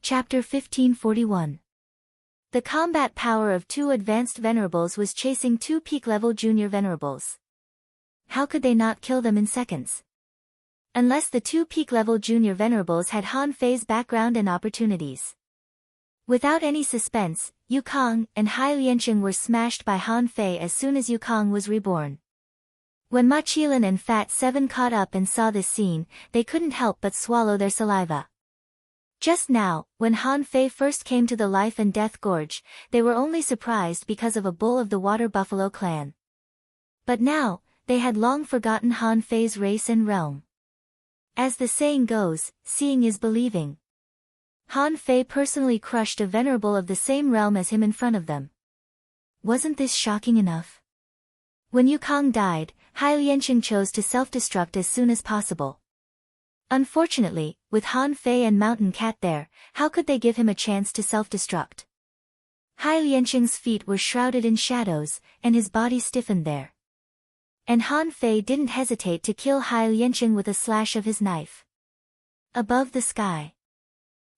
Chapter 1541. The combat power of two advanced venerables was chasing two peak-level junior venerables. How could they not kill them in seconds? Unless the two peak-level junior venerables had Han Fei's background and opportunities. Without any suspense, Yukong and Hai Lianqing were smashed by Han Fei as soon as Yukong was reborn. When Ma Qilin and Fat Seven caught up and saw this scene, they couldn't help but swallow their saliva. Just now, when Han Fei first came to the Life and Death Gorge, they were only surprised because of a bull of the Water Buffalo clan. But now, they had long forgotten Han Fei's race and realm. As the saying goes, seeing is believing. Han Fei personally crushed a venerable of the same realm as him in front of them. Wasn't this shocking enough? When Yukong died, Hai Lianqing chose to self-destruct as soon as possible. Unfortunately, with Han Fei and Mountain Cat there, how could they give him a chance to self-destruct? Hai Lianqing's feet were shrouded in shadows, and his body stiffened there. And Han Fei didn't hesitate to kill Hai Lianqing with a slash of his knife. Above the sky.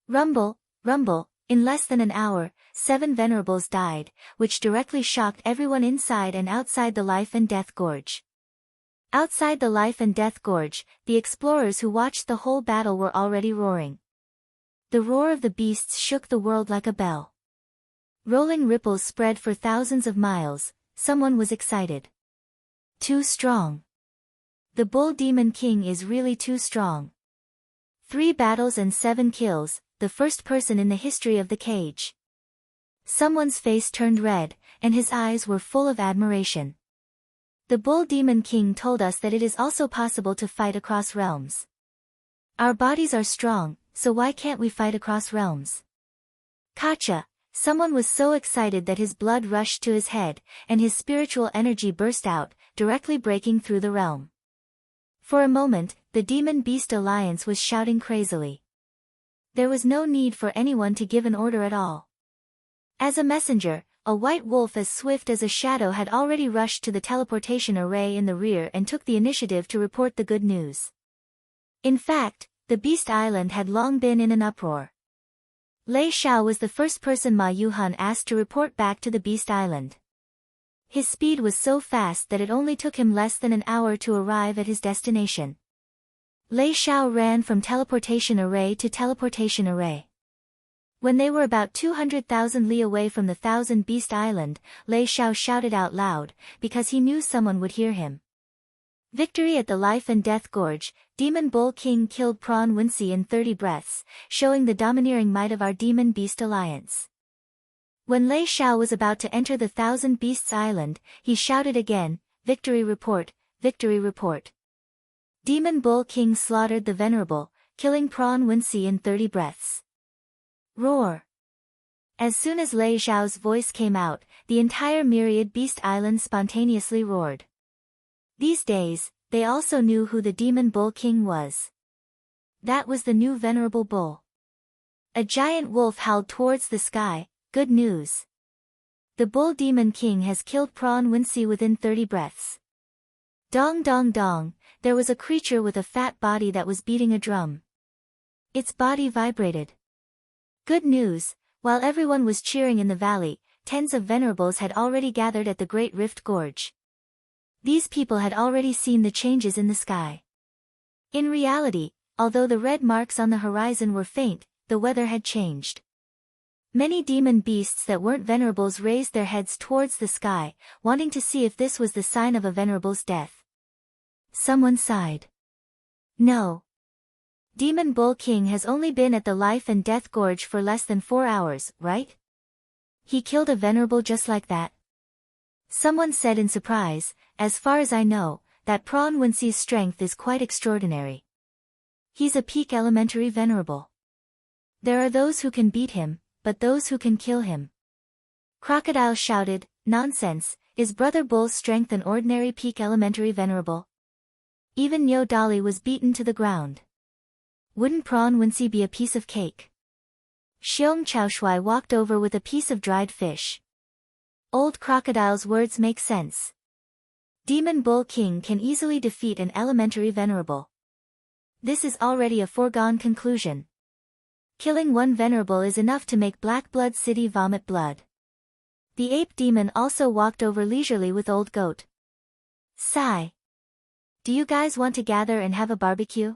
Rumble, rumble, in less than an hour, 7 venerables died, which directly shocked everyone inside and outside the Life and Death Gorge. Outside the Life and Death Gorge, the explorers who watched the whole battle were already roaring. The roar of the beasts shook the world like a bell. Rolling ripples spread for thousands of miles. Someone was excited. Too strong. The Bull Demon King is really too strong. 3 battles and 7 kills, the first person in the history of the cage. Someone's face turned red, and his eyes were full of admiration. The Bull Demon King told us that it is also possible to fight across realms. Our bodies are strong, so why can't we fight across realms? Kacha, someone was so excited that his blood rushed to his head, and his spiritual energy burst out, directly breaking through the realm. For a moment, the Demon Beast Alliance was shouting crazily. There was no need for anyone to give an order at all. As a messenger, a white wolf as swift as a shadow had already rushed to the teleportation array in the rear and took the initiative to report the good news. In fact, the Beast Island had long been in an uproar. Lei Xiao was the first person Ma Yuhan asked to report back to the Beast Island. His speed was so fast that it only took him less than an hour to arrive at his destination. Lei Xiao ran from teleportation array to teleportation array. When they were about 200,000 li away from the Thousand Beast Island, Lei Xiao shouted out loud, because he knew someone would hear him. Victory at the Life and Death Gorge, Demon Bull King killed Prawn Wincy in 30 breaths, showing the domineering might of our Demon Beast Alliance. When Lei Xiao was about to enter the Thousand Beasts Island, he shouted again, Victory report, victory report. Demon Bull King slaughtered the Venerable, killing Prawn Wincy in 30 breaths. Roar. As soon as Lei Xiao's voice came out, the entire myriad Beast Island spontaneously roared. These days, they also knew who the Demon Bull King was. That was the new Venerable Bull. A giant wolf howled towards the sky, good news. The Bull Demon King has killed Prawn Wincy within 30 breaths. Dong dong dong, there was a creature with a fat body that was beating a drum. Its body vibrated. Good news, while everyone was cheering in the valley, tens of venerables had already gathered at the Great Rift Gorge. These people had already seen the changes in the sky. In reality, although the red marks on the horizon were faint, the weather had changed. Many demon beasts that weren't venerables raised their heads towards the sky, wanting to see if this was the sign of a venerable's death. Someone sighed. No. Demon Bull King has only been at the Life and Death Gorge for less than 4 hours, right? He killed a venerable just like that? Someone said in surprise, as far as I know, that Prawn Wincy's strength is quite extraordinary. He's a peak elementary venerable. There are those who can beat him, but those who can kill him. Crocodile shouted, nonsense, is Brother Bull's strength an ordinary peak elementary venerable? Even Nyo Dolly was beaten to the ground. Wouldn't Prawn Wincy be a piece of cake? Xiong Chaoshui walked over with a piece of dried fish. Old Crocodile's words make sense. Demon Bull King can easily defeat an elementary venerable. This is already a foregone conclusion. killing one venerable is enough to make Black Blood City vomit blood. The ape demon also walked over leisurely with Old Goat. Sigh. Do you guys want to gather and have a barbecue?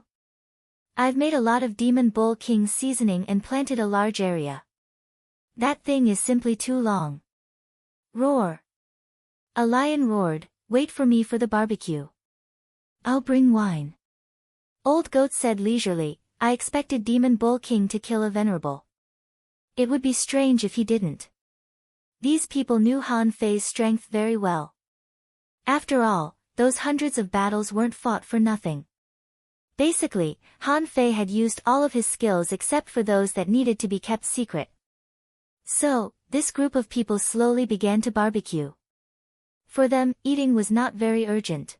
I've made a lot of Demon Bull King seasoning and planted a large area. That thing is simply too long. Roar. A lion roared, wait for me for the barbecue. I'll bring wine. Old Goat said leisurely, I expected Demon Bull King to kill a venerable. It would be strange if he didn't. These people knew Han Fei's strength very well. After all, those hundreds of battles weren't fought for nothing. Basically, Han Fei had used all of his skills except for those that needed to be kept secret. So, this group of people slowly began to barbecue. For them, eating was not very urgent.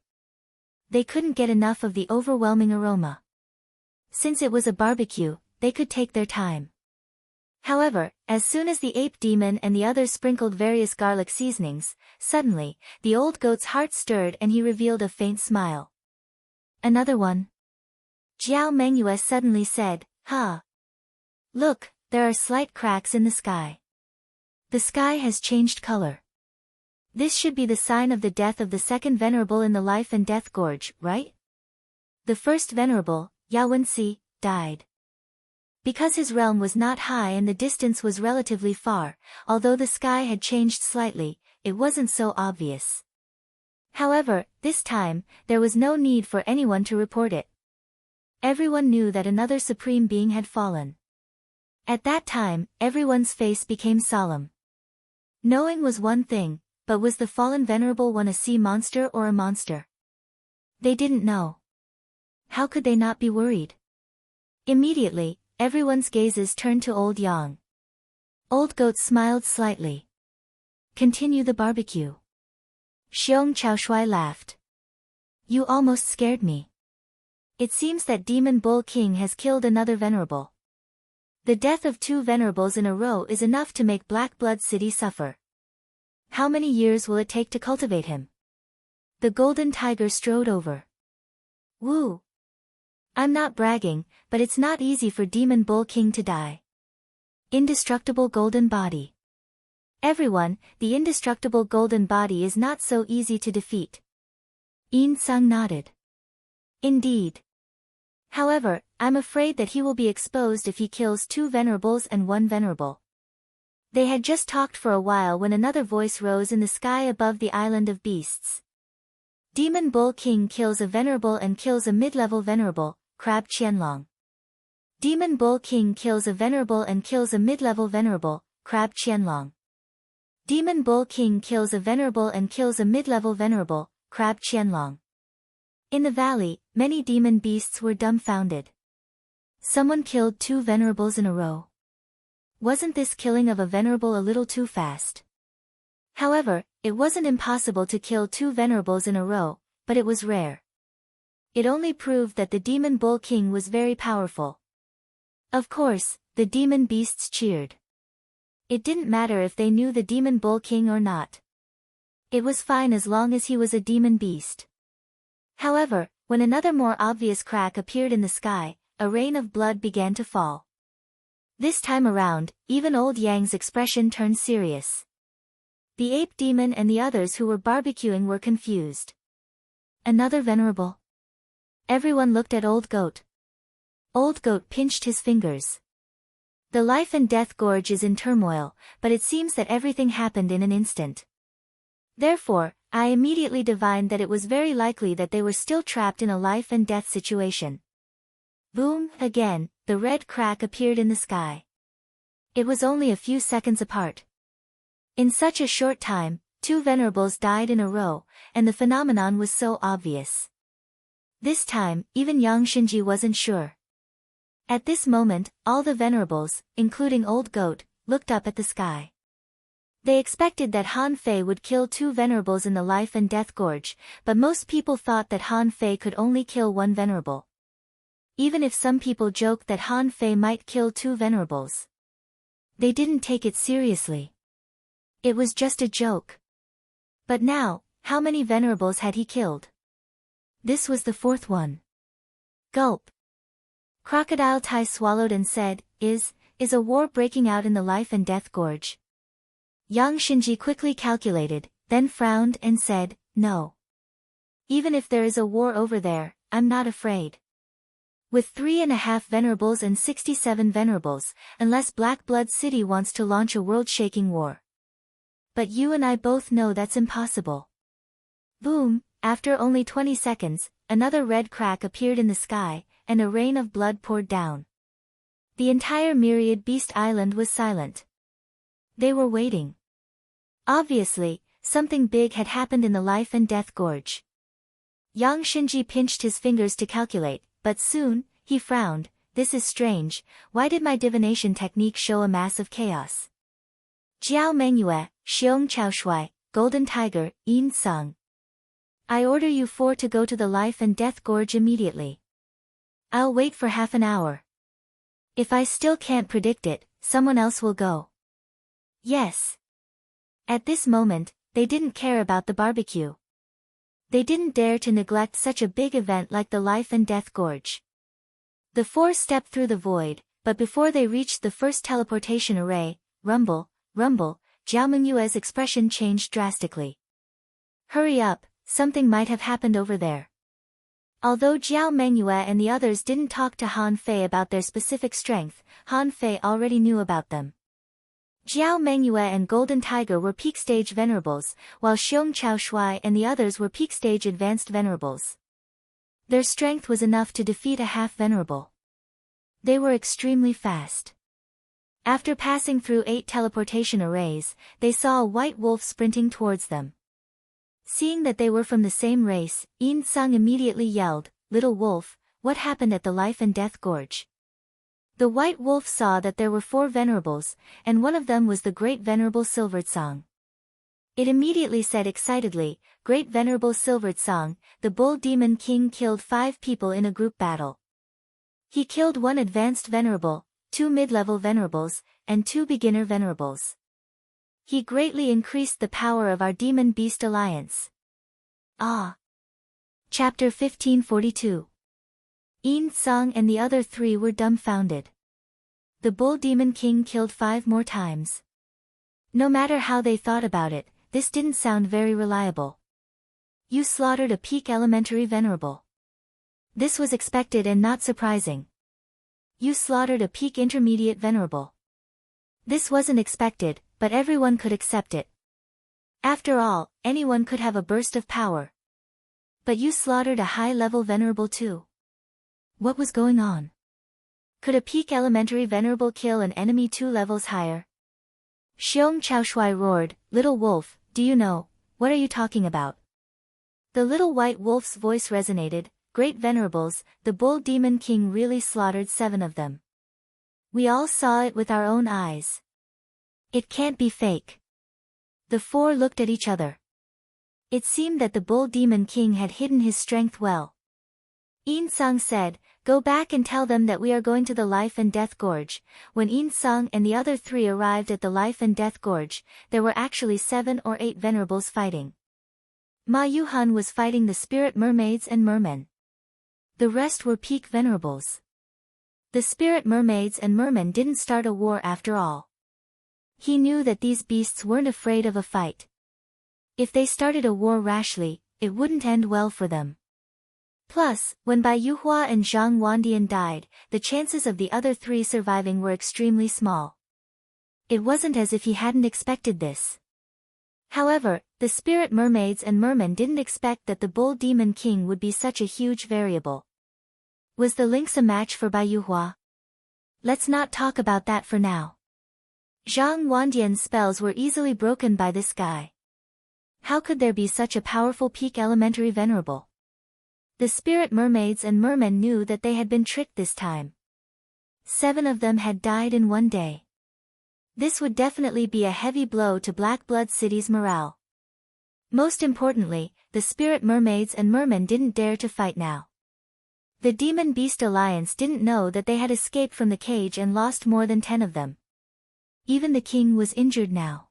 They couldn't get enough of the overwhelming aroma. Since it was a barbecue, they could take their time. However, as soon as the ape demon and the others sprinkled various garlic seasonings, suddenly, the old goat's heart stirred and he revealed a faint smile. Another one? Jiao Mengyue suddenly said, huh? Look, there are slight cracks in the sky. The sky has changed color. This should be the sign of the death of the second venerable in the life and death gorge, right? The first venerable, Yao Wenxi, died. Because his realm was not high and the distance was relatively far, although the sky had changed slightly, it wasn't so obvious. However, this time, there was no need for anyone to report it. Everyone knew that another supreme being had fallen. At that time, everyone's face became solemn. Knowing was one thing, but was the fallen venerable one a sea monster or a monster? They didn't know. How could they not be worried? Immediately, everyone's gazes turned to Old Yang. Old Goat smiled slightly. Continue the barbecue. Xiong Chaoshui laughed. You almost scared me. It seems that Demon Bull King has killed another venerable. The death of 2 venerables in a row is enough to make Black Blood City suffer. How many years will it take to cultivate him? The golden tiger strode over. Woo! I'm not bragging, but it's not easy for Demon Bull King to die. Indestructible golden body. Everyone, the indestructible golden body is not so easy to defeat. Yin Sung nodded. Indeed. However, I'm afraid that he will be exposed if he kills 2 venerables and 1 venerable. They had just talked for a while when another voice rose in the sky above the island of beasts. Demon Bull King kills a venerable and kills a mid-level venerable, Crab Qianlong. Demon Bull King kills a venerable and kills a mid-level venerable, Crab Qianlong. Demon Bull King kills a venerable and kills a mid-level venerable, Crab Qianlong. In the valley, many demon beasts were dumbfounded. Someone killed 2 venerables in a row. Wasn't this killing of a venerable a little too fast? However, it wasn't impossible to kill 2 venerables in a row, but it was rare. It only proved that the Demon Bull King was very powerful. Of course, the demon beasts cheered. It didn't matter if they knew the Demon Bull King or not. It was fine as long as he was a demon beast. However, when another more obvious crack appeared in the sky, a rain of blood began to fall. This time around, even Old Yang's expression turned serious. The ape demon and the others who were barbecuing were confused. Another venerable? Everyone looked at Old Goat. Old Goat pinched his fingers. The life and death gorge is in turmoil, but it seems that everything happened in an instant. Therefore, I immediately divined that it was very likely that they were still trapped in a life and death situation. Boom, again, the red crack appeared in the sky. It was only a few seconds apart. In such a short time, 2 venerables died in a row, and the phenomenon was so obvious. This time, even Yang Shinji wasn't sure. At this moment, all the venerables, including Old Goat, looked up at the sky. They expected that Han Fei would kill 2 venerables in the life and death gorge, but most people thought that Han Fei could only kill 1 venerable. Even if some people joked that Han Fei might kill 2 venerables. They didn't take it seriously. It was just a joke. But now, how many venerables had he killed? This was the 4th one. Gulp. Crocodile Tai swallowed and said, is a war breaking out in the Life and Death Gorge? Yang Shinji quickly calculated, then frowned and said, no. Even if there is a war over there, I'm not afraid. With 3.5 venerables and 67 venerables, unless Black Blood City wants to launch a world-shaking war. But you and I both know that's impossible. Boom, after only 20 seconds, another red crack appeared in the sky, and a rain of blood poured down. The entire Myriad Beast Island was silent. They were waiting. Obviously, something big had happened in the Life and Death Gorge. Yang Shinji pinched his fingers to calculate, but soon, he frowned. This is strange, why did my divination technique show a mass of chaos? Jiao Mengyue, Xiong Chaoshui, Golden Tiger, Yin Sung. I order you 4 to go to the Life and Death Gorge immediately. I'll wait for half an hour. If I still can't predict it, someone else will go. Yes. At this moment, they didn't care about the barbecue. They didn't dare to neglect such a big event like the Life and Death Gorge. The 4 stepped through the void, but before they reached the first teleportation array, rumble, rumble, Jiao Mengyue's expression changed drastically. Hurry up, something might have happened over there. Although Jiao Mengyue and the others didn't talk to Han Fei about their specific strength, Han Fei already knew about them. Jiao Mengyue and Golden Tiger were peak stage venerables, while Xiong Chaoshui and the others were peak stage advanced venerables. Their strength was enough to defeat a half venerable. They were extremely fast. After passing through 8 teleportation arrays, they saw a white wolf sprinting towards them. Seeing that they were from the same race, Yin Sung immediately yelled, "Little wolf, what happened at the Life and Death Gorge?" The white wolf saw that there were 4 venerables, and one of them was the Great Venerable Silvered Song. It immediately said excitedly, "Great Venerable Silvered Song, the Bull Demon King killed 5 people in a group battle. He killed 1 advanced venerable, 2 mid-level venerables, and 2 beginner venerables. He greatly increased the power of our Demon Beast Alliance." Ah! Chapter 1542. Yin Sung and the other 3 were dumbfounded. The Bull Demon King killed 5 more times. No matter how they thought about it, this didn't sound very reliable. You slaughtered a peak elementary venerable. This was expected and not surprising. You slaughtered a peak intermediate venerable. This wasn't expected, but everyone could accept it. After all, anyone could have a burst of power. But you slaughtered a high-level venerable too. What was going on? Could a peak elementary venerable kill an enemy 2 levels higher? Xiong Chaoshui roared, "Little wolf, do you know, what are you talking about?" The little white wolf's voice resonated, "Great venerables, the Bull Demon King really slaughtered 7 of them. We all saw it with our own eyes. It can't be fake." The 4 looked at each other. It seemed that the Bull Demon King had hidden his strength well. Yin Sung said, "Go back and tell them that we are going to the Life and Death Gorge." When Yin Sung and the other 3 arrived at the Life and Death Gorge, there were actually 7 or 8 venerables fighting. Ma Yuhan was fighting the spirit mermaids and mermen. The rest were peak venerables. The spirit mermaids and mermen didn't start a war after all. He knew that these beasts weren't afraid of a fight. If they started a war rashly, it wouldn't end well for them. Plus, when Bai Yuhua and Zhang Wandian died, the chances of the other 3 surviving were extremely small. It wasn't as if he hadn't expected this. However, the spirit mermaids and mermen didn't expect that the Bull Demon King would be such a huge variable. Was the lynx a match for Bai Yuhua? Let's not talk about that for now. Zhang Wandian's spells were easily broken by this guy. How could there be such a powerful peak elementary venerable? The spirit mermaids and mermen knew that they had been tricked this time. 7 of them had died in one day. This would definitely be a heavy blow to Black Blood City's morale. Most importantly, the spirit mermaids and mermen didn't dare to fight now. The Demon Beast Alliance didn't know that they had escaped from the cage and lost more than 10 of them. Even the king was injured now.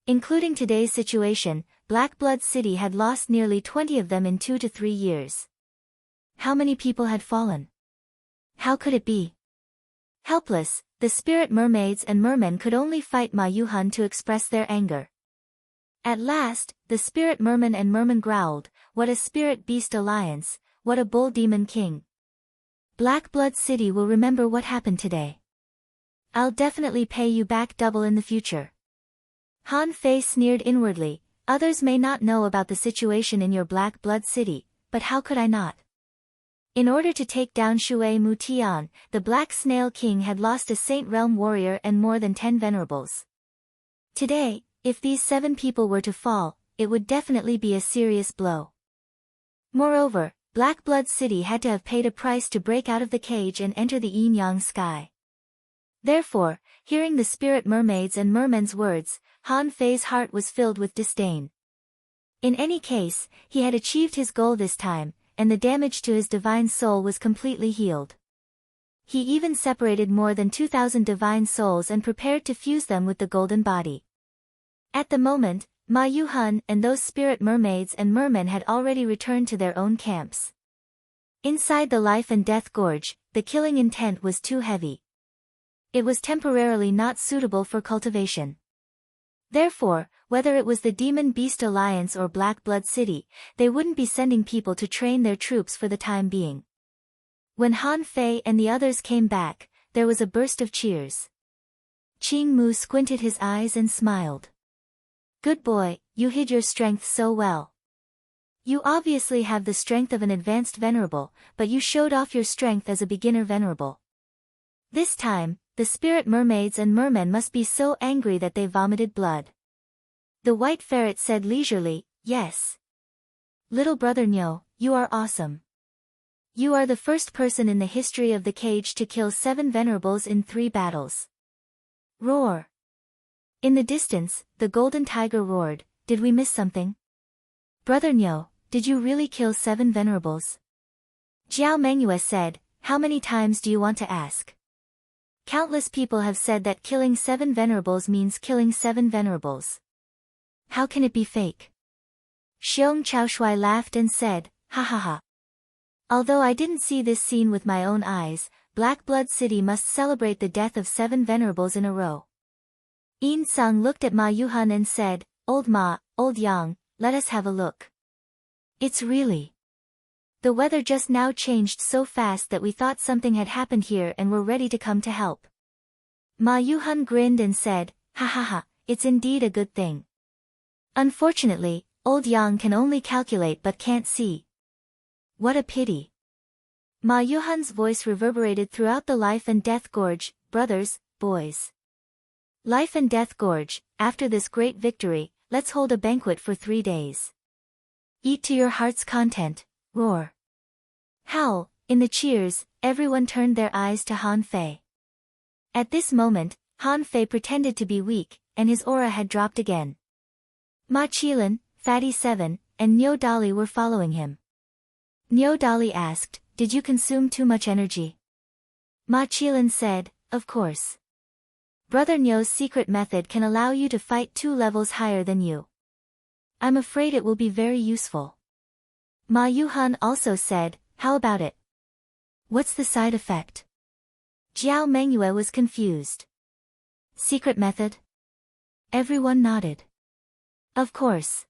Including today's situation, Black Blood City had lost nearly 20 of them in 2 to 3 years. How many people had fallen? How could it be? Helpless, the spirit mermaids and mermen could only fight Ma Yuhan to express their anger. At last, the spirit merman and merman growled, "What a spirit-beast alliance, what a bull demon king. Black Blood City will remember what happened today. I'll definitely pay you back double in the future." Han Fei sneered inwardly, "Others may not know about the situation in your Black Blood City, but how could I not? In order to take down Shui Mu Tian, the Black Snail King had lost a Saint Realm warrior and more than 10 venerables. Today, if these 7 people were to fall, it would definitely be a serious blow. Moreover, Black Blood City had to have paid a price to break out of the cage and enter the yin-yang sky." Therefore, hearing the spirit mermaids and mermen's words, Han Fei's heart was filled with disdain. In any case, he had achieved his goal this time, and the damage to his divine soul was completely healed. He even separated more than 2,000 divine souls and prepared to fuse them with the golden body. At the moment, Ma Yuhan and those spirit mermaids and mermen had already returned to their own camps. Inside the life and death gorge, the killing intent was too heavy. It was temporarily not suitable for cultivation. Therefore, whether it was the Demon Beast Alliance or Black Blood City, they wouldn't be sending people to train their troops for the time being. When Han Fei and the others came back, there was a burst of cheers. Qing Mu squinted his eyes and smiled. "Good boy, you hid your strength so well. You obviously have the strength of an advanced venerable, but you showed off your strength as a beginner venerable. This time, the spirit mermaids and mermen must be so angry that they vomited blood." The white ferret said leisurely, "Yes. Little brother Nyo, you are awesome. You are the first person in the history of the cage to kill 7 venerables in 3 battles." Roar. In the distance, the golden tiger roared, "Did we miss something? Brother Nyo, did you really kill 7 venerables?" Jiao Mengyue said, "How many times do you want to ask? Countless people have said that killing 7 venerables means killing 7 venerables. How can it be fake?" Xiong Chaoshui laughed and said, "Ha ha ha. Although I didn't see this scene with my own eyes, Black Blood City must celebrate the death of 7 venerables in a row." Yin Sung looked at Ma Yuhan and said, "Old Ma, Old Yang, let us have a look. It's really. The weather just now changed so fast that we thought something had happened here and were ready to come to help." Ma Yuhan grinned and said, "Ha ha ha, it's indeed a good thing. Unfortunately, Old Yang can only calculate but can't see. What a pity." Ma Yuhan's voice reverberated throughout the life and death gorge, "Brothers, boys. Life and death gorge, after this great victory, let's hold a banquet for 3 days. Eat to your heart's content." Roar. Howl. In the cheers, everyone turned their eyes to Han Fei. At this moment, Han Fei pretended to be weak, and his aura had dropped again. Ma Qilin, Fatty 7, and Nyo Dali were following him. Nyo Dali asked, "Did you consume too much energy?" Ma Qilin said, "Of course. Brother Nyo's secret method can allow you to fight 2 levels higher than you. I'm afraid it will be very useful." Ma Yuhan also said, "How about it? What's the side effect?" Jiao Mengyue was confused. "Secret method?" Everyone nodded. "Of course.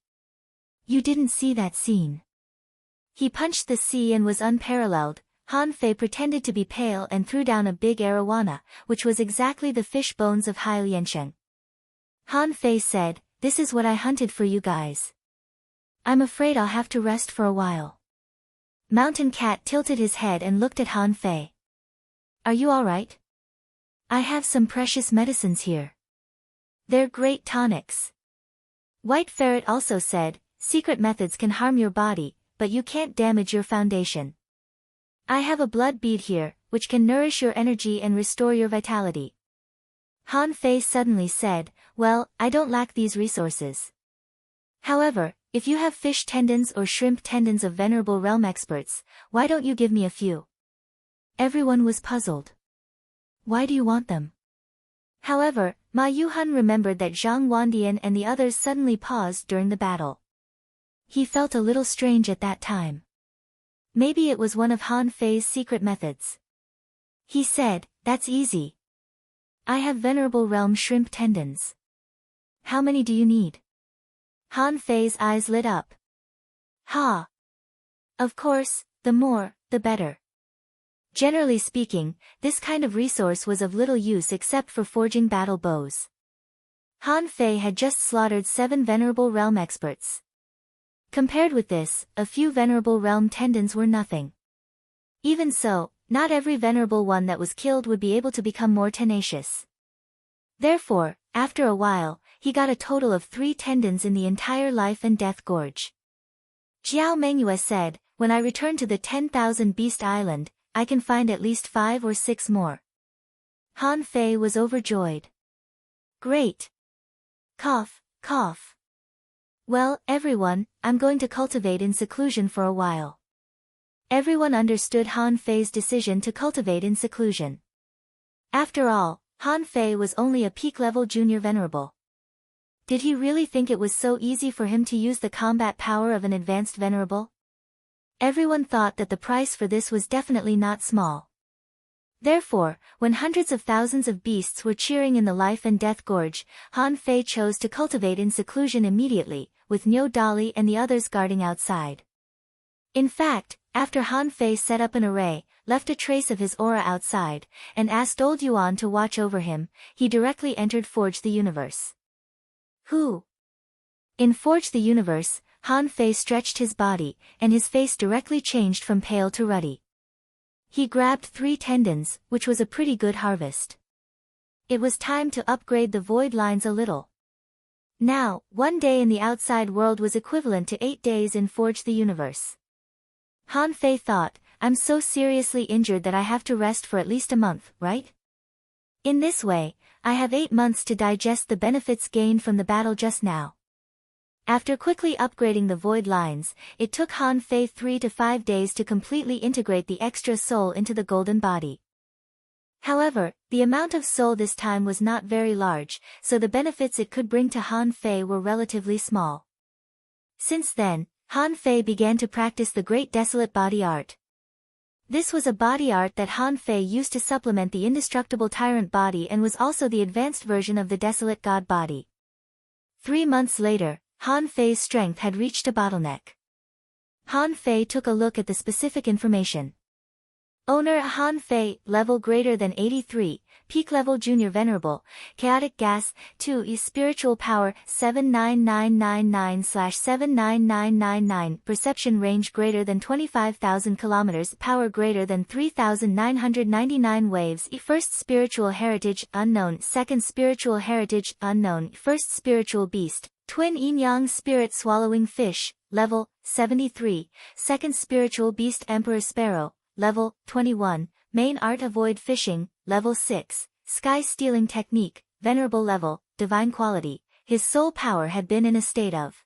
You didn't see that scene. He punched the sea and was unparalleled." Han Fei pretended to be pale and threw down a big arowana, which was exactly the fish bones of Hai Liansheng. Han Fei said, "This is what I hunted for you guys. I'm afraid I'll have to rest for a while." Mountain Cat tilted his head and looked at Han Fei. "Are you all right? I have some precious medicines here. They're great tonics." White Ferret also said, "Secret methods can harm your body, but you can't damage your foundation. I have a blood bead here, which can nourish your energy and restore your vitality." Han Fei suddenly said, "Well, I don't lack these resources. However, if you have fish tendons or shrimp tendons of venerable realm experts, why don't you give me a few?" Everyone was puzzled. "Why do you want them?" However, Ma Yuhan remembered that Zhang Wandian and the others suddenly paused during the battle. He felt a little strange at that time. Maybe it was one of Han Fei's secret methods. He said, That's easy. I have Venerable Realm shrimp tendons. How many do you need? Han Fei's eyes lit up. Ha! Of course, the more, the better. Generally speaking, this kind of resource was of little use except for forging battle bows. Han Fei had just slaughtered 7 Venerable Realm experts. Compared with this, a few Venerable Realm tendons were nothing. Even so, not every Venerable one that was killed would be able to become more tenacious. Therefore, after a while, he got a total of 3 tendons in the entire Life and Death Gorge. Jiao Mengyue said, when I return to the 10,000 Beast Island, I can find at least 5 or 6 more. Han Fei was overjoyed. Great. Cough, cough. Well, everyone, I'm going to cultivate in seclusion for a while. Everyone understood Han Fei's decision to cultivate in seclusion. After all, Han Fei was only a peak-level junior venerable. Did he really think it was so easy for him to use the combat power of an advanced venerable? Everyone thought that the price for this was definitely not small. Therefore, when hundreds of thousands of beasts were cheering in the Life and Death Gorge, Han Fei chose to cultivate in seclusion immediately, with Niu Dali and the others guarding outside. In fact, after Han Fei set up an array, left a trace of his aura outside, and asked old Yuan to watch over him, he directly entered Forge the Universe. Who? In Forge the Universe, Han Fei stretched his body, and his face directly changed from pale to ruddy. He grabbed 3 tendons, which was a pretty good harvest. It was time to upgrade the void lines a little. Now, 1 day in the outside world was equivalent to 8 days in Forge the Universe. Han Fei thought, I'm so seriously injured that I have to rest for at least a month, right? In this way, I have 8 months to digest the benefits gained from the battle just now. After quickly upgrading the void lines, it took Han Fei 3 to 5 days to completely integrate the extra soul into the golden body. However, the amount of soul this time was not very large, so the benefits it could bring to Han Fei were relatively small. Since then, Han Fei began to practice the Great Desolate Body Art. This was a body art that Han Fei used to supplement the indestructible tyrant body and was also the advanced version of the Desolate God body. 3 months later, Han Fei's strength had reached a bottleneck. Han Fei took a look at the specific information. Owner Han Fei, level greater than 83, peak level junior venerable, chaotic gas, 2 spiritual power 79999/79999, perception range greater than 25,000 kilometers, power greater than 3,999 waves, first spiritual heritage unknown, second spiritual heritage unknown, first spiritual beast, twin yin-yang spirit swallowing fish, level 73, second spiritual beast emperor sparrow, level 21, main art avoid fishing, level 6, sky stealing technique, venerable level, divine quality. His soul power had been in a state of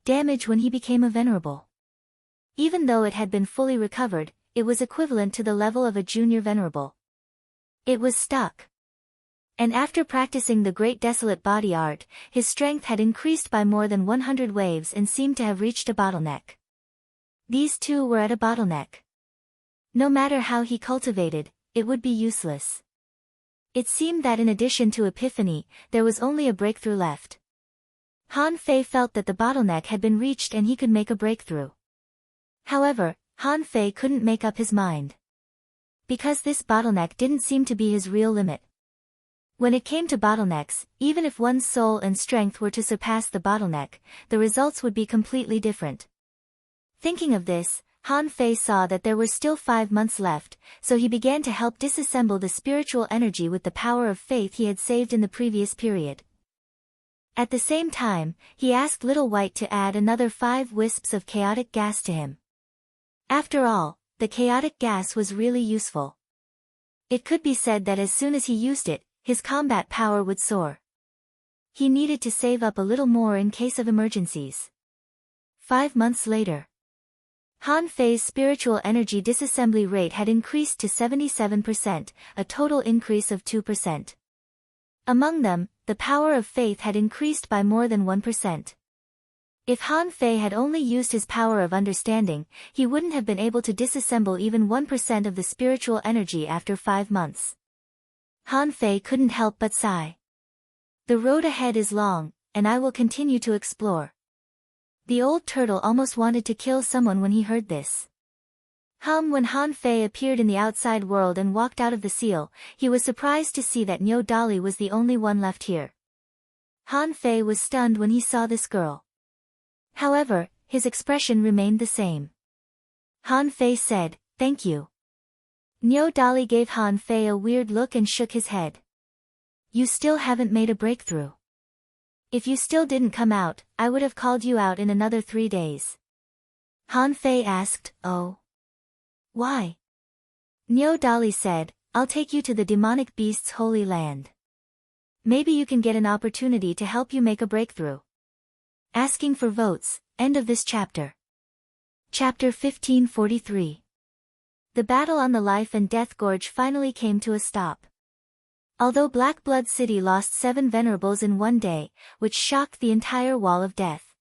damage when he became a venerable. Even though it had been fully recovered, it was equivalent to the level of a junior venerable. It was stuck. And after practicing the Great Desolate Body Art, his strength had increased by more than 100 waves and seemed to have reached a bottleneck. These two were at a bottleneck. No matter how he cultivated, it would be useless. It seemed that in addition to epiphany, there was only a breakthrough left. Han Fei felt that the bottleneck had been reached and he could make a breakthrough. However, Han Fei couldn't make up his mind. Because this bottleneck didn't seem to be his real limit. When it came to bottlenecks, even if one's soul and strength were to surpass the bottleneck, the results would be completely different. Thinking of this, Han Fei saw that there were still 5 months left, so he began to help disassemble the spiritual energy with the power of faith he had saved in the previous period. At the same time, he asked Little White to add another 5 wisps of chaotic gas to him. After all, the chaotic gas was really useful. It could be said that as soon as he used it, his combat power would soar. He needed to save up a little more in case of emergencies. 5 months later, Han Fei's spiritual energy disassembly rate had increased to 77%, a total increase of 2%. Among them, the power of faith had increased by more than 1%. If Han Fei had only used his power of understanding, he wouldn't have been able to disassemble even 1% of the spiritual energy after 5 months. Han Fei couldn't help but sigh. The road ahead is long, and I will continue to explore. The old turtle almost wanted to kill someone when he heard this. When Han Fei appeared in the outside world and walked out of the seal, he was surprised to see that Niu Dali was the only one left here. Han Fei was stunned when he saw this girl. However, his expression remained the same. Han Fei said, "Thank you." Niu Dali gave Han Fei a weird look and shook his head. "You still haven't made a breakthrough. If you still didn't come out, I would have called you out in another 3 days." Han Fei asked, "Oh? Why?" Niu Dali said, "I'll take you to the demonic beast's holy land. Maybe you can get an opportunity to help you make a breakthrough." Asking for votes, end of this chapter. Chapter 1543. The battle on the Life and Death Gorge finally came to a stop. Although Black Blood City lost 7 venerables in one day, which shocked the entire Wall of Death.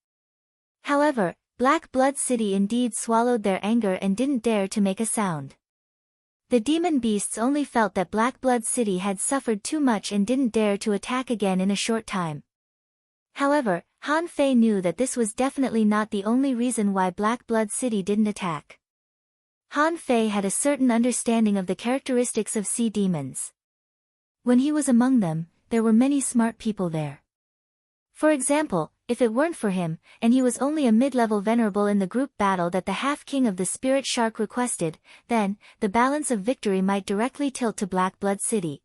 However, Black Blood City indeed swallowed their anger and didn't dare to make a sound. The demon beasts only felt that Black Blood City had suffered too much and didn't dare to attack again in a short time. However, Han Fei knew that this was definitely not the only reason why Black Blood City didn't attack. Han Fei had a certain understanding of the characteristics of sea demons. When he was among them, there were many smart people there. For example, if it weren't for him, and he was only a mid-level venerable in the group battle that the half-king of the Spirit Shark requested, then, the balance of victory might directly tilt to Black Blood City.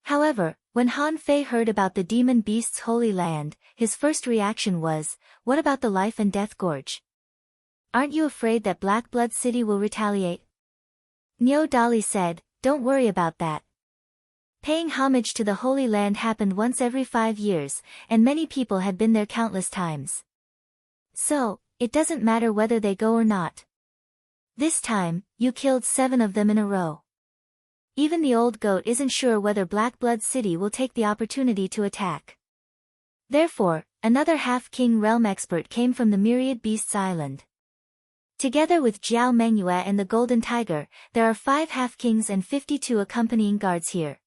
However, when Han Fei heard about the demon beast's holy land, his first reaction was, "What about the Life and Death Gorge? Aren't you afraid that Black Blood City will retaliate?" Niu Dali said, "Don't worry about that. Paying homage to the Holy Land happened once every 5 years, and many people had been there countless times. So, it doesn't matter whether they go or not. This time, you killed 7 of them in a row. Even the old goat isn't sure whether Black Blood City will take the opportunity to attack." Therefore, another half-king realm expert came from the Myriad Beasts Island. Together with Jiao Mengyue and the Golden Tiger, there are 5 half-kings and 52 accompanying guards here.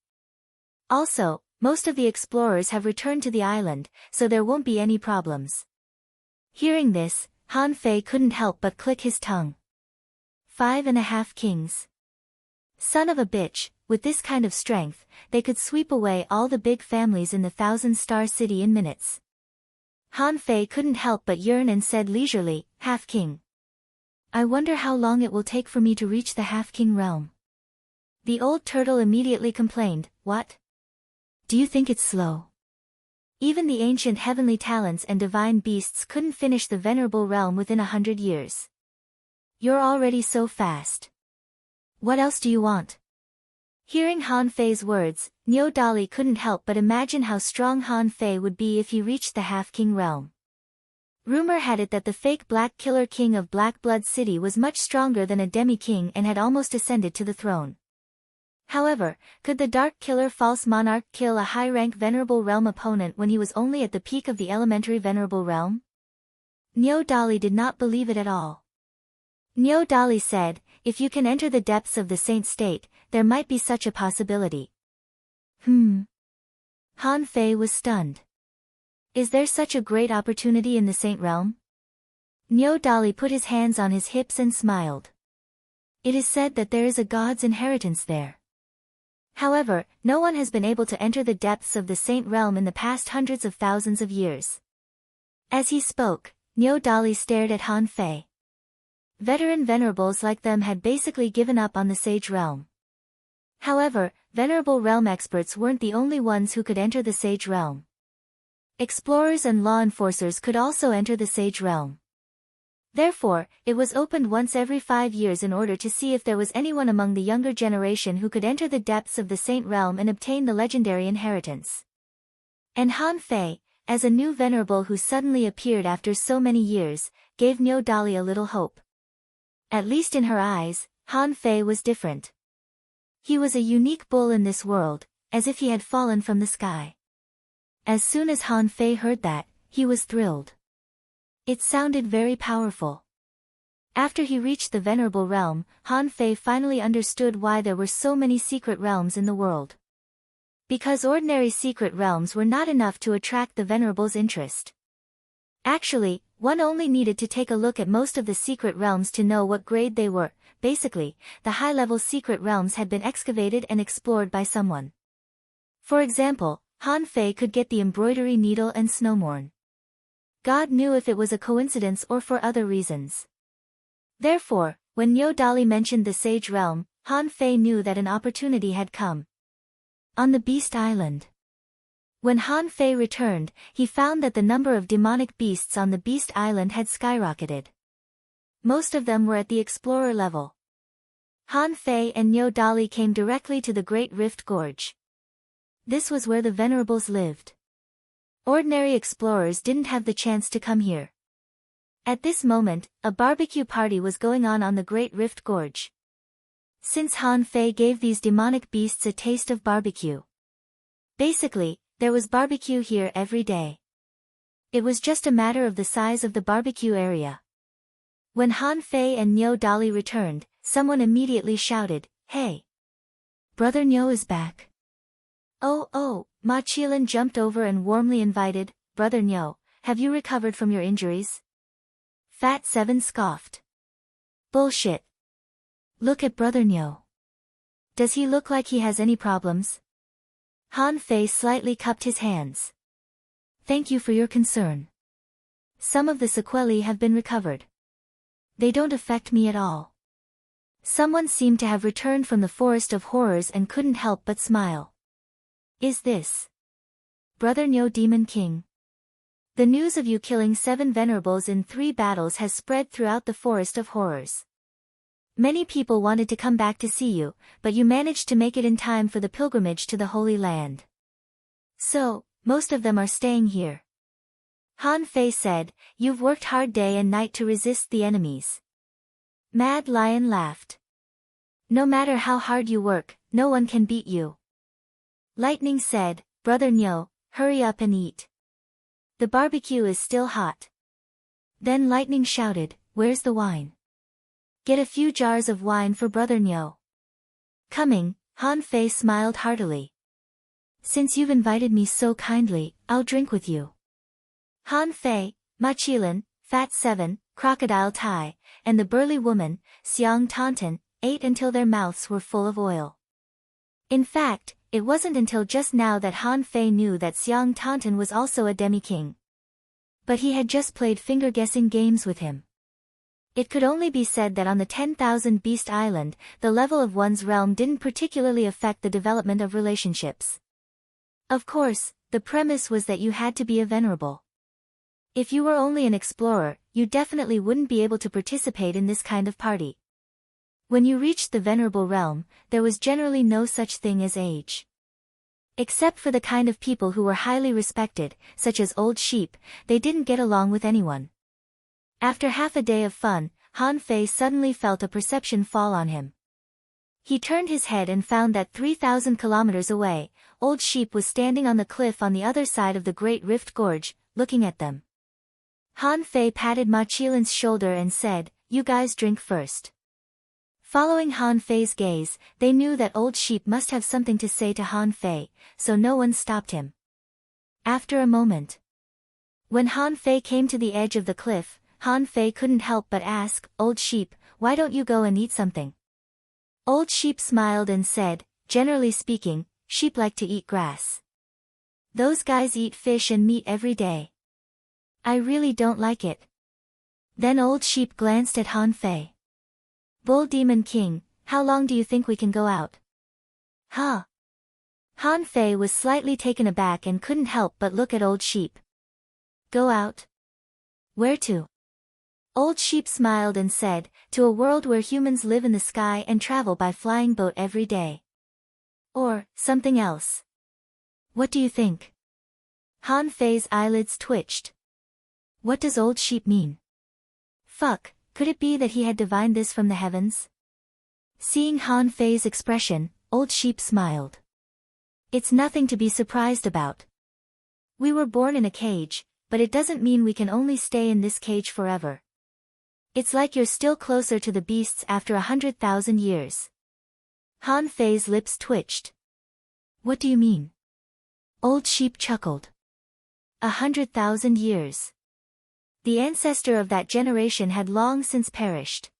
Also, most of the explorers have returned to the island, so there won't be any problems. Hearing this, Han Fei couldn't help but click his tongue. 5.5 kings. Son of a bitch, with this kind of strength, they could sweep away all the big families in the Thousand-Star City in minutes. Han Fei couldn't help but yearn and said leisurely, "Half-king. I wonder how long it will take for me to reach the half-king realm." The old turtle immediately complained, "What? Do you think it's slow? Even the ancient heavenly talents and divine beasts couldn't finish the venerable realm within 100 years. You're already so fast. What else do you want?" Hearing Han Fei's words, Niu Dali couldn't help but imagine how strong Han Fei would be if he reached the half-king realm. Rumor had it that the fake Black Killer King of Black Blood City was much stronger than a demi-king and had almost ascended to the throne. However, could the Dark Killer False Monarch kill a high-rank Venerable Realm opponent when he was only at the peak of the elementary Venerable Realm? Niu Dali did not believe it at all. Niu Dali said, "If you can enter the depths of the Saint State, there might be such a possibility." Han Fei was stunned. Is there such a great opportunity in the Saint Realm? Niu Dali put his hands on his hips and smiled. It is said that there is a god's inheritance there. However, no one has been able to enter the depths of the Saint Realm in the past hundreds of thousands of years. As he spoke, Niu Dali stared at Han Fei. Veteran venerables like them had basically given up on the Sage Realm. However, Venerable Realm experts weren't the only ones who could enter the Sage Realm. Explorers and law enforcers could also enter the Sage Realm. Therefore, it was opened once every 5 years in order to see if there was anyone among the younger generation who could enter the depths of the Saint Realm and obtain the legendary inheritance. And Han Fei, as a new venerable who suddenly appeared after so many years, gave Niu Dali a little hope. At least in her eyes, Han Fei was different. He was a unique bull in this world, as if he had fallen from the sky. As soon as Han Fei heard that, he was thrilled. It sounded very powerful. After he reached the Venerable Realm, Han Fei finally understood why there were so many secret realms in the world. Because ordinary secret realms were not enough to attract the Venerable's interest. Actually, one only needed to take a look at most of the secret realms to know what grade they were. Basically, the high-level secret realms had been excavated and explored by someone. For example, Han Fei could get the embroidery needle and snowmorn. God knew if it was a coincidence or for other reasons. Therefore, when Niu Dali mentioned the Sage Realm, Han Fei knew that an opportunity had come. On the Beast Island. When Han Fei returned, he found that the number of demonic beasts on the Beast Island had skyrocketed. Most of them were at the explorer level. Han Fei and Niu Dali came directly to the Great Rift Gorge. This was where the Venerables lived. Ordinary explorers didn't have the chance to come here. At this moment, a barbecue party was going on the Great Rift Gorge. Since Han Fei gave these demonic beasts a taste of barbecue. Basically, there was barbecue here every day. It was just a matter of the size of the barbecue area. When Han Fei and Niu Dali returned, someone immediately shouted, "Hey! Brother Niu is back." Oh, Ma Qilin jumped over and warmly invited, "Brother Niu, have you recovered from your injuries?" Fat 7 scoffed. "Bullshit. Look at Brother Niu. Does he look like he has any problems?" Han Fei slightly cupped his hands. "Thank you for your concern. Some of the sequelae have been recovered. They don't affect me at all." Someone seemed to have returned from the Forest of Horrors and couldn't help but smile. "Is this Brother Niu Demon King? The news of you killing 7 Venerables in 3 battles has spread throughout the Forest of Horrors. Many people wanted to come back to see you, but you managed to make it in time for the pilgrimage to the Holy Land. So, most of them are staying here." Han Fei said, "You've worked hard day and night to resist the enemies." Mad Lion laughed. "No matter how hard you work, no one can beat you." Lightning said, "Brother Niu, hurry up and eat. The barbecue is still hot." Then Lightning shouted, "Where's the wine? Get a few jars of wine for Brother Niu." Coming, Han Fei smiled heartily. "Since you've invited me so kindly, I'll drink with you." Han Fei, Ma Qilin, Fat 7, Crocodile Tai, and the burly woman, Xiang Taunton, ate until their mouths were full of oil. In fact, it wasn't until just now that Han Fei knew that Xiang Taunton was also a demi-king. But he had just played finger-guessing games with him. It could only be said that on the 10,000 Beast Island, the level of one's realm didn't particularly affect the development of relationships. Of course, the premise was that you had to be a venerable. If you were only an explorer, you definitely wouldn't be able to participate in this kind of party. When you reached the venerable realm, there was generally no such thing as age. Except for the kind of people who were highly respected, such as old sheep, they didn't get along with anyone. After half a day of fun, Han Fei suddenly felt a perception fall on him. He turned his head and found that 3,000 kilometers away, Old Sheep was standing on the cliff on the other side of the Great Rift Gorge, looking at them. Han Fei patted Ma Qilin's shoulder and said, "You guys drink first." Following Han Fei's gaze, they knew that Old Sheep must have something to say to Han Fei, so no one stopped him. After a moment, when Han Fei came to the edge of the cliff, Han Fei couldn't help but ask, "Old Sheep, why don't you go and eat something?" Old Sheep smiled and said, "Generally speaking, sheep like to eat grass. Those guys eat fish and meat every day. I really don't like it." Then Old Sheep glanced at Han Fei. "Bull Demon King, how long do you think we can go out?" "Huh?" Han Fei was slightly taken aback and couldn't help but look at Old Sheep. "Go out? Where to?" Old Sheep smiled and said, "To a world where humans live in the sky and travel by flying boat every day. Or, something else. What do you think?" Han Fei's eyelids twitched. What does Old Sheep mean? Fuck, could it be that he had divined this from the heavens? Seeing Han Fei's expression, Old Sheep smiled. "It's nothing to be surprised about. We were born in a cage, but it doesn't mean we can only stay in this cage forever. It's like you're still closer to the beasts after 100,000 years." Han Fei's lips twitched. "What do you mean?" Old Sheep chuckled. 100,000 years. The ancestor of that generation had long since perished.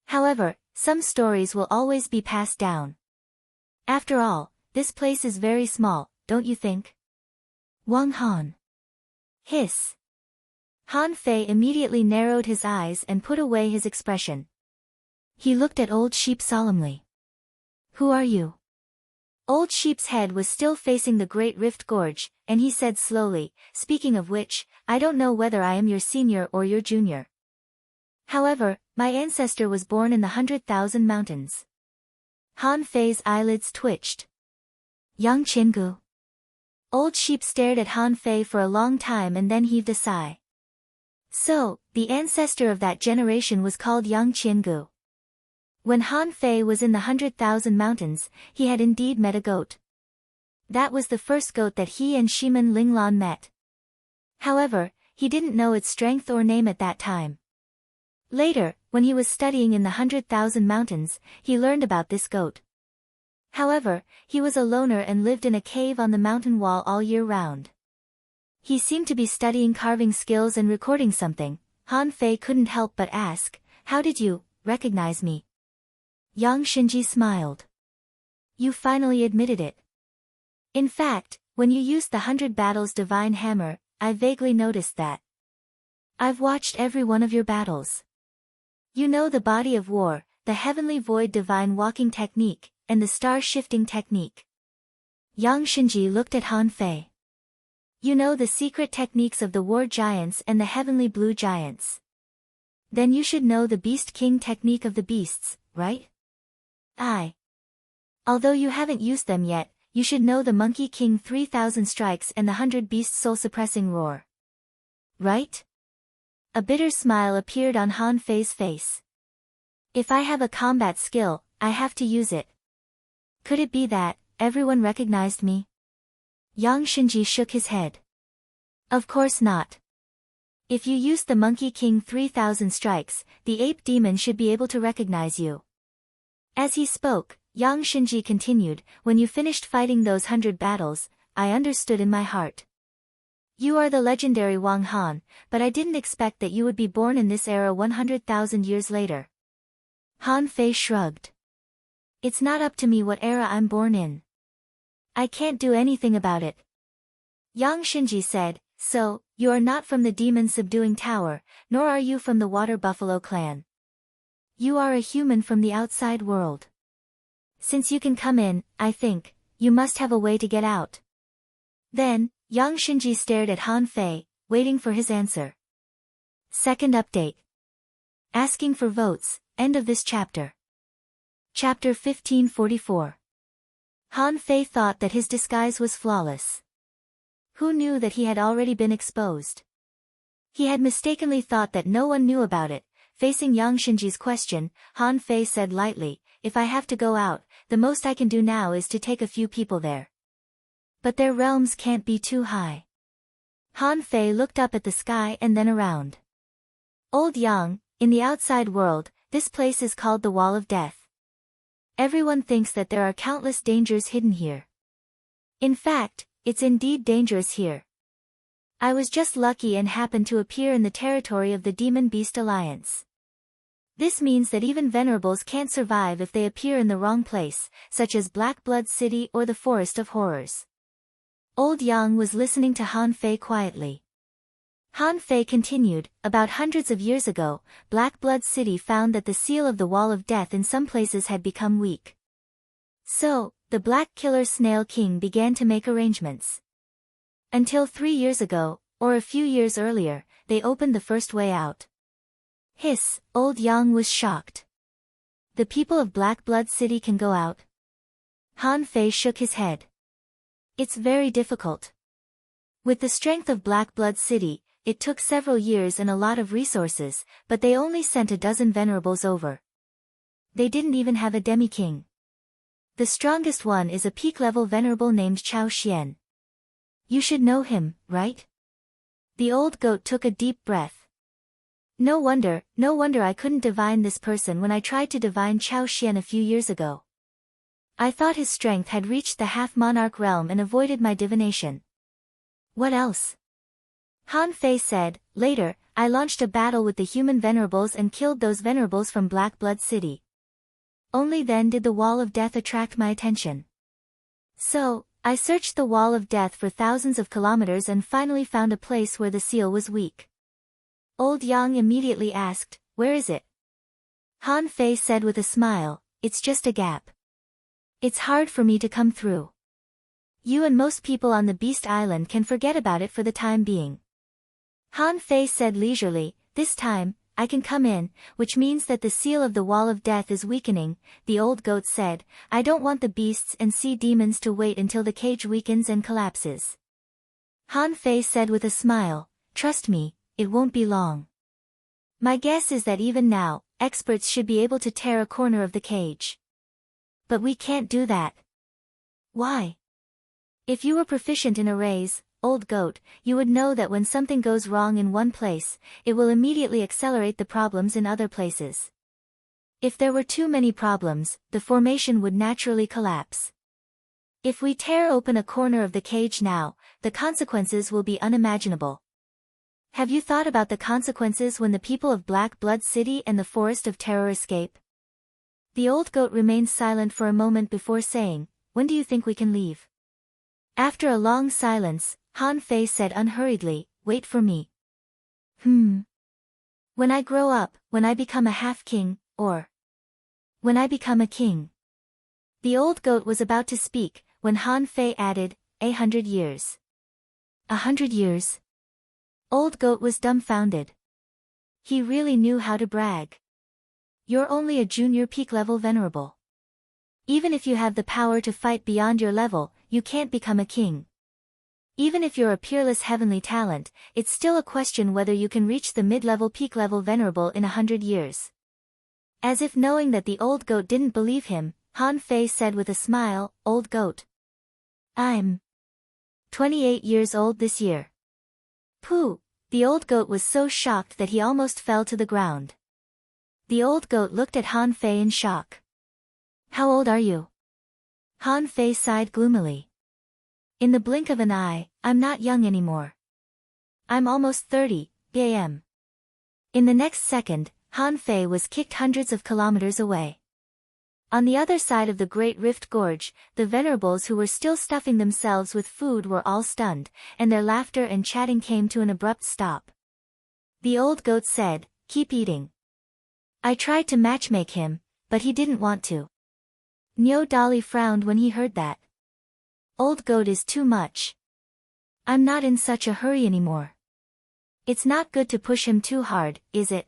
However, some stories will always be passed down. After all, this place is very small, don't you think? Wang Han. Hiss. Han Fei immediately narrowed his eyes and put away his expression. He looked at Old Sheep solemnly. Who are you? Old Sheep's head was still facing the Great Rift Gorge, and he said slowly, speaking of which, I don't know whether I am your senior or your junior. However, my ancestor was born in the 100,000 mountains. Han Fei's eyelids twitched. Yang Qingu. Old Sheep stared at Han Fei for a long time and then heaved a sigh. So, the ancestor of that generation was called Yang Qingu. When Han Fei was in the 100,000 mountains, he had indeed met a goat. That was the first goat that he and Shiman Linglan met. However, he didn't know its strength or name at that time. Later, when he was studying in the 100,000 mountains, he learned about this goat. However, he was a loner and lived in a cave on the mountain wall all year round. He seemed to be studying carving skills and recording something. Han Fei couldn't help but ask, how did you recognize me? Yang Shinji smiled. You finally admitted it. In fact, when you used the 100 Battles Divine Hammer, I vaguely noticed that. I've watched every one of your battles. You know the Body of War, the Heavenly Void Divine Walking Technique, and the Star Shifting Technique. Yang Shinji looked at Han Fei. You know the secret techniques of the War Giants and the Heavenly Blue Giants. Then you should know the Beast King technique of the beasts, right? Although you haven't used them yet, you should know the Monkey King 3000 strikes and the 100 Beasts soul-suppressing roar. Right? A bitter smile appeared on Han Fei's face. If I have a combat skill, I have to use it. Could it be that everyone recognized me? Yang Shinji shook his head. Of course not. If you used the Monkey King 3000 strikes, the ape demon should be able to recognize you. As he spoke, Yang Shinji continued, when you finished fighting those 100 battles, I understood in my heart. You are the legendary Wang Han, but I didn't expect that you would be born in this era 100,000 years later. Han Fei shrugged. It's not up to me what era I'm born in. I can't do anything about it. Yang Shinji said, so, you are not from the demon subduing tower, nor are you from the Water Buffalo clan. You are a human from the outside world. Since you can come in, I think, you must have a way to get out. Then, Yang Shinji stared at Han Fei, waiting for his answer. Second update. Asking for votes, end of this chapter. Chapter 1544. Han Fei thought that his disguise was flawless. Who knew that he had already been exposed? He had mistakenly thought that no one knew about it. Facing Yang Shinji's question, Han Fei said lightly, if I have to go out, the most I can do now is to take a few people there. But their realms can't be too high. Han Fei looked up at the sky and then around. Old Yang, in the outside world, this place is called the Wall of Death. Everyone thinks that there are countless dangers hidden here. In fact, it's indeed dangerous here. I was just lucky and happened to appear in the territory of the Demon Beast Alliance. This means that even venerables can't survive if they appear in the wrong place, such as Black Blood City or the Forest of Horrors. Old Yang was listening to Han Fei quietly. Han Fei continued, about hundreds of years ago, Black Blood City found that the seal of the Wall of Death in some places had become weak. So, the Black Killer Snail King began to make arrangements. Until 3 years ago, or a few years earlier, they opened the first way out. Hiss, Old Yang was shocked. The people of Black Blood City can go out? Han Fei shook his head. It's very difficult. With the strength of Black Blood City, it took several years and a lot of resources, but they only sent a dozen venerables over. They didn't even have a demi-king. The strongest one is a peak-level venerable named Chao Xian. You should know him, right? The old goat took a deep breath. No wonder I couldn't divine this person when I tried to divine Chao Xian a few years ago. I thought his strength had reached the half-monarch realm and avoided my divination. What else? Han Fei said. Later, I launched a battle with the human venerables and killed those venerables from Black Blood City. Only then did the Wall of Death attract my attention. So, I searched the Wall of Death for thousands of kilometers and finally found a place where the seal was weak. Old Yang immediately asked, "Where is it?" Han Fei said with a smile, "It's just a gap. It's hard for me to come through. You and most people on the Beast Island can forget about it for the time being." Han Fei said leisurely, "This time, I can come in, which means that the seal of the Wall of Death is weakening." The old goat said, "I don't want the beasts and sea demons to wait until the cage weakens and collapses." Han Fei said with a smile, "Trust me, it won't be long. My guess is that even now, experts should be able to tear a corner of the cage. But we can't do that." "Why?" "If you were proficient in arrays, old goat, you would know that when something goes wrong in one place, it will immediately accelerate the problems in other places. If there were too many problems, the formation would naturally collapse. If we tear open a corner of the cage now, the consequences will be unimaginable. Have you thought about the consequences when the people of Black Blood City and the Forest of Terror escape?" The old goat remained silent for a moment before saying, "When do you think we can leave?" After a long silence, Han Fei said unhurriedly, "Wait for me." When I grow up, when I become a half-king, or when I become a king." The old goat was about to speak, when Han Fei added, 100 years. 100 years? Old goat was dumbfounded. He really knew how to brag. You're only a junior peak-level venerable. Even if you have the power to fight beyond your level, you can't become a king. Even if you're a peerless heavenly talent, it's still a question whether you can reach the mid-level peak-level venerable in 100 years. As if knowing that the old goat didn't believe him, Han Fei said with a smile, "Old goat. I'm 28 years old this year." Pooh! The old goat was so shocked that he almost fell to the ground. The old goat looked at Han Fei in shock. "How old are you?" Han Fei sighed gloomily. "In the blink of an eye, I'm not young anymore. I'm almost 30, bam." In the next second, Han Fei was kicked hundreds of kilometers away. On the other side of the Great Rift Gorge, the venerables who were still stuffing themselves with food were all stunned, and their laughter and chatting came to an abrupt stop. The old goat said, "Keep eating." I tried to matchmake him, but he didn't want to. Nyo Dolly frowned when he heard that. Old goat is too much. I'm not in such a hurry anymore. It's not good to push him too hard, is it?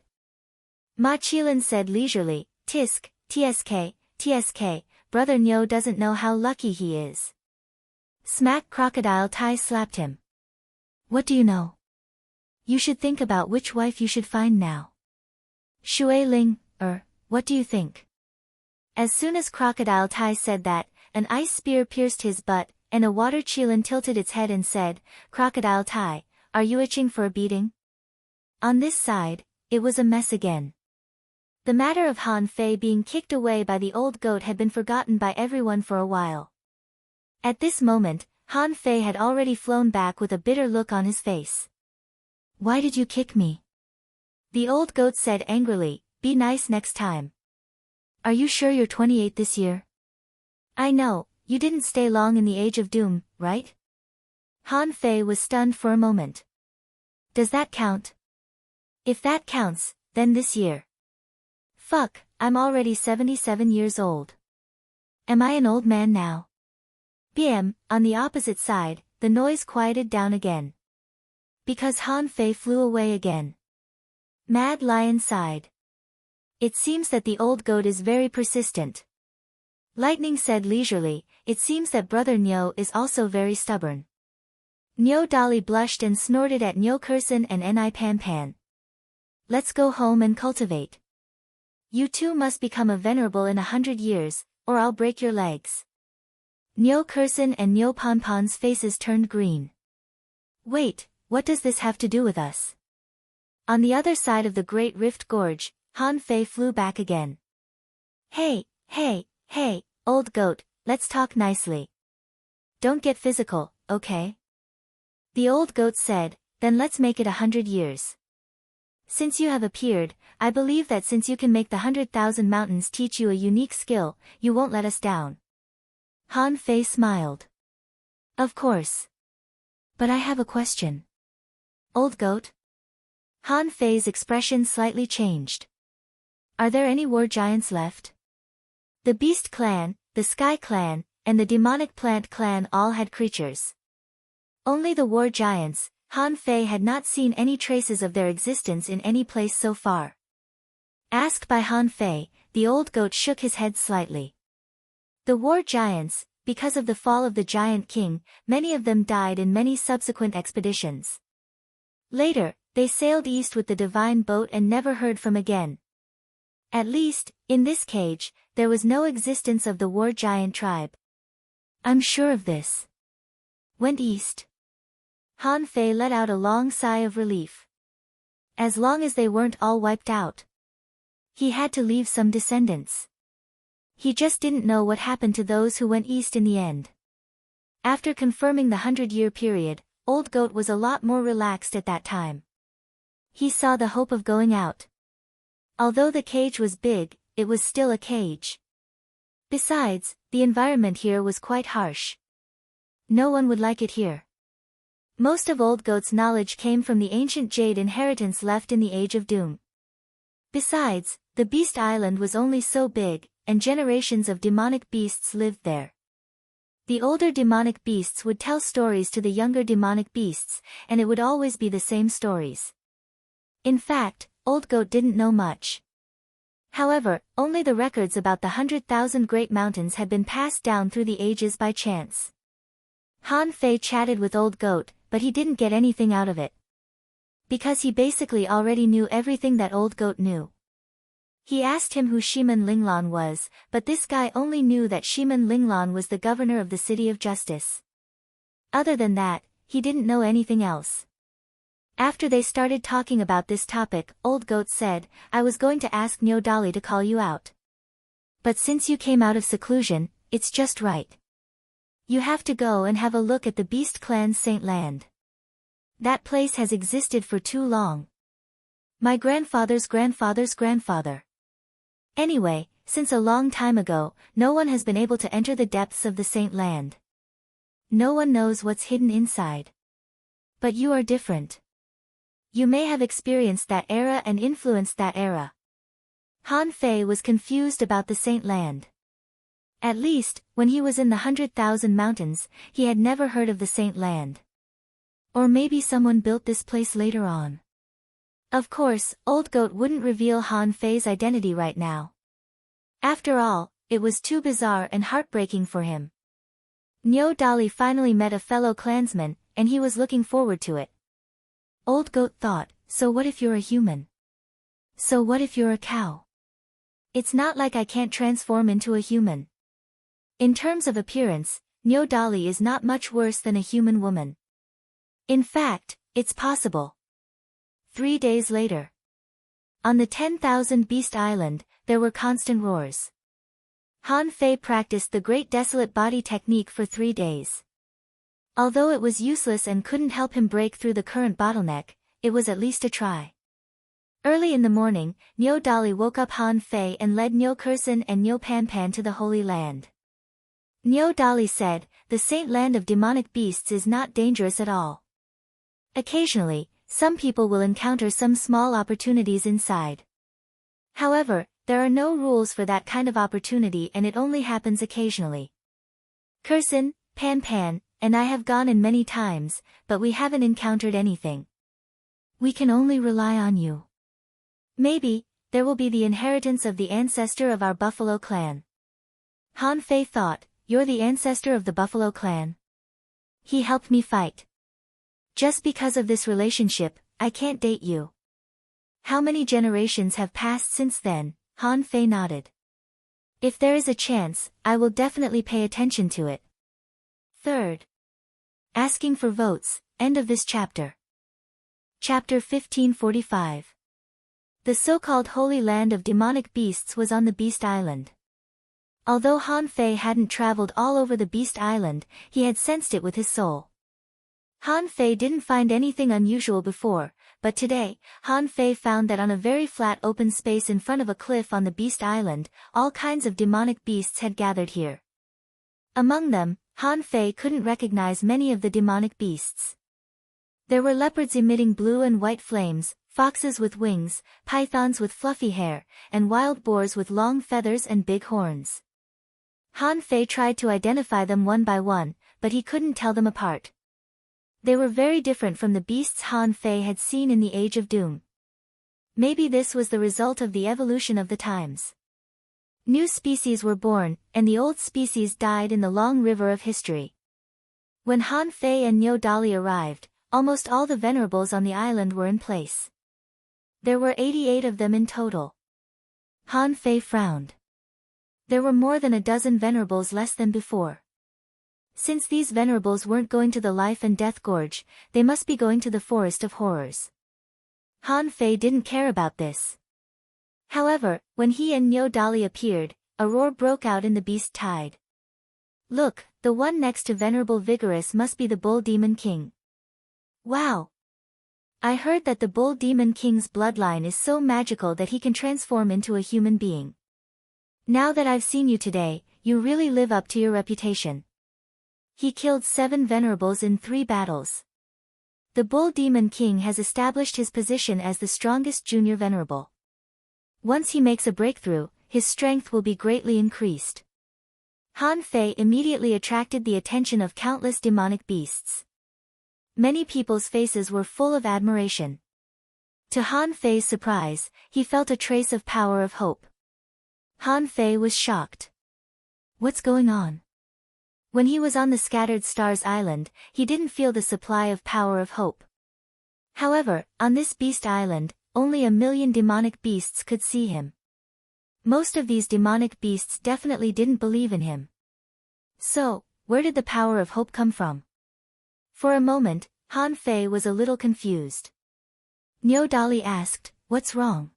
Ma Qilin said leisurely, "Tisk, tsk, tsk, brother Nyo doesn't know how lucky he is." Smack! Crocodile Tai slapped him. "What do you know? You should think about which wife you should find now." Shui Ling, what do you think? As soon as Crocodile Tai said that, an ice spear pierced his butt, and a water Qilin tilted its head and said, "Crocodile Tai, are you itching for a beating?" On this side, it was a mess again. The matter of Han Fei being kicked away by the old goat had been forgotten by everyone for a while. At this moment, Han Fei had already flown back with a bitter look on his face. "Why did you kick me?" The old goat said angrily, "Be nice next time." "Are you sure you're 28 this year?" "I know, you didn't stay long in the Age of Doom, right?" Han Fei was stunned for a moment. "Does that count?" "If that counts, then this year." "Fuck, I'm already 77 years old. Am I an old man now?" Bam! On the opposite side, the noise quieted down again. Because Han Fei flew away again. Mad Lion sighed. "It seems that the old goat is very persistent." Lightning said leisurely, "It seems that brother Nyo is also very stubborn." Nyo Dolly blushed and snorted at Nyo Kurson and Ni Pan Pan. "Let's go home and cultivate. You two must become a venerable in 100 years, or I'll break your legs." Nyo Kurson and Nyo Pan Pan's faces turned green. "Wait, what does this have to do with us?" On the other side of the Great Rift Gorge, Han Fei flew back again. Hey, old goat, let's talk nicely. Don't get physical, okay? The old goat said, then let's make it 100 years. Since you have appeared, I believe that since you can make the 100,000 mountains teach you a unique skill, you won't let us down. Han Fei smiled. Of course. But I have a question. Old goat? Han Fei's expression slightly changed. Are there any war giants left? The Beast Clan, the Sky Clan, and the Demonic Plant Clan all had creatures. Only the war giants, Han Fei had not seen any traces of their existence in any place so far. Asked by Han Fei, the old goat shook his head slightly. The war giants, because of the fall of the Giant King, many of them died in many subsequent expeditions. Later, they sailed east with the divine boat and never heard from again. At least, in this cage, there was no existence of the war giant tribe. I'm sure of this. Went east. Han Fei let out a long sigh of relief. As long as they weren't all wiped out. He had to leave some descendants. He just didn't know what happened to those who went east in the end. After confirming the 100-year period, Old Goat was a lot more relaxed at that time. He saw the hope of going out. Although the cage was big, it was still a cage. Besides, the environment here was quite harsh. No one would like it here. Most of Old Goat's knowledge came from the ancient jade inheritance left in the Age of Doom. Besides, the Beast Island was only so big, and generations of demonic beasts lived there. The older demonic beasts would tell stories to the younger demonic beasts, and it would always be the same stories. In fact, Old Goat didn't know much. However, only the records about the 100,000 great mountains had been passed down through the ages by chance. Han Fei chatted with Old Goat, but he didn't get anything out of it. Because he basically already knew everything that Old Goat knew. He asked him who Shiman Linglan was, but this guy only knew that Shiman Linglan was the governor of the City of Justice. Other than that, he didn't know anything else. After they started talking about this topic, Old Goat said, I was going to ask Nyo Dali to call you out. But since you came out of seclusion, it's just right. You have to go and have a look at the Beast Clan's Saint Land. That place has existed for too long. My grandfather's grandfather's grandfather. Anyway, since a long time ago, no one has been able to enter the depths of the Saint Land. No one knows what's hidden inside. But you are different. You may have experienced that era and influenced that era. Han Fei was confused about the Saint Land. At least, when he was in the 100,000 mountains, he had never heard of the Saint Land. Or maybe someone built this place later on. Of course, Old Goat wouldn't reveal Han Fei's identity right now. After all, it was too bizarre and heartbreaking for him. Nyo Dali finally met a fellow clansman, and he was looking forward to it. Old Goat thought, so what if you're a human? So what if you're a cow? It's not like I can't transform into a human. In terms of appearance, Nyo Dali is not much worse than a human woman. In fact, it's possible. 3 days later. On the 10,000 Beast Island, there were constant roars. Han Fei practiced the Great Desolate Body technique for 3 days. Although it was useless and couldn't help him break through the current bottleneck, it was at least a try. Early in the morning, Nyo Dali woke up Han Fei and led Nyo Kursin and Nyo Panpan to the Holy Land. Nyo Dali said, the Saint Land of demonic beasts is not dangerous at all. Occasionally, some people will encounter some small opportunities inside. However, there are no rules for that kind of opportunity and it only happens occasionally. Kursin, Panpan, and I have gone in many times, but we haven't encountered anything. We can only rely on you. Maybe, there will be the inheritance of the ancestor of our Buffalo clan. Han Fei thought, you're the ancestor of the Buffalo clan. He helped me fight. Just because of this relationship, I can't date you. How many generations have passed since then? Han Fei nodded. If there is a chance, I will definitely pay attention to it. Third. Asking for votes, end of this chapter. Chapter 1545. The so-called Holy Land of Demonic Beasts was on the Beast Island. Although Han Fei hadn't traveled all over the Beast Island, he had sensed it with his soul. Han Fei didn't find anything unusual before, but today, Han Fei found that on a very flat open space in front of a cliff on the Beast Island, all kinds of demonic beasts had gathered here. Among them, Han Fei couldn't recognize many of the demonic beasts. There were leopards emitting blue and white flames, foxes with wings, pythons with fluffy hair, and wild boars with long feathers and big horns. Han Fei tried to identify them one by one, but he couldn't tell them apart. They were very different from the beasts Han Fei had seen in the Age of Doom. Maybe this was the result of the evolution of the times. New species were born, and the old species died in the long river of history. When Han Fei and Niu Dali arrived, almost all the venerables on the island were in place. There were 88 of them in total. Han Fei frowned. There were more than a dozen venerables less than before. Since these venerables weren't going to the Life and Death Gorge, they must be going to the Forest of Horrors. Han Fei didn't care about this. However, when he and Niu Dali appeared, a roar broke out in the beast tide. Look, the one next to Venerable Vigorous must be the Bull Demon King. Wow! I heard that the Bull Demon King's bloodline is so magical that he can transform into a human being. Now that I've seen you today, you really live up to your reputation. He killed 7 venerables in 3 battles. The Bull Demon King has established his position as the strongest junior venerable. Once he makes a breakthrough, his strength will be greatly increased. Han Fei immediately attracted the attention of countless demonic beasts. Many people's faces were full of admiration. To Han Fei's surprise, he felt a trace of power of hope. Han Fei was shocked. What's going on? When he was on the Scattered Stars Island, he didn't feel the supply of power of hope. However, on this Beast Island, only 1,000,000 demonic beasts could see him. Most of these demonic beasts definitely didn't believe in him. So, where did the power of hope come from? For a moment, Han Fei was a little confused. Niu Dali asked, "What's wrong?"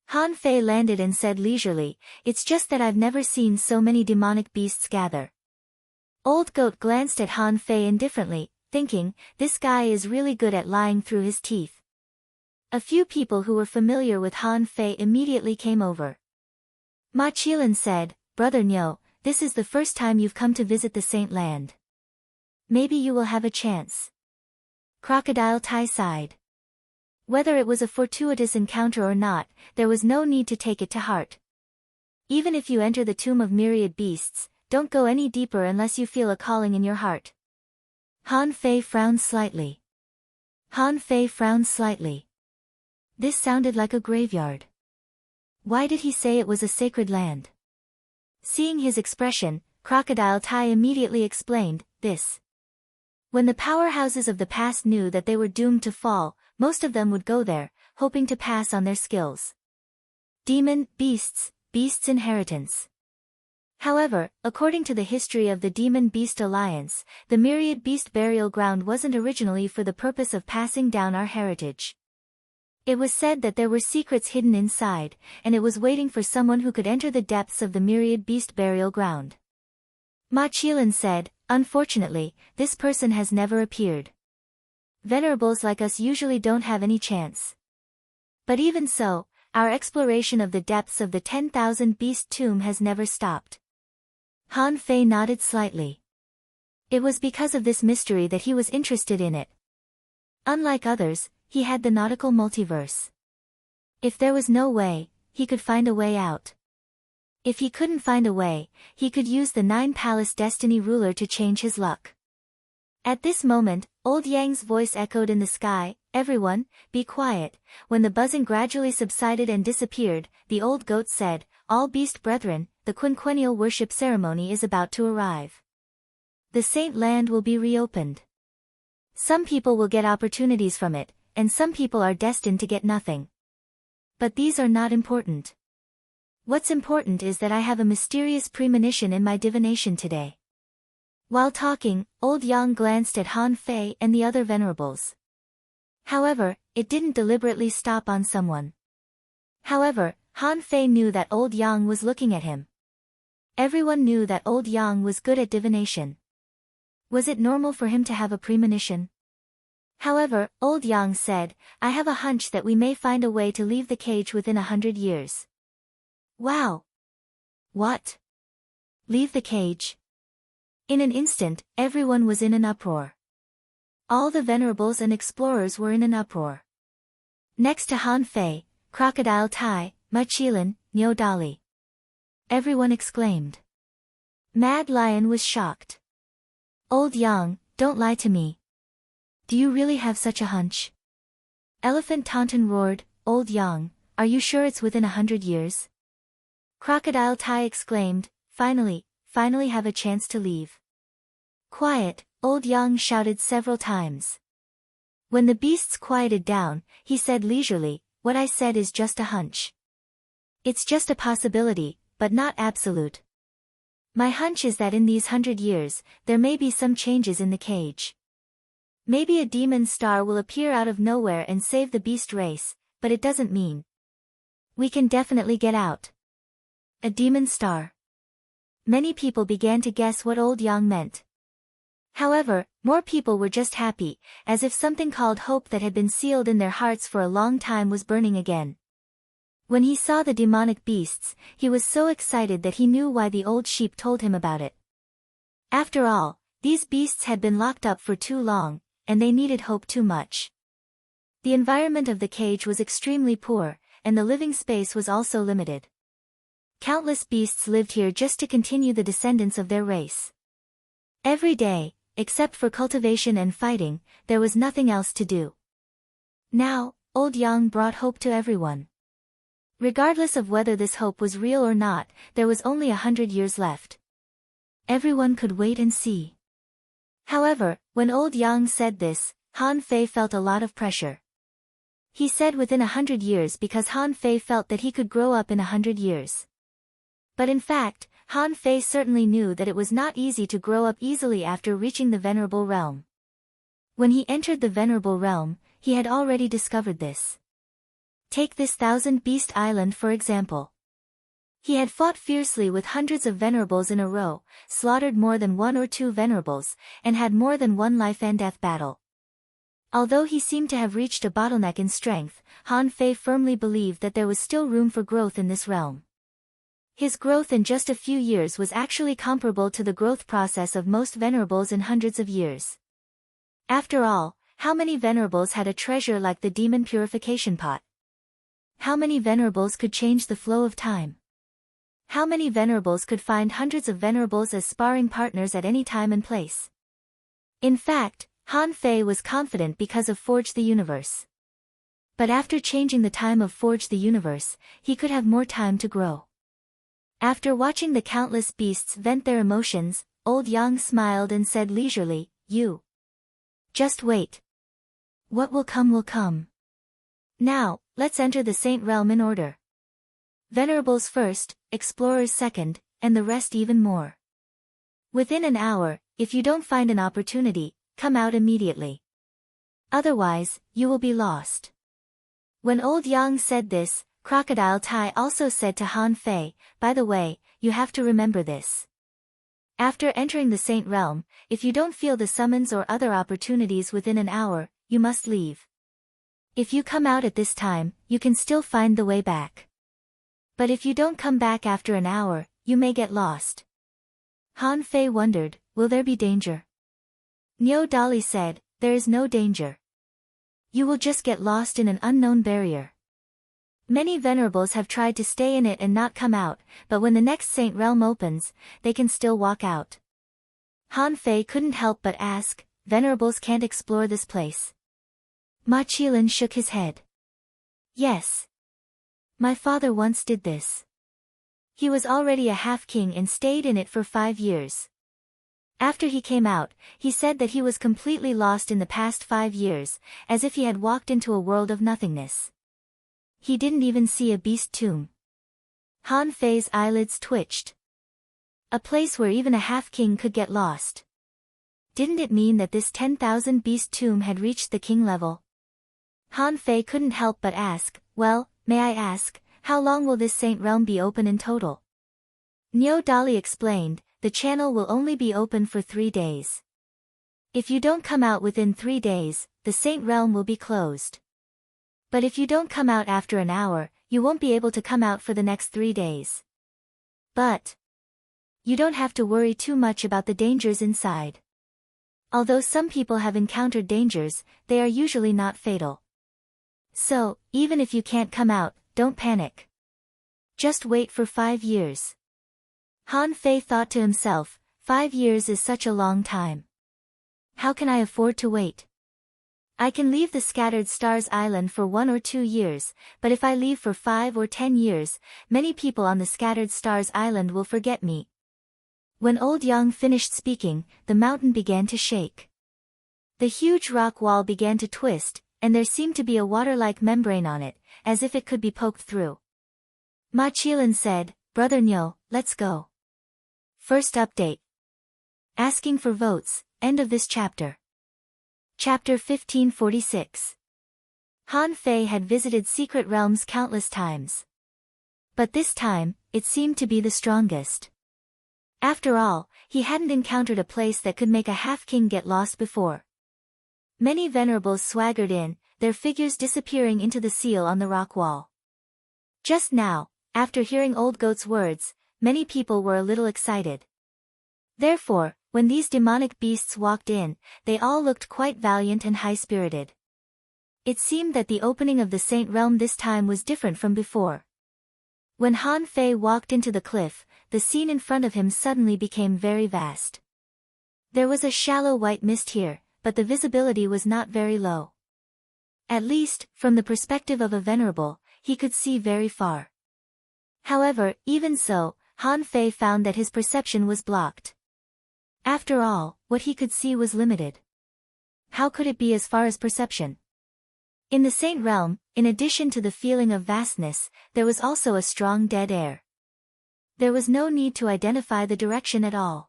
Han Fei landed and said leisurely, "It's just that I've never seen so many demonic beasts gather." Old Goat glanced at Han Fei indifferently, thinking, this guy is really good at lying through his teeth. A few people who were familiar with Han Fei immediately came over. Ma Qilin said, "Brother Niu, this is the first time you've come to visit the Saint Land. Maybe you will have a chance." Crocodile Tai sighed. Whether it was a fortuitous encounter or not, there was no need to take it to heart. Even if you enter the tomb of myriad beasts, don't go any deeper unless you feel a calling in your heart. Han Fei frowned slightly. Han Fei frowned slightly. This sounded like a graveyard. Why did he say it was a sacred land? Seeing his expression, Crocodile Tai immediately explained, this. When the powerhouses of the past knew that they were doomed to fall, most of them would go there, hoping to pass on their skills. Demon, beasts inheritance. However, according to the history of the Demon-Beast Alliance, the Myriad Beast Burial Ground wasn't originally for the purpose of passing down our heritage. It was said that there were secrets hidden inside, and it was waiting for someone who could enter the depths of the Myriad Beast Burial Ground. Ma Qilin said, "Unfortunately, this person has never appeared. Venerables like us usually don't have any chance. But even so, our exploration of the depths of the 10,000 Beast Tomb has never stopped." Han Fei nodded slightly. It was because of this mystery that he was interested in it. Unlike others, he had the nautical multiverse. If there was no way, he could find a way out. If he couldn't find a way, he could use the 9-Palace Destiny Ruler to change his luck. At this moment, Old Yang's voice echoed in the sky, "Everyone, be quiet." When the buzzing gradually subsided and disappeared, the old goat said, "All beast brethren, the quinquennial worship ceremony is about to arrive. The Saint Land will be reopened. Some people will get opportunities from it, and some people are destined to get nothing. But these are not important. What's important is that I have a mysterious premonition in my divination today." While talking, Old Yang glanced at Han Fei and the other venerables. However, it didn't deliberately stop on someone. However, Han Fei knew that Old Yang was looking at him. Everyone knew that old Yang was good at divination. Was it normal for him to have a premonition? However, old Yang said, I have a hunch that we may find a way to leave the cage within 100 years. Wow! What? Leave the cage? In an instant, everyone was in an uproar. All the venerables and explorers were in an uproar. Next to Han Fei, Crocodile Tai, Mythical, Niu Dali. Everyone exclaimed. Mad Lion was shocked. Old Yang, don't lie to me. Do you really have such a hunch? Elephant Taunton roared, Old Yang, are you sure it's within 100 years? Crocodile Tai exclaimed, finally have a chance to leave. Quiet, Old Yang shouted several times. When the beasts quieted down, he said leisurely, what I said is just a hunch. It's just a possibility, but not absolute. My hunch is that in these 100 years, there may be some changes in the cage. Maybe a demon star will appear out of nowhere and save the beast race, but it doesn't mean we can definitely get out. A demon star. Many people began to guess what old Yang meant. However, more people were just happy, as if something called hope that had been sealed in their hearts for a long time was burning again. When he saw the demonic beasts, he was so excited that he knew why the old sheep told him about it. After all, these beasts had been locked up for too long, and they needed hope too much. The environment of the cage was extremely poor, and the living space was also limited. Countless beasts lived here just to continue the descendants of their race. Every day, except for cultivation and fighting, there was nothing else to do. Now, old Yang brought hope to everyone. Regardless of whether this hope was real or not, there was only 100 years left. Everyone could wait and see. However, when old Yang said this, Han Fei felt a lot of pressure. He said within 100 years because Han Fei felt that he could grow up in 100 years. But in fact, Han Fei certainly knew that it was not easy to grow up easily after reaching the Venerable Realm. When he entered the Venerable Realm, he had already discovered this. Take this 1,000-beast island for example. He had fought fiercely with hundreds of venerables in a row, slaughtered more than 1 or 2 venerables, and had more than one life and death battle. Although he seemed to have reached a bottleneck in strength, Han Fei firmly believed that there was still room for growth in this realm. His growth in just a few years was actually comparable to the growth process of most venerables in hundreds of years. After all, how many venerables had a treasure like the demon purification pot? How many venerables could change the flow of time? How many venerables could find hundreds of venerables as sparring partners at any time and place? In fact, Han Fei was confident because of Forge the Universe. But after changing the time of Forge the Universe, he could have more time to grow. After watching the countless beasts vent their emotions, old Yang smiled and said leisurely, You. Just wait. What will come will come. Now, let's enter the Saint Realm in order. Venerables first, explorers second, and the rest even more. Within an hour, if you don't find an opportunity, come out immediately. Otherwise, you will be lost. When old Yang said this, Crocodile Tai also said to Han Fei, by the way, you have to remember this. After entering the Saint Realm, if you don't feel the summons or other opportunities within an hour, you must leave. If you come out at this time, you can still find the way back. But if you don't come back after an hour, you may get lost. Han Fei wondered, will there be danger? Niu Dali said, there is no danger. You will just get lost in an unknown barrier. Many venerables have tried to stay in it and not come out, but when the next Saint Realm opens, they can still walk out. Han Fei couldn't help but ask, venerables can't explore this place? Ma Qilin shook his head. Yes. My father once did this. He was already a half-king and stayed in it for 5 years. After he came out, he said that he was completely lost in the past 5 years, as if he had walked into a world of nothingness. He didn't even see a beast tomb. Han Fei's eyelids twitched. A place where even a half-king could get lost. Didn't it mean that this 10,000 beast tomb had reached the king level? Han Fei couldn't help but ask, well, may I ask, how long will this Saint Realm be open in total? Nyo Dali explained, the channel will only be open for 3 days. If you don't come out within 3 days, the Saint Realm will be closed. But if you don't come out after an hour, you won't be able to come out for the next 3 days. But you don't have to worry too much about the dangers inside. Although some people have encountered dangers, they are usually not fatal. So, even if you can't come out, don't panic. Just wait for 5 years. Han Fei thought to himself, 5 years is such a long time. How can I afford to wait? I can leave the Scattered Stars Island for 1 or 2 years, but if I leave for 5 or 10 years, many people on the Scattered Stars Island will forget me. When Old Yang finished speaking, the mountain began to shake. The huge rock wall began to twist, and there seemed to be a water-like membrane on it, as if it could be poked through. Ma Qilin said, Brother Nyo, let's go. First update. Asking for votes, end of this chapter. Chapter 1546. Han Fei had visited secret realms countless times. But this time, it seemed to be the strongest. After all, he hadn't encountered a place that could make a half-king get lost before. Many venerables swaggered in, their figures disappearing into the seal on the rock wall. Just now, after hearing Old Goat's words, many people were a little excited. Therefore, when these demonic beasts walked in, they all looked quite valiant and high-spirited. It seemed that the opening of the Saint Realm this time was different from before. When Han Fei walked into the cliff, the scene in front of him suddenly became very vast. There was a shallow white mist here, but the visibility was not very low. At least, from the perspective of a venerable, he could see very far. However, even so, Han Fei found that his perception was blocked. After all, what he could see was limited. How could it be as far as perception? In the Saint Realm, in addition to the feeling of vastness, there was also a strong dead air. There was no need to identify the direction at all.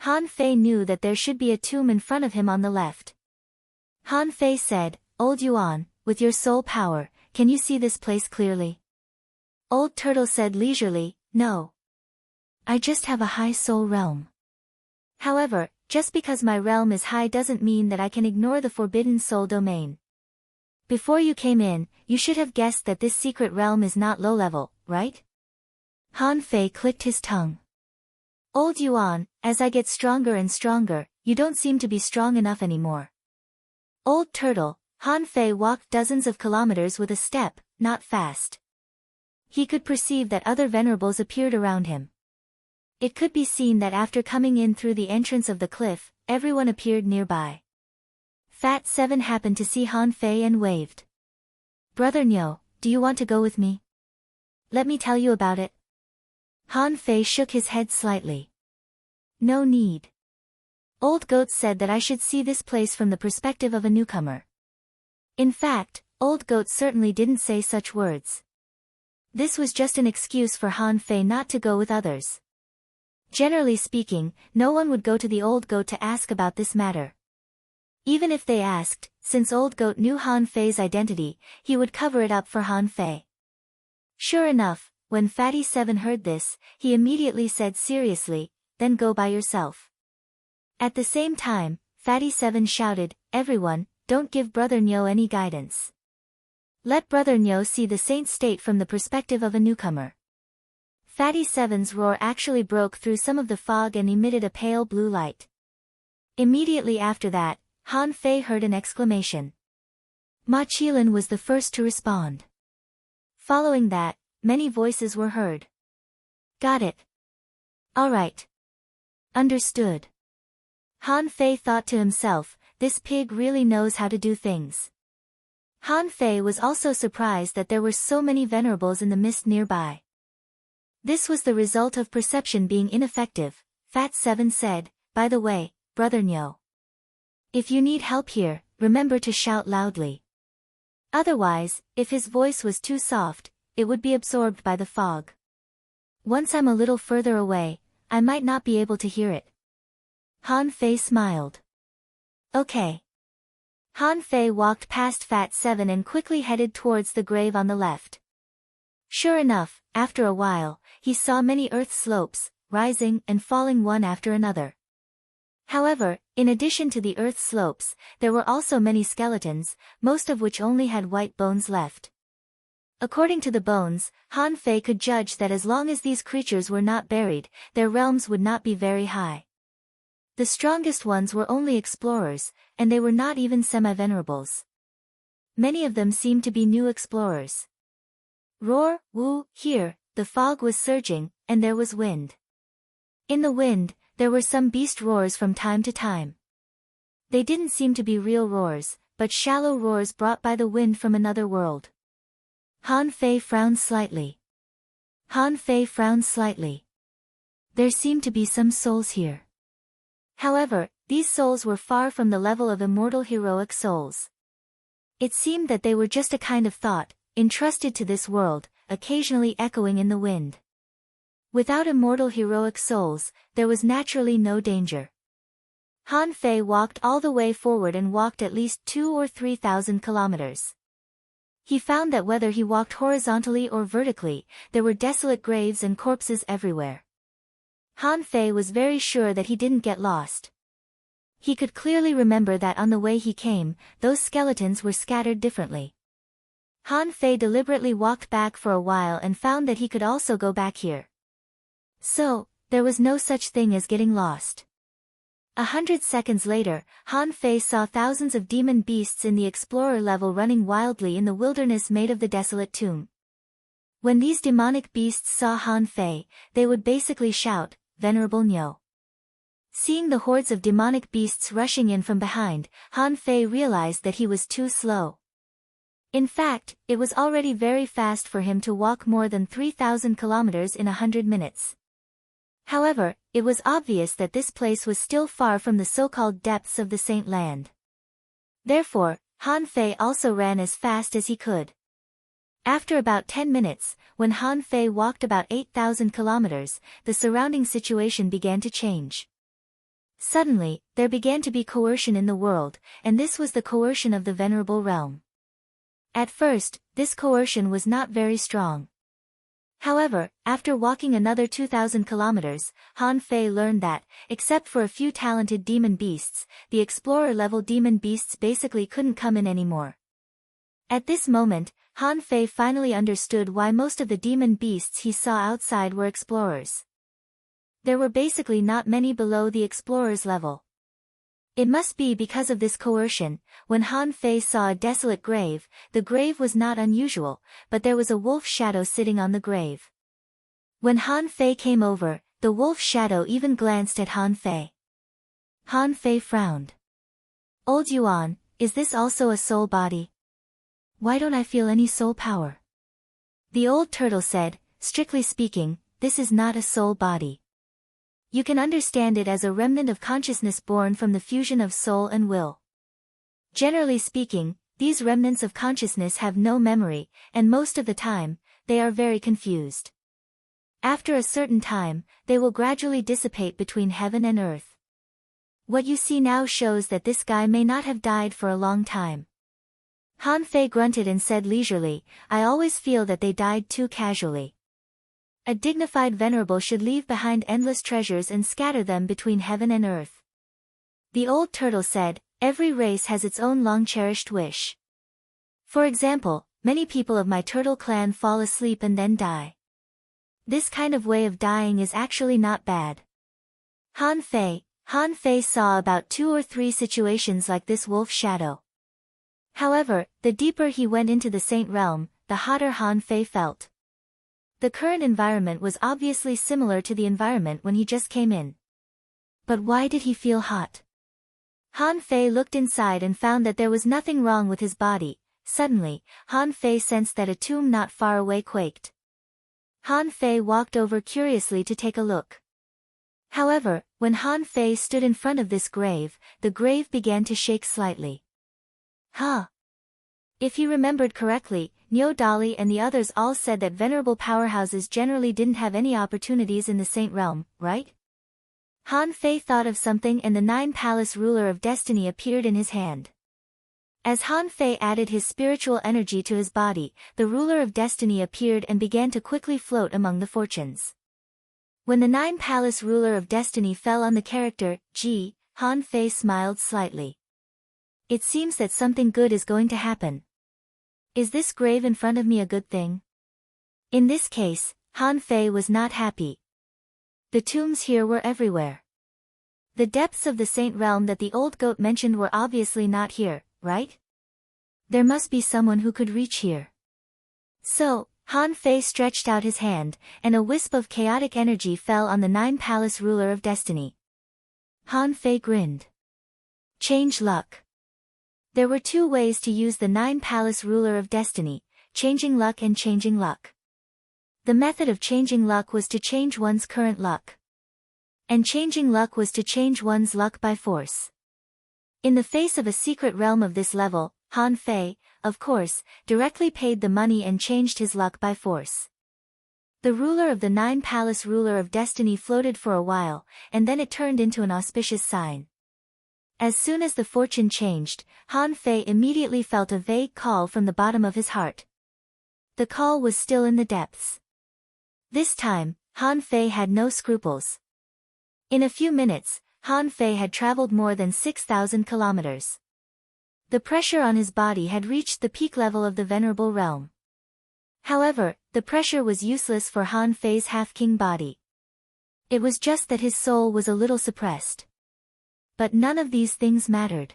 Han Fei knew that there should be a tomb in front of him on the left. Han Fei said, Old Yuan, with your soul power, can you see this place clearly? Old Turtle said leisurely, No. I just have a high soul realm. However, just because my realm is high doesn't mean that I can ignore the forbidden soul domain. Before you came in, you should have guessed that this secret realm is not low level, right? Han Fei clicked his tongue. Old Yuan, as I get stronger and stronger, you don't seem to be strong enough anymore. Old Turtle, Han Fei walked dozens of kilometers with a step, not fast. He could perceive that other venerables appeared around him. It could be seen that after coming in through the entrance of the cliff, everyone appeared nearby. Fat Seven happened to see Han Fei and waved. Brother Nyo, do you want to go with me? Let me tell you about it. Han Fei shook his head slightly. No need. Old Goat said that I should see this place from the perspective of a newcomer. In fact, Old Goat certainly didn't say such words. This was just an excuse for Han Fei not to go with others. Generally speaking, no one would go to the Old Goat to ask about this matter. Even if they asked, since Old Goat knew Han Fei's identity, he would cover it up for Han Fei. Sure enough, when Fatty Seven heard this, he immediately said seriously, then go by yourself. At the same time, Fatty Seven shouted, Everyone, don't give Brother Nyo any guidance. Let Brother Nyo see the saint state from the perspective of a newcomer. Fatty Seven's roar actually broke through some of the fog and emitted a pale blue light. Immediately after that, Han Fei heard an exclamation. Ma Qilin was the first to respond. Following that, many voices were heard. Got it. All right. Understood. Han Fei thought to himself, this pig really knows how to do things. Han Fei was also surprised that there were so many venerables in the mist nearby. This was the result of perception being ineffective, Fat Seven said, by the way, Brother Nyo. If you need help here, remember to shout loudly. Otherwise, if his voice was too soft, it would be absorbed by the fog. Once I'm a little further away, I might not be able to hear it. Han Fei smiled. Okay. Han Fei walked past Fat Seven and quickly headed towards the grave on the left. Sure enough, after a while, he saw many earth slopes, rising and falling one after another. However, in addition to the earth slopes, there were also many skeletons, most of which only had white bones left. According to the bones, Han Fei could judge that as long as these creatures were not buried, their realms would not be very high. The strongest ones were only explorers, and they were not even semi-venerables. Many of them seemed to be new explorers. Roar, woo, here, the fog was surging, and there was wind. In the wind, there were some beast roars from time to time. They didn't seem to be real roars, but shallow roars brought by the wind from another world. Han Fei frowned slightly. Han Fei frowned slightly. There seemed to be some souls here. However, these souls were far from the level of immortal heroic souls. It seemed that they were just a kind of thought, entrusted to this world, occasionally echoing in the wind. Without immortal heroic souls, there was naturally no danger. Han Fei walked all the way forward and walked at least 2,000 or 3,000 kilometers. He found that whether he walked horizontally or vertically, there were desolate graves and corpses everywhere. Han Fei was very sure that he didn't get lost. He could clearly remember that on the way he came, those skeletons were scattered differently. Han Fei deliberately walked back for a while and found that he could also go back here. So, there was no such thing as getting lost. 100 seconds later, Han Fei saw thousands of demon beasts in the explorer level running wildly in the wilderness made of the desolate tomb. When these demonic beasts saw Han Fei, they would basically shout, "Venerable Nyo." Seeing the hordes of demonic beasts rushing in from behind, Han Fei realized that he was too slow. In fact, it was already very fast for him to walk more than 3,000 kilometers in 100 minutes. However, it was obvious that this place was still far from the so-called depths of the Saint Land. Therefore, Han Fei also ran as fast as he could. After about 10 minutes, when Han Fei walked about 8,000 kilometers, the surrounding situation began to change. Suddenly, there began to be coercion in the world, and this was the coercion of the Venerable Realm. At first, this coercion was not very strong. However, after walking another 2,000 kilometers, Han Fei learned that, except for a few talented demon beasts, the explorer-level demon beasts basically couldn't come in anymore. At this moment, Han Fei finally understood why most of the demon beasts he saw outside were explorers. There were basically not many below the explorer's level. It must be because of this coercion. When Han Fei saw a desolate grave, the grave was not unusual, but there was a wolf shadow sitting on the grave. When Han Fei came over, the wolf shadow even glanced at Han Fei. Han Fei frowned. "Old Yuan, is this also a soul body? Why don't I feel any soul power?" The old turtle said, "Strictly speaking, this is not a soul body. You can understand it as a remnant of consciousness born from the fusion of soul and will. Generally speaking, these remnants of consciousness have no memory, and most of the time, they are very confused. After a certain time, they will gradually dissipate between heaven and earth. What you see now shows that this guy may not have died for a long time." Han Fei grunted and said leisurely, "I always feel that they died too casually. A dignified venerable should leave behind endless treasures and scatter them between heaven and earth." The old turtle said, "Every race has its own long-cherished wish. For example, many people of my turtle clan fall asleep and then die. This kind of way of dying is actually not bad." Han Fei saw about 2 or 3 situations like this wolf shadow. However, the deeper he went into the Saint Realm, the hotter Han Fei felt. The current environment was obviously similar to the environment when he just came in. But why did he feel hot? Han Fei looked inside and found that there was nothing wrong with his body. Suddenly, Han Fei sensed that a tomb not far away quaked. Han Fei walked over curiously to take a look. However, when Han Fei stood in front of this grave, the grave began to shake slightly. If he remembered correctly, Nyo Dali and the others all said that venerable powerhouses generally didn't have any opportunities in the Saint Realm, right? Han Fei thought of something and the 9 Palace Ruler of Destiny appeared in his hand. As Han Fei added his spiritual energy to his body, the ruler of destiny appeared and began to quickly float among the fortunes. When the nine-palace ruler of destiny fell on the character, Ji, Han Fei smiled slightly. It seems that something good is going to happen. Is this grave in front of me a good thing? In this case, Han Fei was not happy. The tombs here were everywhere. The depths of the saint realm that the old goat mentioned were obviously not here, right? There must be someone who could reach here. So, Han Fei stretched out his hand, and a wisp of chaotic energy fell on the nine-palace ruler of destiny. Han Fei grinned. Change luck. There were two ways to use the nine-palace ruler of destiny, changing luck and changing luck. The method of changing luck was to change one's current luck. And changing luck was to change one's luck by force. In the face of a secret realm of this level, Han Fei, of course, directly paid the money and changed his luck by force. The ruler of the nine-palace ruler of destiny floated for a while, and then it turned into an auspicious sign. As soon as the fortune changed, Han Fei immediately felt a vague call from the bottom of his heart. The call was still in the depths. This time, Han Fei had no scruples. In a few minutes, Han Fei had traveled more than 6,000 kilometers. The pressure on his body had reached the peak level of the venerable realm. However, the pressure was useless for Han Fei's half-king body. It was just that his soul was a little suppressed. But none of these things mattered.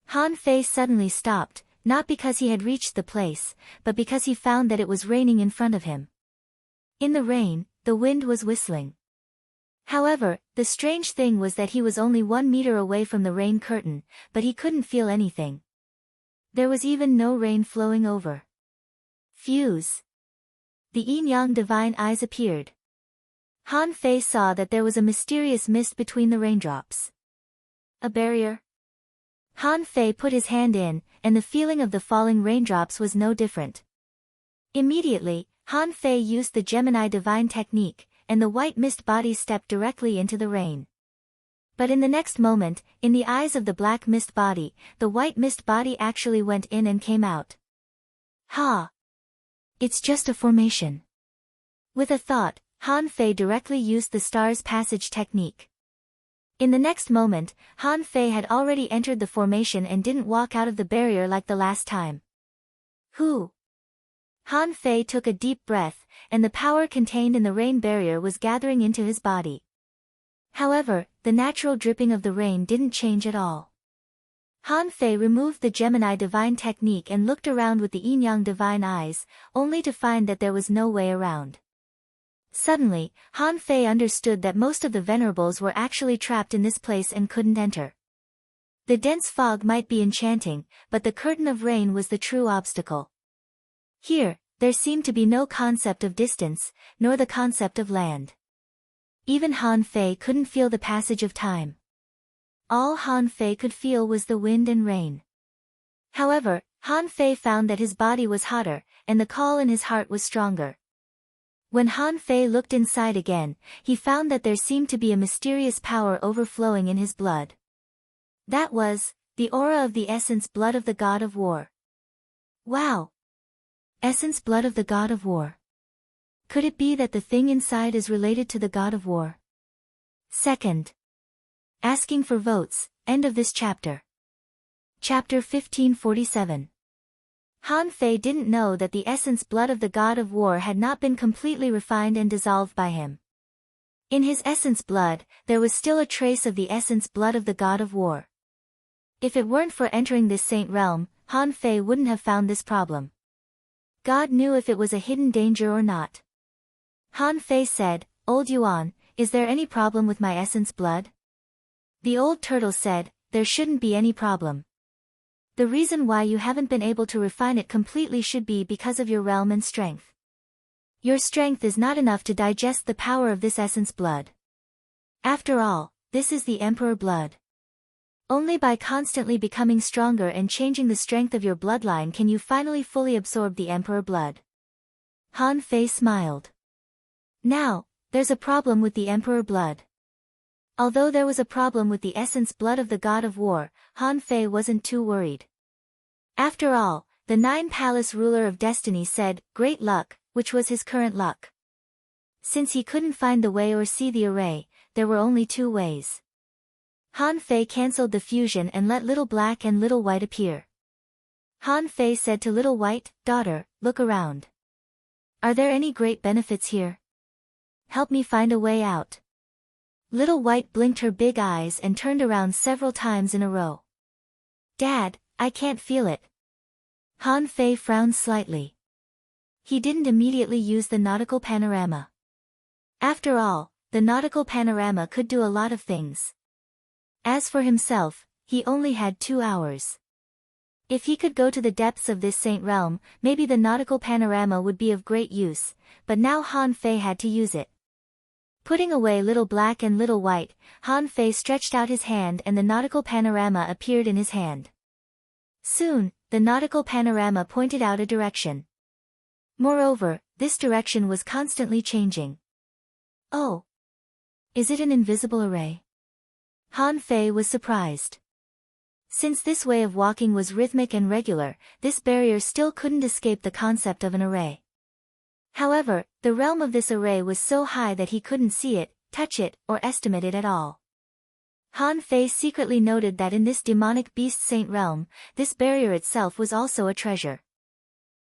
Han Fei suddenly stopped, not because he had reached the place, but because he found that it was raining in front of him. In the rain, the wind was whistling. However, the strange thing was that he was only 1 meter away from the rain curtain, but he couldn't feel anything. There was even no rain flowing over. Fuse. The yin-yang divine eyes appeared. Han Fei saw that there was a mysterious mist between the raindrops. A barrier? Han Fei put his hand in, and the feeling of the falling raindrops was no different. Immediately, Han Fei used the Gemini divine technique, and the white mist body stepped directly into the rain. But in the next moment, in the eyes of the black mist body, the white mist body actually went in and came out. Ha! It's just a formation. With a thought, Han Fei directly used the star's passage technique. In the next moment, Han Fei had already entered the formation and didn't walk out of the barrier like the last time. Who? Han Fei took a deep breath, and the power contained in the rain barrier was gathering into his body. However, the natural dripping of the rain didn't change at all. Han Fei removed the Gemini divine technique and looked around with the yin-yang divine eyes, only to find that there was no way around. Suddenly, Han Fei understood that most of the venerables were actually trapped in this place and couldn't enter. The dense fog might be enchanting, but the curtain of rain was the true obstacle. Here, there seemed to be no concept of distance, nor the concept of land. Even Han Fei couldn't feel the passage of time. All Han Fei could feel was the wind and rain. However, Han Fei found that his body was hotter, and the call in his heart was stronger. When Han Fei looked inside again, he found that there seemed to be a mysterious power overflowing in his blood. That was the aura of the essence blood of the god of war. Wow! Essence blood of the god of war. Could it be that the thing inside is related to the god of war? Second. Asking for votes, end of this chapter. Chapter 1547. Han Fei didn't know that the essence blood of the god of war had not been completely refined and dissolved by him. In his essence blood, there was still a trace of the essence blood of the god of war. If it weren't for entering this saint realm, Han Fei wouldn't have found this problem. God knew if it was a hidden danger or not. Han Fei said, "Old Yuan, is there any problem with my essence blood?" The old turtle said, "There shouldn't be any problem. The reason why you haven't been able to refine it completely should be because of your realm and strength. Your strength is not enough to digest the power of this essence blood. After all, this is the emperor blood. Only by constantly becoming stronger and changing the strength of your bloodline can you finally fully absorb the emperor blood." Han Fei smiled. Now, there's a problem with the emperor blood. Although there was a problem with the essence blood of the god of war, Han Fei wasn't too worried. After all, the Nine-Palace ruler of destiny said, great luck, which was his current luck. Since he couldn't find the way or see the array, there were only two ways. Han Fei cancelled the fusion and let Little Black and Little White appear. Han Fei said to Little White, daughter, look around. Are there any great benefits here? Help me find a way out. Little White blinked her big eyes and turned around several times in a row. Dad, I can't feel it. Han Fei frowned slightly. He didn't immediately use the nautical panorama. After all, the nautical panorama could do a lot of things. As for himself, he only had 2 hours. If he could go to the depths of this saint realm, maybe the nautical panorama would be of great use, but now Han Fei had to use it. Putting away Little Black and Little White, Han Fei stretched out his hand and the nautical panorama appeared in his hand. Soon, the nautical panorama pointed out a direction. Moreover, this direction was constantly changing. Oh! Is it an invisible array? Han Fei was surprised. Since this way of walking was rhythmic and regular, this barrier still couldn't escape the concept of an array. However, the realm of this array was so high that he couldn't see it, touch it, or estimate it at all. Han Fei secretly noted that in this demonic beast saint realm, this barrier itself was also a treasure.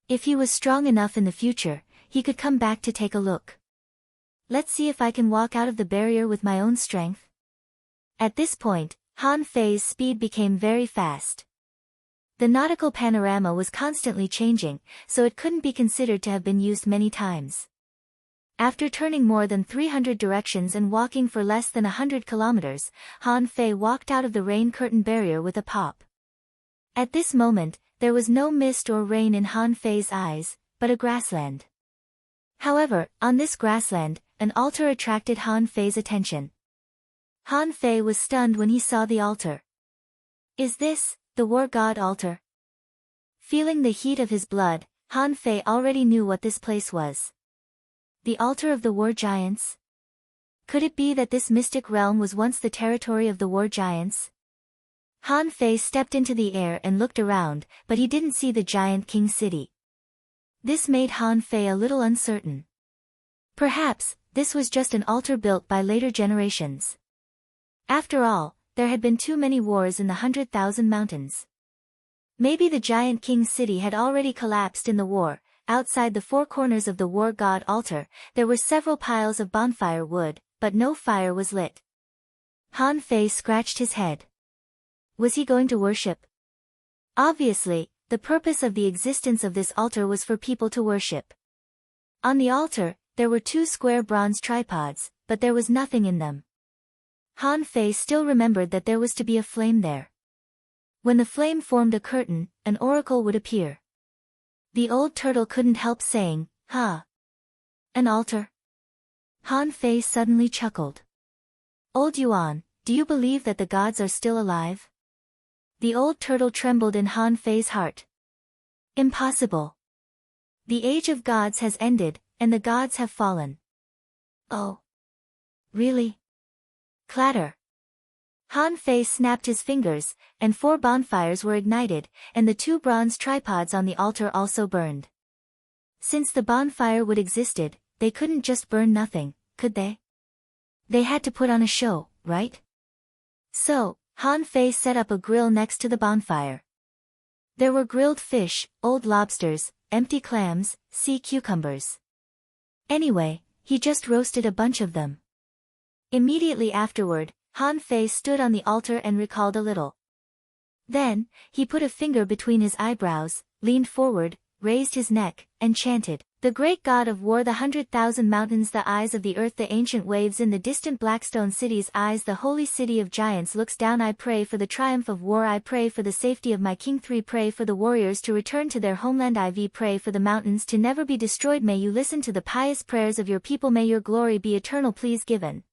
If he was strong enough in the future, he could come back to take a look. Let's see if I can walk out of the barrier with my own strength. At this point, Han Fei's speed became very fast. The nautical panorama was constantly changing, so it couldn't be considered to have been used many times. After turning more than 300 directions and walking for less than 100 kilometers, Han Fei walked out of the rain curtain barrier with a pop. At this moment, there was no mist or rain in Han Fei's eyes, but a grassland. However, on this grassland, an altar attracted Han Fei's attention. Han Fei was stunned when he saw the altar. Is this the war god altar? Feeling the heat of his blood, Han Fei already knew what this place was. The altar of the war giants? Could it be that this mystic realm was once the territory of the war giants? Han Fei stepped into the air and looked around, but he didn't see the giant king city. This made Han Fei a little uncertain. Perhaps, this was just an altar built by later generations. After all, there had been too many wars in the 100,000 mountains. Maybe the giant king city had already collapsed in the war. Outside the four corners of the war god altar, there were several piles of bonfire wood, but no fire was lit. Han Fei scratched his head. Was he going to worship? Obviously, the purpose of the existence of this altar was for people to worship. On the altar, there were 2 square bronze tripods, but there was nothing in them. Han Fei still remembered that there was to be a flame there. When the flame formed a curtain, an oracle would appear. The old turtle couldn't help saying, "Huh? An altar?" Han Fei suddenly chuckled. "Old Yuan, do you believe that the gods are still alive?" The old turtle trembled in Han Fei's heart. Impossible. The age of gods has ended, and the gods have fallen. Oh. Really? Clatter. Han Fei snapped his fingers, and 4 bonfires were ignited, and the 2 bronze tripods on the altar also burned. Since the bonfire wood existed, they couldn't just burn nothing, could they? They had to put on a show, right? So, Han Fei set up a grill next to the bonfire. There were grilled fish, old lobsters, empty clams, sea cucumbers. Anyway, he just roasted a bunch of them. Immediately afterward, Han Fei stood on the altar and recalled a little. Then, he put a finger between his eyebrows, leaned forward, raised his neck, and chanted, "The great god of war, the 100,000 mountains, the eyes of the earth, the ancient waves in the distant Blackstone city's eyes, the holy city of giants looks down. I pray for the triumph of war. I pray for the safety of my king. 3 Pray for the warriors to return to their homeland. IV Pray for the mountains to never be destroyed. May you listen to the pious prayers of your people. May your glory be eternal. Please given."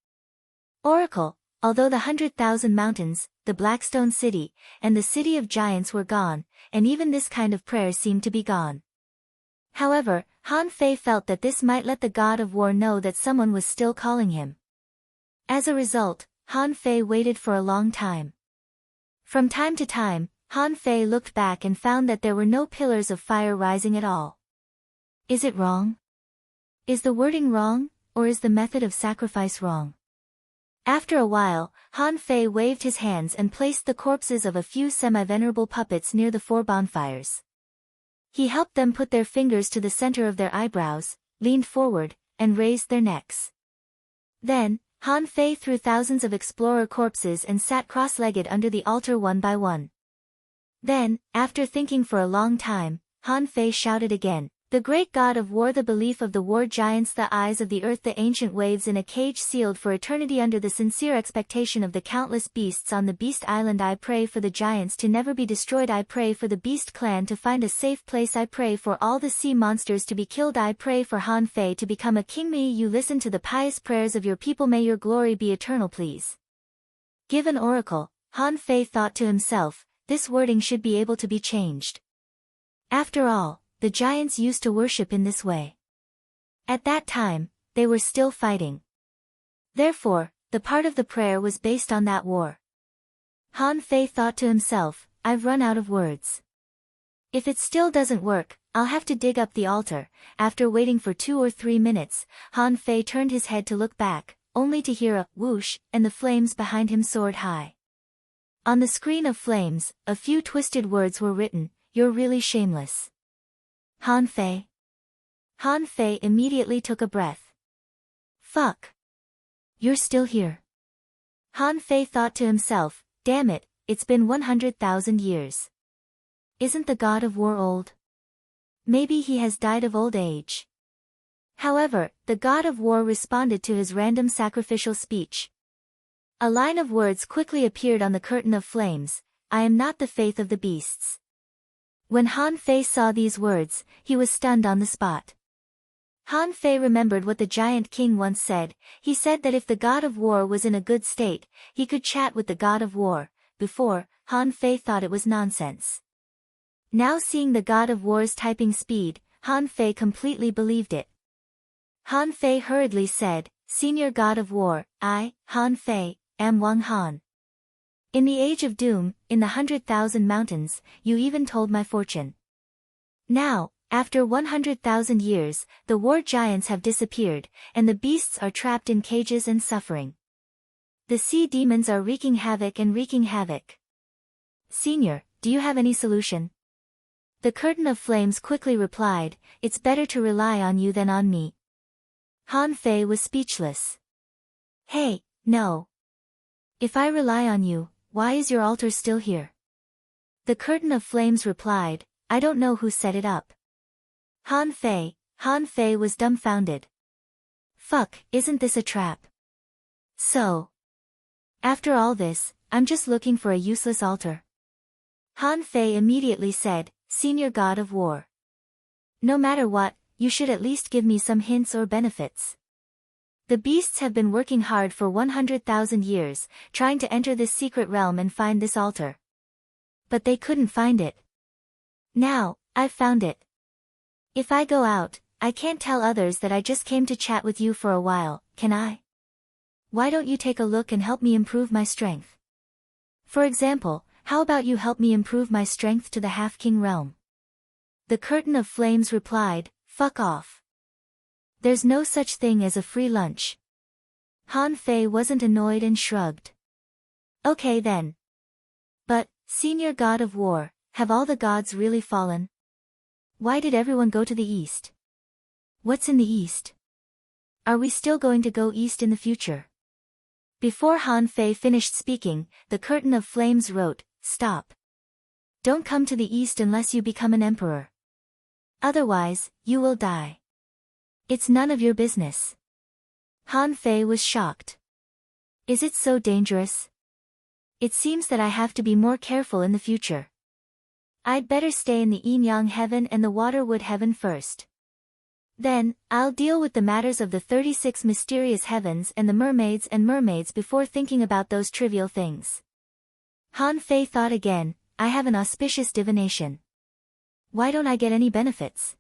Oracle, although the 100,000 mountains, the Blackstone city, and the city of giants were gone, and even this kind of prayer seemed to be gone. However, Han Fei felt that this might let the god of war know that someone was still calling him. As a result, Han Fei waited for a long time. From time to time, Han Fei looked back and found that there were no pillars of fire rising at all. Is it wrong? Is the wording wrong, or is the method of sacrifice wrong? After a while, Han Fei waved his hands and placed the corpses of a few semi-venerable puppets near the 4 bonfires. He helped them put their fingers to the center of their eyebrows, leaned forward, and raised their necks. Then, Han Fei threw thousands of explorer corpses and sat cross-legged under the altar one by one. Then, after thinking for a long time, Han Fei shouted again, "The great god of war, the belief of the war giants, the eyes of the earth, the ancient waves in a cage sealed for eternity under the sincere expectation of the countless beasts on the Beast Island. I pray for the giants to never be destroyed. I pray for the Beast clan to find a safe place. I pray for all the sea monsters to be killed. I pray for Han Fei to become a king. May you listen to the pious prayers of your people. May your glory be eternal, please." Give an oracle, Han Fei thought to himself, this wording should be able to be changed. After all, the giants used to worship in this way. At that time, they were still fighting. Therefore, the part of the prayer was based on that war. Han Fei thought to himself, I've run out of words. If it still doesn't work, I'll have to dig up the altar. After waiting for 2 or 3 minutes, Han Fei turned his head to look back, only to hear a whoosh, and the flames behind him soared high. On the screen of flames, a few twisted words were written, "You're really shameless." Han Fei. Han Fei immediately took a breath. Fuck. You're still here. Han Fei thought to himself, damn it, it's been 100,000 years. Isn't the god of war old? Maybe he has died of old age. However, the god of war responded to his random sacrificial speech. A line of words quickly appeared on the curtain of flames, I am not the faith of the beasts. When Han Fei saw these words, he was stunned on the spot. Han Fei remembered what the giant king once said. He said that if the god of war was in a good state, he could chat with the god of war. Before, Han Fei thought it was nonsense. Now seeing the god of war's typing speed, Han Fei completely believed it. Han Fei hurriedly said, Senior god of war, I, Han Fei, am Wang Han. In the age of doom, in the 100,000 mountains, you even told my fortune. Now, after 100,000 years, the war giants have disappeared, and the beasts are trapped in cages and suffering. The sea demons are wreaking havoc. Senior, do you have any solution? The curtain of flames quickly replied, it's better to rely on you than on me. Han Fei was speechless. Hey, no. If I rely on you, why is your altar still here? The curtain of flames replied, I don't know who set it up. Han Fei was dumbfounded. Fuck, isn't this a trap? So. After all this, I'm just looking for a useless altar. Han Fei immediately said, Senior god of war. No matter what, you should at least give me some hints or benefits. The beasts have been working hard for 100,000 years, trying to enter this secret realm and find this altar. But they couldn't find it. Now, I've found it. If I go out, I can't tell others that I just came to chat with you for a while, can I? Why don't you take a look and help me improve my strength? For example, how about you help me improve my strength to the half-king realm? The curtain of flames replied, fuck off. There's no such thing as a free lunch. Han Fei wasn't annoyed and shrugged. Okay then. But, Senior god of war, have all the gods really fallen? Why did everyone go to the east? What's in the east? Are we still going to go east in the future? Before Han Fei finished speaking, the curtain of flames wrote, stop. Don't come to the east unless you become an emperor. Otherwise, you will die. It's none of your business. Han Fei was shocked. Is it so dangerous? It seems that I have to be more careful in the future. I'd better stay in the yin-yang heaven and the water-wood heaven first. Then, I'll deal with the matters of the 36 mysterious heavens and the mermaids before thinking about those trivial things. Han Fei thought again, I have an auspicious divination. Why don't I get any benefits?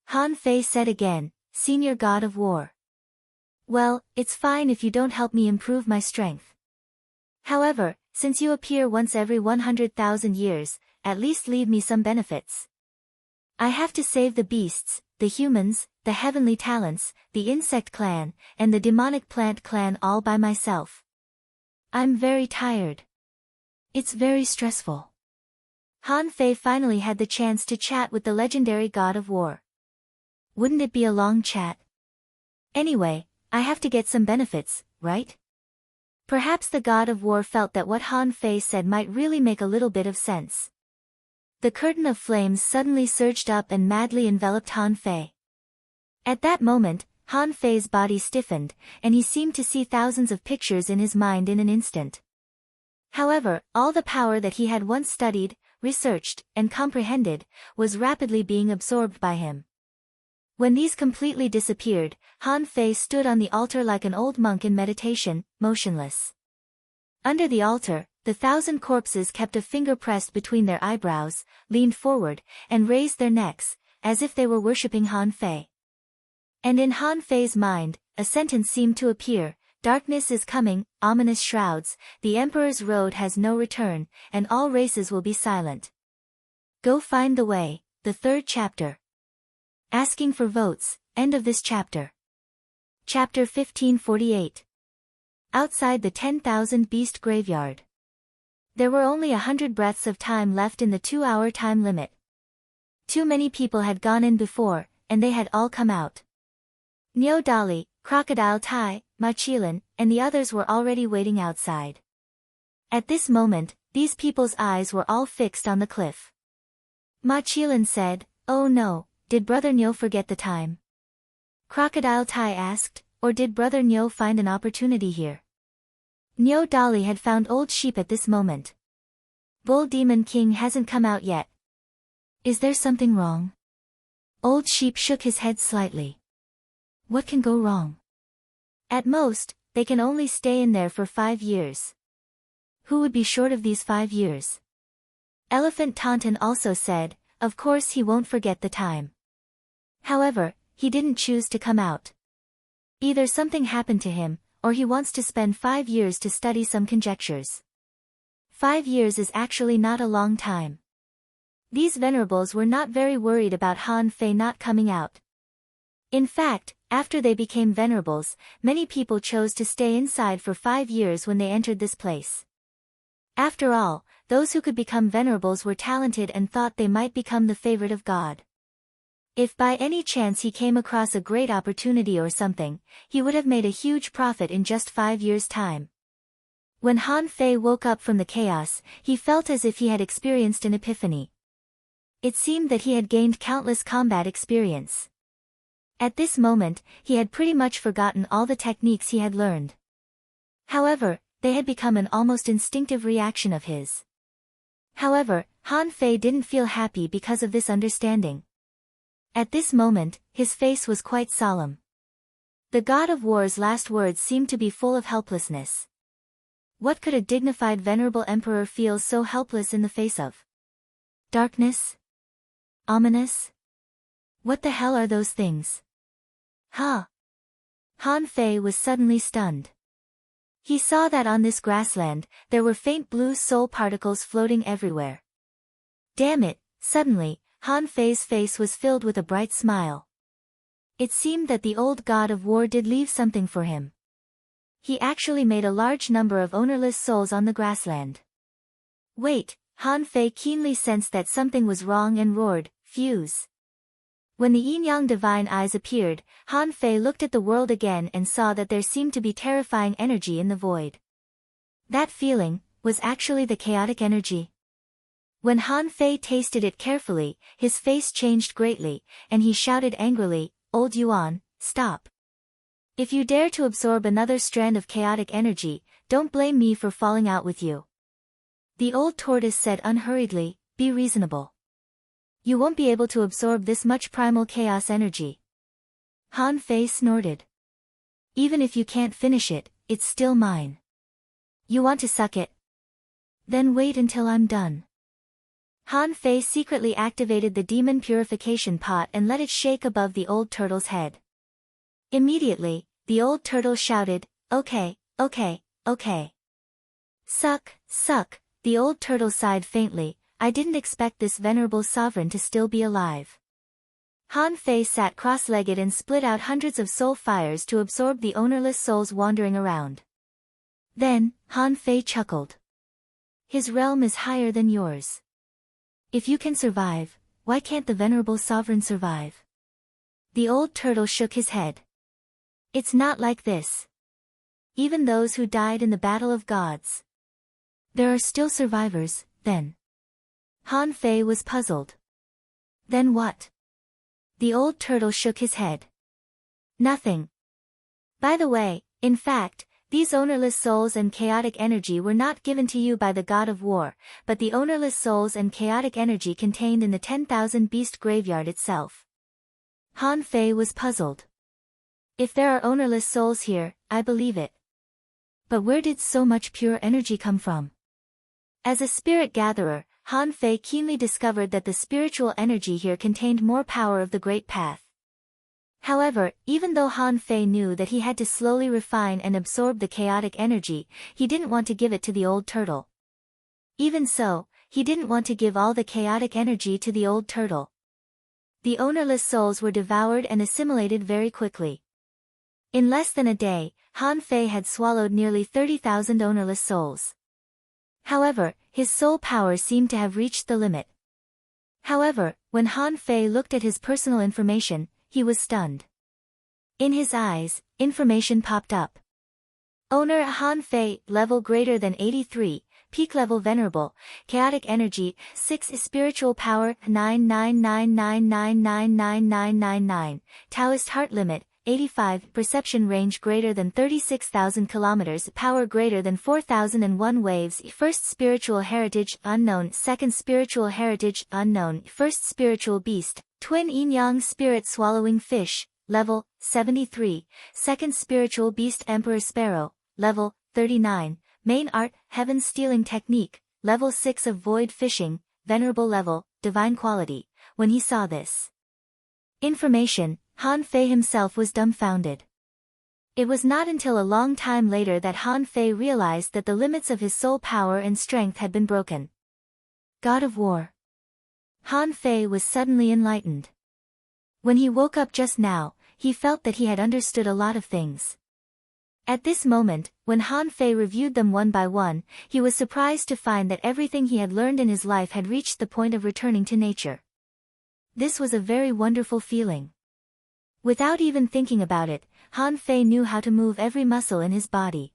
Han Fei said again, Senior god of war. Well, it's fine if you don't help me improve my strength. However, since you appear once every 100,000 years, at least leave me some benefits. I have to save the beasts, the humans, the heavenly talents, the insect clan, and the demonic plant clan all by myself. I'm very tired. It's very stressful. Han Fei finally had the chance to chat with the legendary god of war. Wouldn't it be a long chat? Anyway, I have to get some benefits, right? Perhaps the god of war felt that what Han Fei said might really make a little bit of sense. The curtain of flames suddenly surged up and madly enveloped Han Fei. At that moment, Han Fei's body stiffened, and he seemed to see thousands of pictures in his mind in an instant. However, all the power that he had once studied, researched, and comprehended, was rapidly being absorbed by him. When these completely disappeared, Han Fei stood on the altar like an old monk in meditation, motionless. Under the altar, the 1,000 corpses kept a finger pressed between their eyebrows, leaned forward, and raised their necks, as if they were worshipping Han Fei. And in Han Fei's mind, a sentence seemed to appear: darkness is coming, ominous shrouds, the Emperor's road has no return, and all races will be silent. Go find the way, the 3rd chapter. Asking for votes, end of this chapter. Chapter 1548. Outside the 10,000 beast graveyard. There were only 100 breaths of time left in the 2-hour time limit. Too many people had gone in before, and they had all come out. Niu Dali, Crocodile Tai, Ma Qilin, and the others were already waiting outside. At this moment, these people's eyes were all fixed on the cliff. Ma Qilin said, "Oh no, did Brother Niu forget the time?" Crocodile Tai asked, "Or did Brother Niu find an opportunity here?" Niu Dali had found Old Sheep at this moment. Bull Demon King hasn't come out yet. Is there something wrong? Old Sheep shook his head slightly. What can go wrong? At most, they can only stay in there for 5 years. Who would be short of these 5 years? Elephant Tauntaun also said, of course he won't forget the time. However, he didn't choose to come out. Either something happened to him, or he wants to spend 5 years to study some conjectures. 5 years is actually not a long time. These venerables were not very worried about Han Fei not coming out. In fact, after they became venerables, many people chose to stay inside for 5 years when they entered this place. After all, those who could become venerables were talented and thought they might become the favorite of God. If by any chance he came across a great opportunity or something, he would have made a huge profit in just 5 years' time. When Han Fei woke up from the chaos, he felt as if he had experienced an epiphany. It seemed that he had gained countless combat experience. At this moment, he had pretty much forgotten all the techniques he had learned. However, they had become an almost instinctive reaction of his. However, Han Fei didn't feel happy because of this understanding. At this moment, his face was quite solemn. The god of war's last words seemed to be full of helplessness. What could a dignified venerable emperor feel so helpless in the face of? Darkness? Ominous? What the hell are those things? Huh? Han Fei was suddenly stunned. He saw that on this grassland, there were faint blue soul particles floating everywhere. Damn it, suddenly, Han Fei's face was filled with a bright smile. It seemed that the old god of war did leave something for him. He actually made a large number of ownerless souls on the grassland. Wait, Han Fei keenly sensed that something was wrong and roared, "Fuse!" When the yin-yang divine eyes appeared, Han Fei looked at the world again and saw that there seemed to be terrifying energy in the void. That feeling was actually the chaotic energy. When Han Fei tasted it carefully, his face changed greatly, and he shouted angrily, "Old Yuan, stop! If you dare to absorb another strand of chaotic energy, don't blame me for falling out with you." The old tortoise said unhurriedly, "Be reasonable. You won't be able to absorb this much primal chaos energy." Han Fei snorted. "Even if you can't finish it, it's still mine. You want to suck it? Then wait until I'm done." Han Fei secretly activated the demon purification pot and let it shake above the old turtle's head. Immediately, the old turtle shouted, "Okay, okay, okay." Suck, suck, the old turtle sighed faintly. I didn't expect this venerable sovereign to still be alive. Han Fei sat cross-legged and split out hundreds of soul fires to absorb the ownerless souls wandering around. Then, Han Fei chuckled. His realm is higher than yours. If you can survive, why can't the venerable sovereign survive? The old turtle shook his head. It's not like this. Even those who died in the battle of gods. There are still survivors, then. Han Fei was puzzled. Then what? The old turtle shook his head. Nothing. By the way, in fact, these ownerless souls and chaotic energy were not given to you by the god of war, but the ownerless souls and chaotic energy contained in the 10,000 beast graveyard itself. Han Fei was puzzled. If there are ownerless souls here, I believe it. But where did so much pure energy come from? As a spirit gatherer, Han Fei keenly discovered that the spiritual energy here contained more power of the Great Path. However, even though Han Fei knew that he had to slowly refine and absorb the chaotic energy, he didn't want to give it to the old turtle. Even so, he didn't want to give all the chaotic energy to the old turtle. The ownerless souls were devoured and assimilated very quickly. In less than a day, Han Fei had swallowed nearly 30,000 ownerless souls. However, his soul power seemed to have reached the limit. However, when Han Fei looked at his personal information, he was stunned. In his eyes, information popped up. Owner Han Fei, level greater than 83, peak level venerable, chaotic energy, 6 spiritual power, 99999999999, Taoist heart limit, 85, perception range greater than 36,000 kilometers, power greater than 4,001 waves, first spiritual heritage, unknown, second spiritual heritage, unknown, first spiritual beast, twin yin-yang spirit swallowing fish, level, 73, second spiritual beast emperor sparrow, level, 39, main art, heaven stealing technique, level 6 of void fishing, venerable level, divine quality. When he saw this information, Han Fei himself was dumbfounded. It was not until a long time later that Han Fei realized that the limits of his soul power and strength had been broken. God of War. Han Fei was suddenly enlightened. When he woke up just now, he felt that he had understood a lot of things. At this moment, when Han Fei reviewed them one by one, he was surprised to find that everything he had learned in his life had reached the point of returning to nature. This was a very wonderful feeling. Without even thinking about it, Han Fei knew how to move every muscle in his body.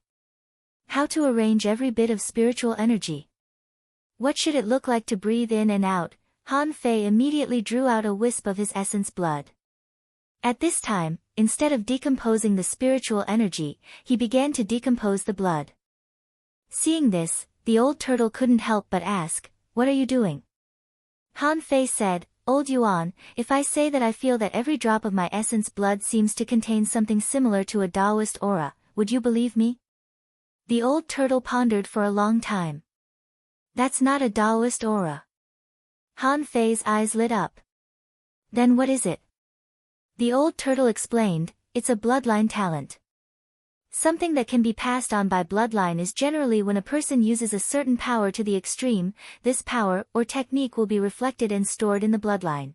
How to arrange every bit of spiritual energy. What should it look like to breathe in and out? Han Fei immediately drew out a wisp of his essence blood. At this time, instead of decomposing the spiritual energy, he began to decompose the blood. Seeing this, the old turtle couldn't help but ask, "What are you doing?" Han Fei said, "Old Yuan, if I say that I feel that every drop of my essence blood seems to contain something similar to a Taoist aura, would you believe me?" The old turtle pondered for a long time. "That's not a Taoist aura." Han Fei's eyes lit up. "Then what is it?" The old turtle explained, "It's a bloodline talent. Something that can be passed on by bloodline is generally when a person uses a certain power to the extreme, this power or technique will be reflected and stored in the bloodline.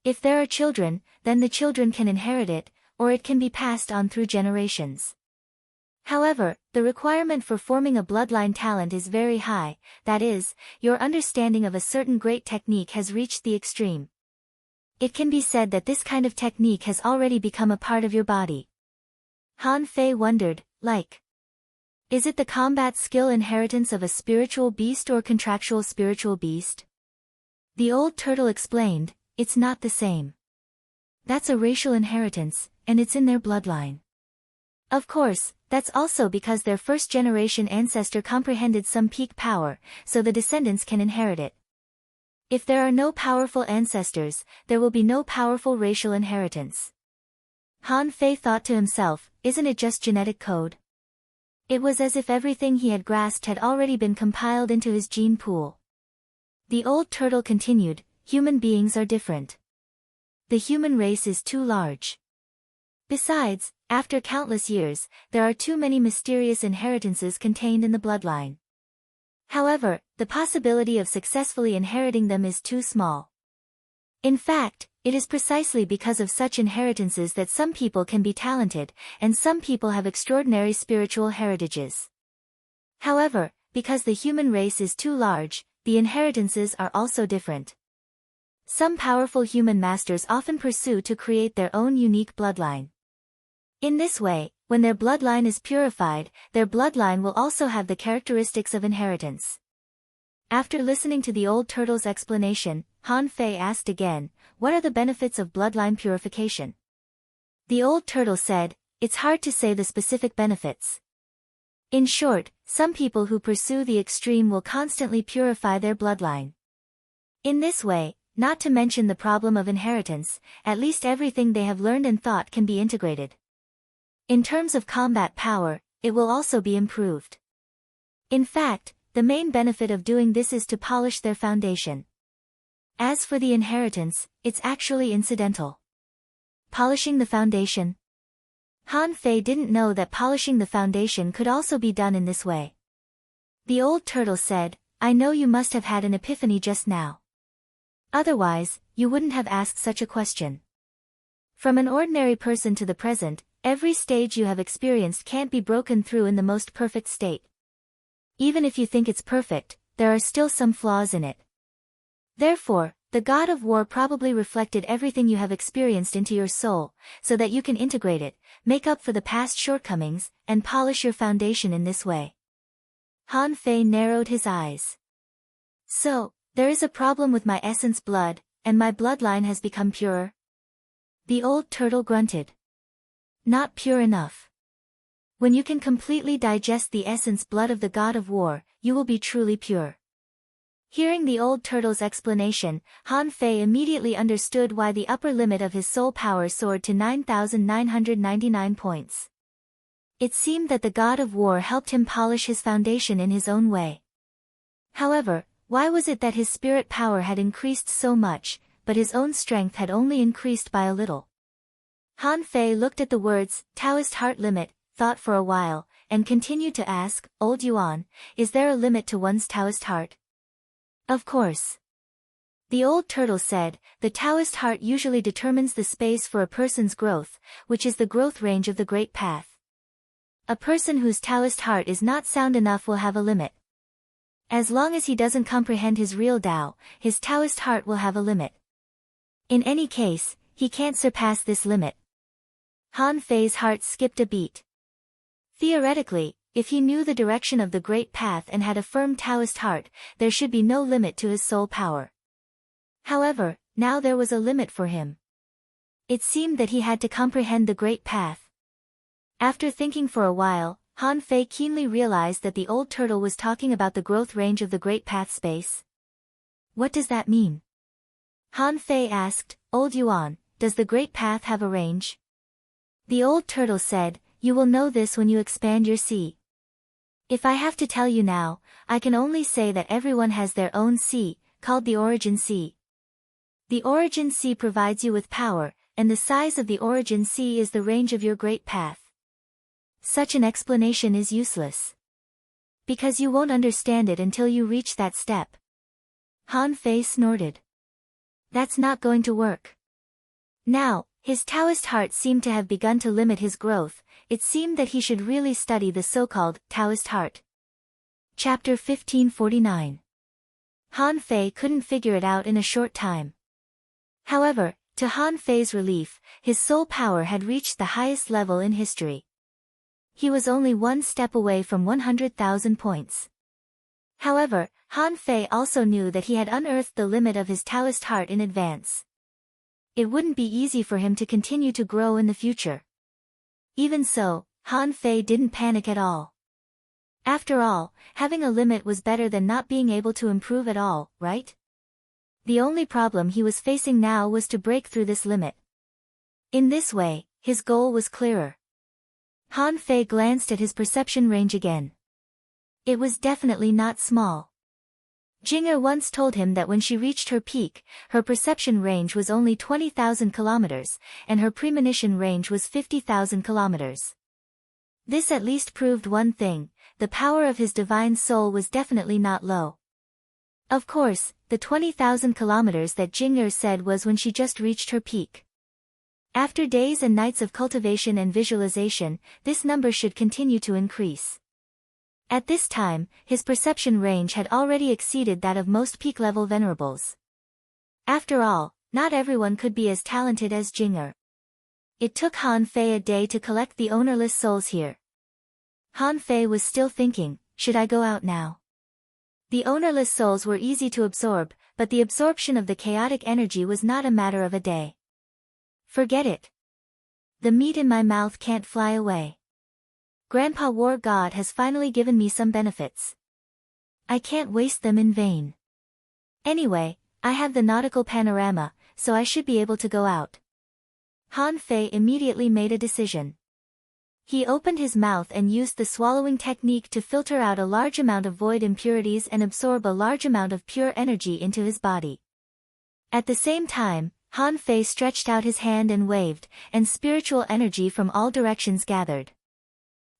If there are children, then the children can inherit it, or it can be passed on through generations. However, the requirement for forming a bloodline talent is very high, that is, your understanding of a certain great technique has reached the extreme. It can be said that this kind of technique has already become a part of your body." Han Fei wondered, like, is it the combat skill inheritance of a spiritual beast or contractual spiritual beast? The old turtle explained, "It's not the same. That's a racial inheritance, and it's in their bloodline. Of course, that's also because their first-generation ancestor comprehended some peak power, so the descendants can inherit it. If there are no powerful ancestors, there will be no powerful racial inheritance." Han Fei thought to himself, isn't it just genetic code? It was as if everything he had grasped had already been compiled into his gene pool. The old turtle continued, "Human beings are different. The human race is too large. Besides, after countless years, there are too many mysterious inheritances contained in the bloodline. However, the possibility of successfully inheriting them is too small. In fact, it is precisely because of such inheritances that some people can be talented, and some people have extraordinary spiritual heritages. However, because the human race is too large, the inheritances are also different. Some powerful human masters often pursue to create their own unique bloodline. In this way, when their bloodline is purified, their bloodline will also have the characteristics of inheritance. After listening to the old turtle's explanation, Han Fei asked again, "What are the benefits of bloodline purification?" The old turtle said, "It's hard to say the specific benefits. In short, some people who pursue the extreme will constantly purify their bloodline. In this way, not to mention the problem of inheritance, at least everything they have learned and thought can be integrated. In terms of combat power, it will also be improved. In fact, the main benefit of doing this is to polish their foundation. As for the inheritance, it's actually incidental." Polishing the foundation? Han Fei didn't know that polishing the foundation could also be done in this way. The old turtle said, "I know you must have had an epiphany just now. Otherwise, you wouldn't have asked such a question. From an ordinary person to the present, every stage you have experienced can't be broken through in the most perfect state. Even if you think it's perfect, there are still some flaws in it. Therefore, the god of war probably reflected everything you have experienced into your soul, so that you can integrate it, make up for the past shortcomings, and polish your foundation in this way." Han Fei narrowed his eyes. "So, there is a problem with my essence blood, and my bloodline has become purer?" The old turtle grunted. "Not pure enough. When you can completely digest the essence blood of the god of war, you will be truly pure." Hearing the old turtle's explanation, Han Fei immediately understood why the upper limit of his soul power soared to 9,999 points. It seemed that the god of war helped him polish his foundation in his own way. However, why was it that his spirit power had increased so much, but his own strength had only increased by a little? Han Fei looked at the words, "Taoist heart limit," thought for a while, and continued to ask, "Old Yuan, is there a limit to one's Taoist heart?" "Of course." The old turtle said, "The Taoist heart usually determines the space for a person's growth, which is the growth range of the Great Path. A person whose Taoist heart is not sound enough will have a limit. As long as he doesn't comprehend his real Tao, his Taoist heart will have a limit. In any case, he can't surpass this limit." Han Fei's heart skipped a beat. Theoretically, if he knew the direction of the Great Path and had a firm Taoist heart, there should be no limit to his soul power. However, now there was a limit for him. It seemed that he had to comprehend the Great Path. After thinking for a while, Han Fei keenly realized that the old turtle was talking about the growth range of the Great Path space. "What does that mean?" Han Fei asked, "Old Yuan, does the Great Path have a range?" The old turtle said, "You will know this when you expand your sea. If I have to tell you now, I can only say that everyone has their own sea, called the origin sea. The origin sea provides you with power, and the size of the origin sea is the range of your Great Path. Such an explanation is useless, because you won't understand it until you reach that step." Han Fei snorted. "That's not going to work." Now, his Taoist heart seemed to have begun to limit his growth. It seemed that he should really study the so-called Taoist heart. Chapter 1549. Han Fei couldn't figure it out in a short time. However, to Han Fei's relief, his soul power had reached the highest level in history. He was only one step away from 100,000 points. However, Han Fei also knew that he had unearthed the limit of his Taoist heart in advance. It wouldn't be easy for him to continue to grow in the future. Even so, Han Fei didn't panic at all. After all, having a limit was better than not being able to improve at all, right? The only problem he was facing now was to break through this limit. In this way, his goal was clearer. Han Fei glanced at his perception range again. It was definitely not small. Jing'er once told him that when she reached her peak, her perception range was only 20,000 kilometers, and her premonition range was 50,000 kilometers. This at least proved one thing, the power of his divine soul was definitely not low. Of course, the 20,000 kilometers that Jing'er said was when she just reached her peak. After days and nights of cultivation and visualization, this number should continue to increase. At this time, his perception range had already exceeded that of most peak-level venerables. After all, not everyone could be as talented as Jing'er. It took Han Fei a day to collect the ownerless souls here. Han Fei was still thinking, should I go out now? The ownerless souls were easy to absorb, but the absorption of the chaotic energy was not a matter of a day. Forget it. The meat in my mouth can't fly away. Grandpa War God has finally given me some benefits. I can't waste them in vain. Anyway, I have the nautical panorama, so I should be able to go out. Han Fei immediately made a decision. He opened his mouth and used the swallowing technique to filter out a large amount of void impurities and absorb a large amount of pure energy into his body. At the same time, Han Fei stretched out his hand and waved, and spiritual energy from all directions gathered.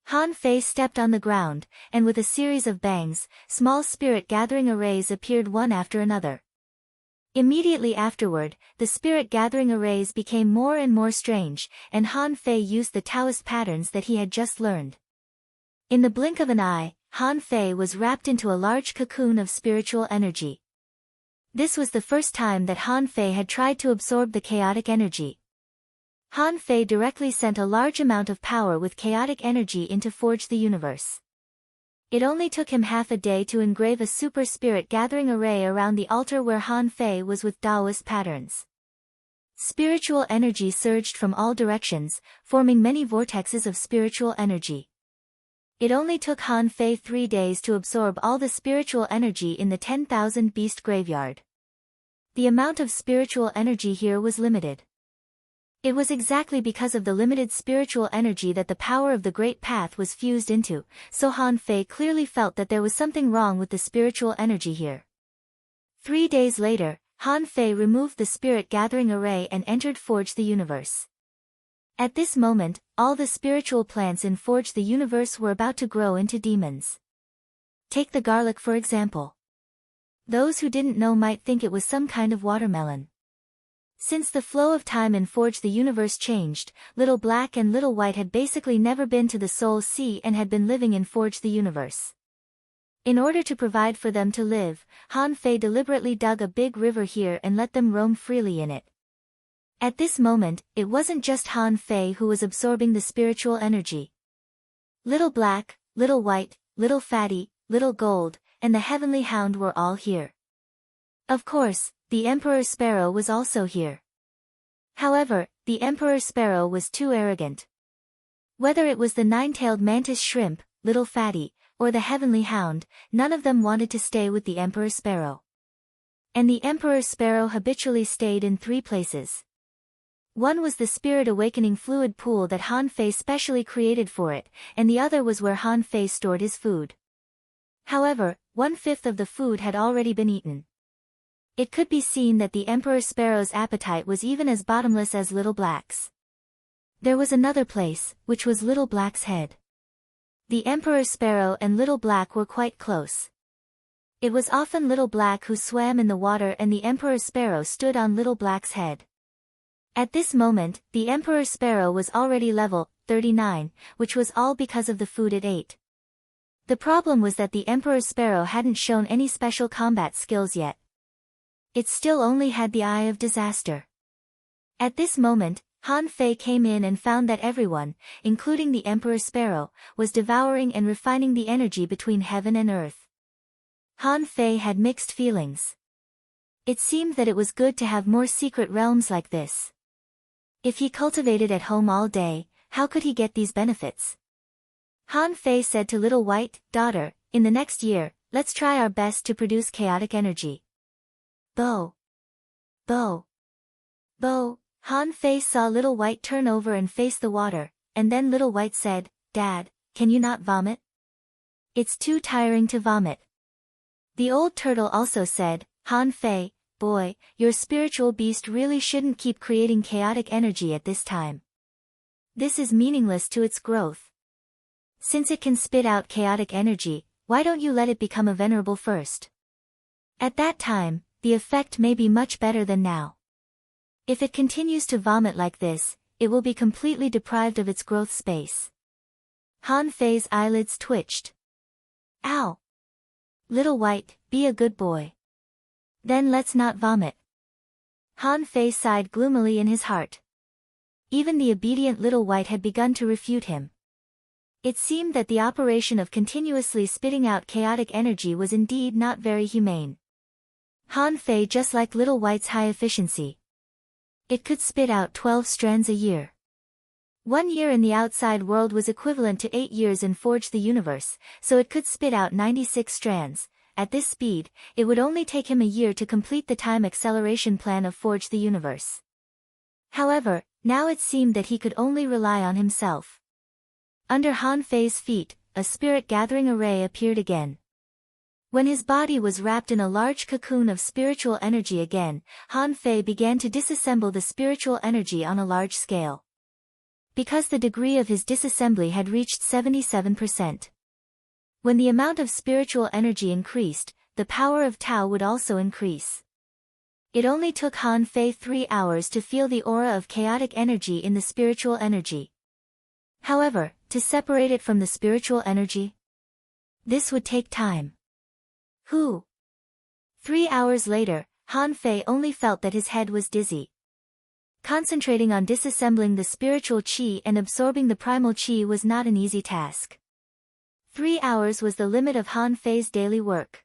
Han Fei stepped on the ground, and with a series of bangs, small spirit-gathering arrays appeared one after another. Immediately afterward, the spirit-gathering arrays became more and more strange, and Han Fei used the Taoist patterns that he had just learned. In the blink of an eye, Han Fei was wrapped into a large cocoon of spiritual energy. This was the first time that Han Fei had tried to absorb the chaotic energy. Han Fei directly sent a large amount of power with chaotic energy into Forge the Universe. It only took him half a day to engrave a super spirit gathering array around the altar where Han Fei was with Taoist patterns. Spiritual energy surged from all directions, forming many vortexes of spiritual energy. It only took Han Fei 3 days to absorb all the spiritual energy in the 10,000 beast graveyard. The amount of spiritual energy here was limited. It was exactly because of the limited spiritual energy that the power of the Great Path was fused into, so Han Fei clearly felt that there was something wrong with the spiritual energy here. 3 days later, Han Fei removed the spirit gathering array and entered Forge the Universe. At this moment, all the spiritual plants in Forge the Universe were about to grow into demons. Take the garlic for example. Those who didn't know might think it was some kind of watermelon. Since the flow of time in Forge the Universe changed, Little Black and Little White had basically never been to the Soul Sea and had been living in Forge the Universe. In order to provide for them to live, Han Fei deliberately dug a big river here and let them roam freely in it. At this moment, it wasn't just Han Fei who was absorbing the spiritual energy. Little Black, Little White, Little Fatty, Little Gold, and the Heavenly Hound were all here. Of course, the Emperor Sparrow was also here. However, the Emperor Sparrow was too arrogant. Whether it was the nine-tailed mantis shrimp, Little Fatty, or the Heavenly Hound, none of them wanted to stay with the Emperor Sparrow. And the Emperor Sparrow habitually stayed in 3 places. One was the Spirit Awakening fluid pool that Han Fei specially created for it, and the other was where Han Fei stored his food. However, 1/5 of the food had already been eaten. It could be seen that the Emperor Sparrow's appetite was even as bottomless as Little Black's. There was another place, which was Little Black's head. The Emperor Sparrow and Little Black were quite close. It was often Little Black who swam in the water and the Emperor Sparrow stood on Little Black's head. At this moment, the Emperor Sparrow was already level 39, which was all because of the food it ate. The problem was that the Emperor Sparrow hadn't shown any special combat skills yet. It still only had the eye of disaster. At this moment, Han Fei came in and found that everyone, including the Emperor Sparrow, was devouring and refining the energy between heaven and earth. Han Fei had mixed feelings. It seemed that it was good to have more secret realms like this. If he cultivated at home all day, how could he get these benefits? Han Fei said to Little White, "Daughter, in the next year, let's try our best to produce chaotic energy." Bo. Bo. Bo. Han Fei saw Little White turn over and face the water, and then Little White said, "Dad, can you not vomit? It's too tiring to vomit." The old turtle also said, "Han Fei, boy, your spiritual beast really shouldn't keep creating chaotic energy at this time. This is meaningless to its growth. Since it can spit out chaotic energy, why don't you let it become a venerable first? At that time, the effect may be much better than now. If it continues to vomit like this, it will be completely deprived of its growth space. Han Fei's eyelids twitched. Ow! Little White, be a good boy. Then let's not vomit. Han Fei sighed gloomily in his heart. Even the obedient Little White had begun to refute him. It seemed that the operation of continuously spitting out chaotic energy was indeed not very humane. Han Fei just like Little White's high efficiency. It could spit out 12 strands a year. 1 year in the outside world was equivalent to 8 years in Forge the Universe, so it could spit out 96 strands. At this speed, it would only take him a year to complete the time acceleration plan of Forge the Universe. However, now it seemed that he could only rely on himself. Under Han Fei's feet, a spirit gathering array appeared again. When his body was wrapped in a large cocoon of spiritual energy again, Han Fei began to disassemble the spiritual energy on a large scale. Because the degree of his disassembly had reached 77%. When the amount of spiritual energy increased, the power of Tao would also increase. It only took Han Fei 3 hours to feel the aura of chaotic energy in the spiritual energy. However, to separate it from the spiritual energy, this would take time. 3 hours later, Han Fei only felt that his head was dizzy. Concentrating on disassembling the spiritual qi and absorbing the primal qi was not an easy task. 3 hours was the limit of Han Fei's daily work.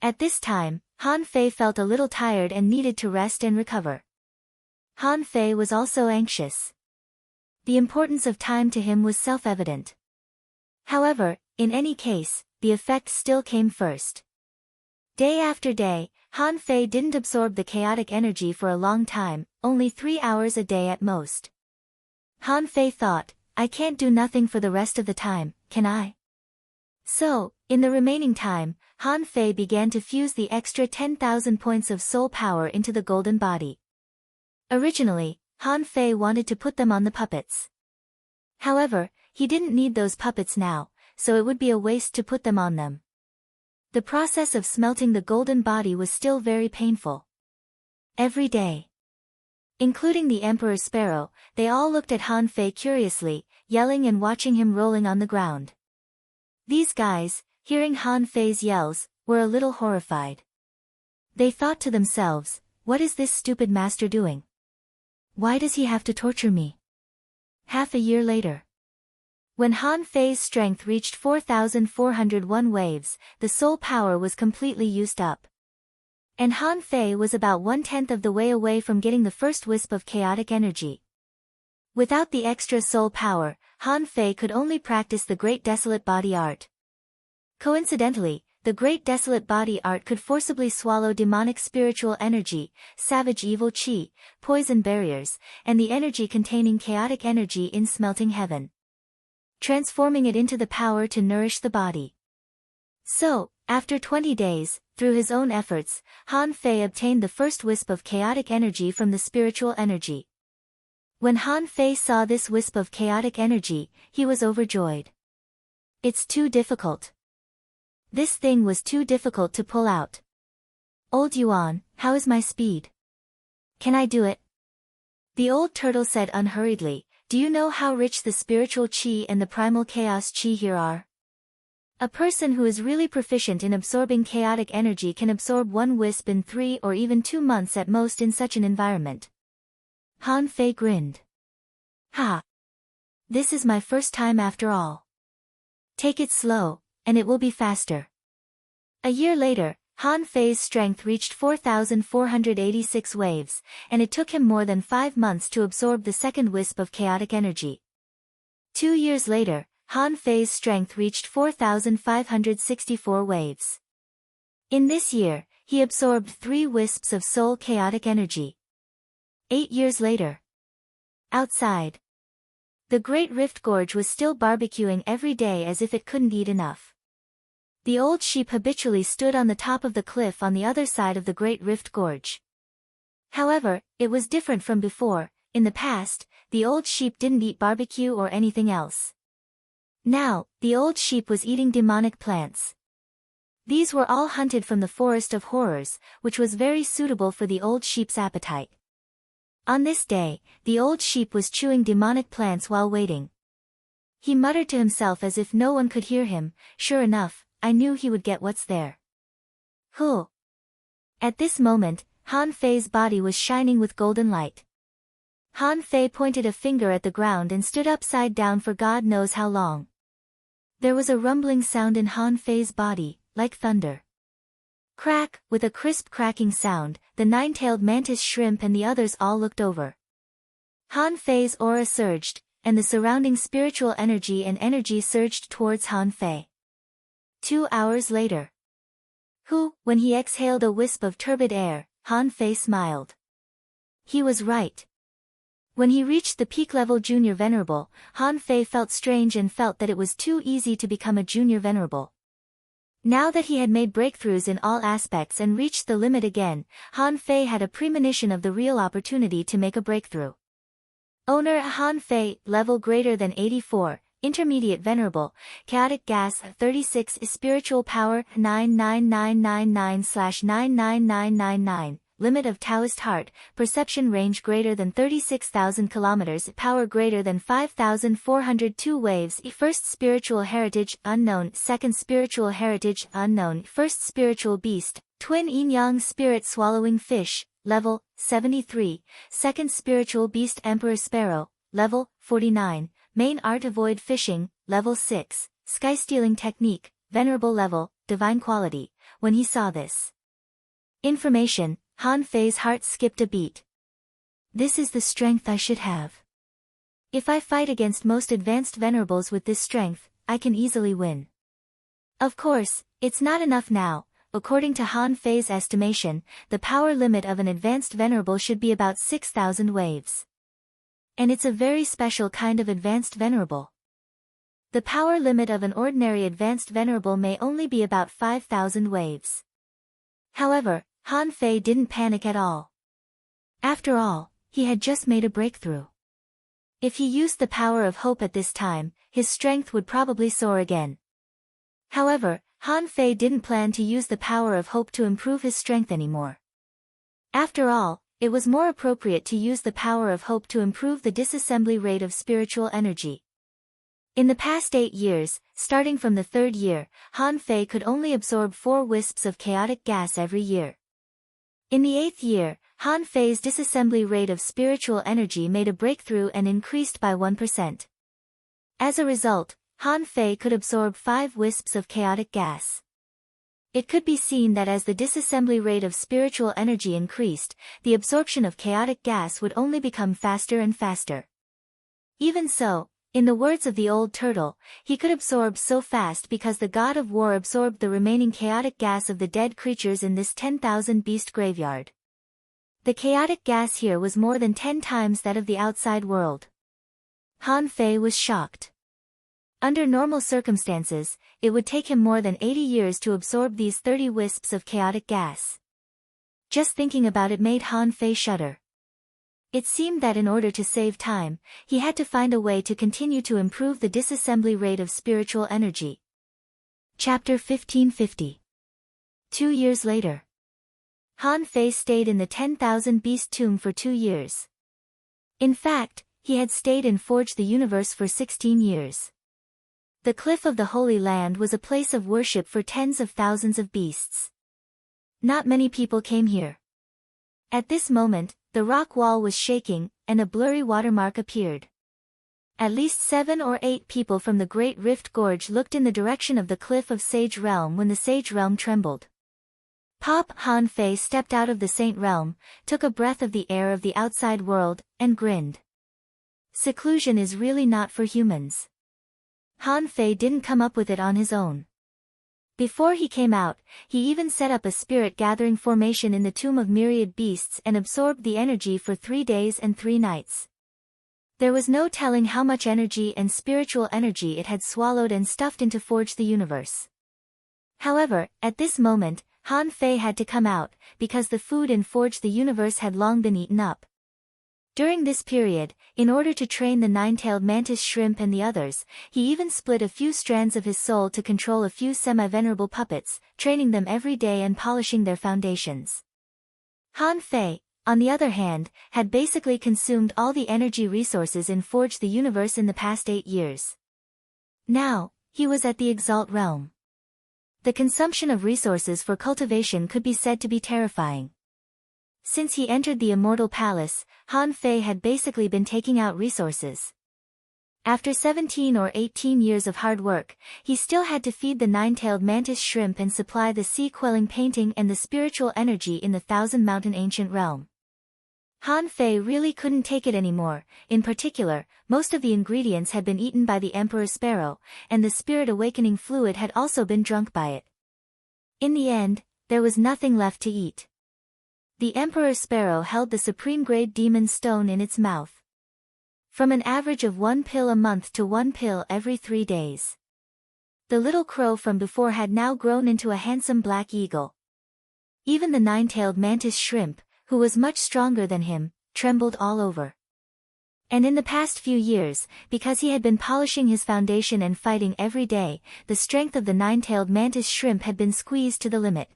At this time, Han Fei felt a little tired and needed to rest and recover. Han Fei was also anxious. The importance of time to him was self-evident. However, in any case, the effect still came first. Day after day, Han Fei didn't absorb the chaotic energy for a long time, only 3 hours a day at most. Han Fei thought, I can't do nothing for the rest of the time, can I? So, in the remaining time, Han Fei began to fuse the extra 10,000 points of soul power into the golden body. Originally, Han Fei wanted to put them on the puppets. However, he didn't need those puppets now, so it would be a waste to put them on them. The process of smelting the golden body was still very painful. Every day, including the Emperor Sparrow, they all looked at Han Fei curiously, yelling and watching him rolling on the ground. These guys, hearing Han Fei's yells, were a little horrified. They thought to themselves, what is this stupid master doing? Why does he have to torture me? Half a year later, when Han Fei's strength reached 4,401 waves, the soul power was completely used up. And Han Fei was about 1/10 of the way away from getting the first wisp of chaotic energy. Without the extra soul power, Han Fei could only practice the Great Desolate Body Art. Coincidentally, the Great Desolate Body Art could forcibly swallow demonic spiritual energy, savage evil qi, poison barriers, and the energy containing chaotic energy in smelting heaven, transforming it into the power to nourish the body. So, after 20 days, through his own efforts, Han Fei obtained the first wisp of chaotic energy from the spiritual energy. When Han Fei saw this wisp of chaotic energy, he was overjoyed. It's too difficult. This thing was too difficult to pull out. Old Yuan, how is my speed? Can I do it? The old turtle said unhurriedly, do you know how rich the spiritual qi and the primal chaos qi here are? A person who is really proficient in absorbing chaotic energy can absorb one wisp in 3 or even 2 months at most in such an environment. Han Fei grinned. Ha! This is my first time after all. Take it slow, and it will be faster. A year later, Han Fei's strength reached 4,486 waves, and it took him more than 5 months to absorb the second wisp of chaotic energy. 2 years later, Han Fei's strength reached 4,564 waves. In this year, he absorbed 3 wisps of soul chaotic energy. 8 years later, outside, the Great Rift Gorge was still barbecuing every day as if it couldn't eat enough. The old sheep habitually stood on the top of the cliff on the other side of the Great Rift Gorge. However, it was different from before. In the past, the old sheep didn't eat barbecue or anything else. Now, the old sheep was eating demonic plants. These were all hunted from the forest of horrors, which was very suitable for the old sheep's appetite. On this day, the old sheep was chewing demonic plants while waiting. He muttered to himself as if no one could hear him, "Sure enough, I knew he would get what's there." Huh. At this moment, Han Fei's body was shining with golden light. Han Fei pointed a finger at the ground and stood upside down for God knows how long. There was a rumbling sound in Han Fei's body, like thunder. Crack, with a crisp cracking sound, the nine-tailed mantis shrimp and the others all looked over. Han Fei's aura surged, and the surrounding spiritual energy surged towards Han Fei. 2 hours later. When he exhaled a wisp of turbid air, Han Fei smiled. He was right. When he reached the peak-level Junior Venerable, Han Fei felt strange and felt that it was too easy to become a Junior Venerable. Now that he had made breakthroughs in all aspects and reached the limit again, Han Fei had a premonition of the real opportunity to make a breakthrough. Owner Han Fei, level greater than 84, Intermediate Venerable, Chaotic Gas 36, Spiritual Power 99999/99999, Limit of Taoist Heart, Perception Range greater than 36,000 kilometers, Power greater than 5,402 waves, First Spiritual Heritage Unknown, Second Spiritual Heritage Unknown, First Spiritual Beast, Twin Yin-Yang Spirit Swallowing Fish, Level 73, Second Spiritual Beast Emperor Sparrow, Level 49, Main Art Avoid Fishing, Level 6, Sky Stealing Technique, Venerable Level, Divine Quality. When he saw this information, Han Fei's heart skipped a beat. This is the strength I should have. If I fight against most advanced venerables with this strength, I can easily win. Of course, it's not enough now. According to Han Fei's estimation, the power limit of an advanced venerable should be about 6,000 waves. And it's a very special kind of advanced venerable. The power limit of an ordinary advanced venerable may only be about 5,000 waves. However, Han Fei didn't panic at all. After all, he had just made a breakthrough. If he used the power of hope at this time, his strength would probably soar again. However, Han Fei didn't plan to use the power of hope to improve his strength anymore. After all, it was more appropriate to use the power of hope to improve the disassembly rate of spiritual energy. In the past 8 years, starting from the 3rd year, Han Fei could only absorb 4 wisps of chaotic gas every year. In the 8th year, Han Fei's disassembly rate of spiritual energy made a breakthrough and increased by 1%. As a result, Han Fei could absorb 5 wisps of chaotic gas. It could be seen that as the disassembly rate of spiritual energy increased, the absorption of chaotic gas would only become faster and faster. Even so, in the words of the old turtle, he could absorb so fast because the god of war absorbed the remaining chaotic gas of the dead creatures in this 10,000 beast graveyard. The chaotic gas here was more than 10 times that of the outside world. Han Fei was shocked. Under normal circumstances, it would take him more than 80 years to absorb these 30 wisps of chaotic gas. Just thinking about it made Han Fei shudder. It seemed that in order to save time, he had to find a way to continue to improve the disassembly rate of spiritual energy. Chapter 1550. 2 years later. Han Fei stayed in the 10,000 beast tomb for 2 years. In fact, he had stayed in Forge the Universe for 16 years. The Cliff of the Holy Land was a place of worship for tens of thousands of beasts. Not many people came here. At this moment, the rock wall was shaking, and a blurry watermark appeared. At least 7 or 8 people from the Great Rift Gorge looked in the direction of the cliff of Sage Realm when the Sage Realm trembled. Pop Han Fei stepped out of the Saint Realm, took a breath of the air of the outside world, and grinned. Seclusion is really not for humans. Han Fei didn't come up with it on his own. Before he came out, he even set up a spirit-gathering formation in the Tomb of Myriad Beasts and absorbed the energy for 3 days and 3 nights. There was no telling how much energy and spiritual energy it had swallowed and stuffed into Forge the Universe. However, at this moment, Han Fei had to come out, because the food in Forge the Universe had long been eaten up. During this period, in order to train the nine-tailed mantis shrimp and the others, he even split a few strands of his soul to control a few semi-venerable puppets, training them every day and polishing their foundations. Han Fei, on the other hand, had basically consumed all the energy resources in Forge the Universe in the past 8 years. Now, he was at the Exalt realm. The consumption of resources for cultivation could be said to be terrifying. Since he entered the Immortal Palace, Han Fei had basically been taking out resources. After 17 or 18 years of hard work, he still had to feed the nine-tailed mantis shrimp and supply the sea-quelling painting and the spiritual energy in the Thousand Mountain Ancient Realm. Han Fei really couldn't take it anymore. In particular, most of the ingredients had been eaten by the Emperor Sparrow, and the spirit awakening fluid had also been drunk by it. In the end, there was nothing left to eat. The Emperor Sparrow held the supreme-grade demon stone in its mouth. From an average of 1 pill a month to 1 pill every 3 days. The little crow from before had now grown into a handsome black eagle. Even the nine-tailed mantis shrimp, who was much stronger than him, trembled all over. And in the past few years, because he had been polishing his foundation and fighting every day, the strength of the nine-tailed mantis shrimp had been squeezed to the limit.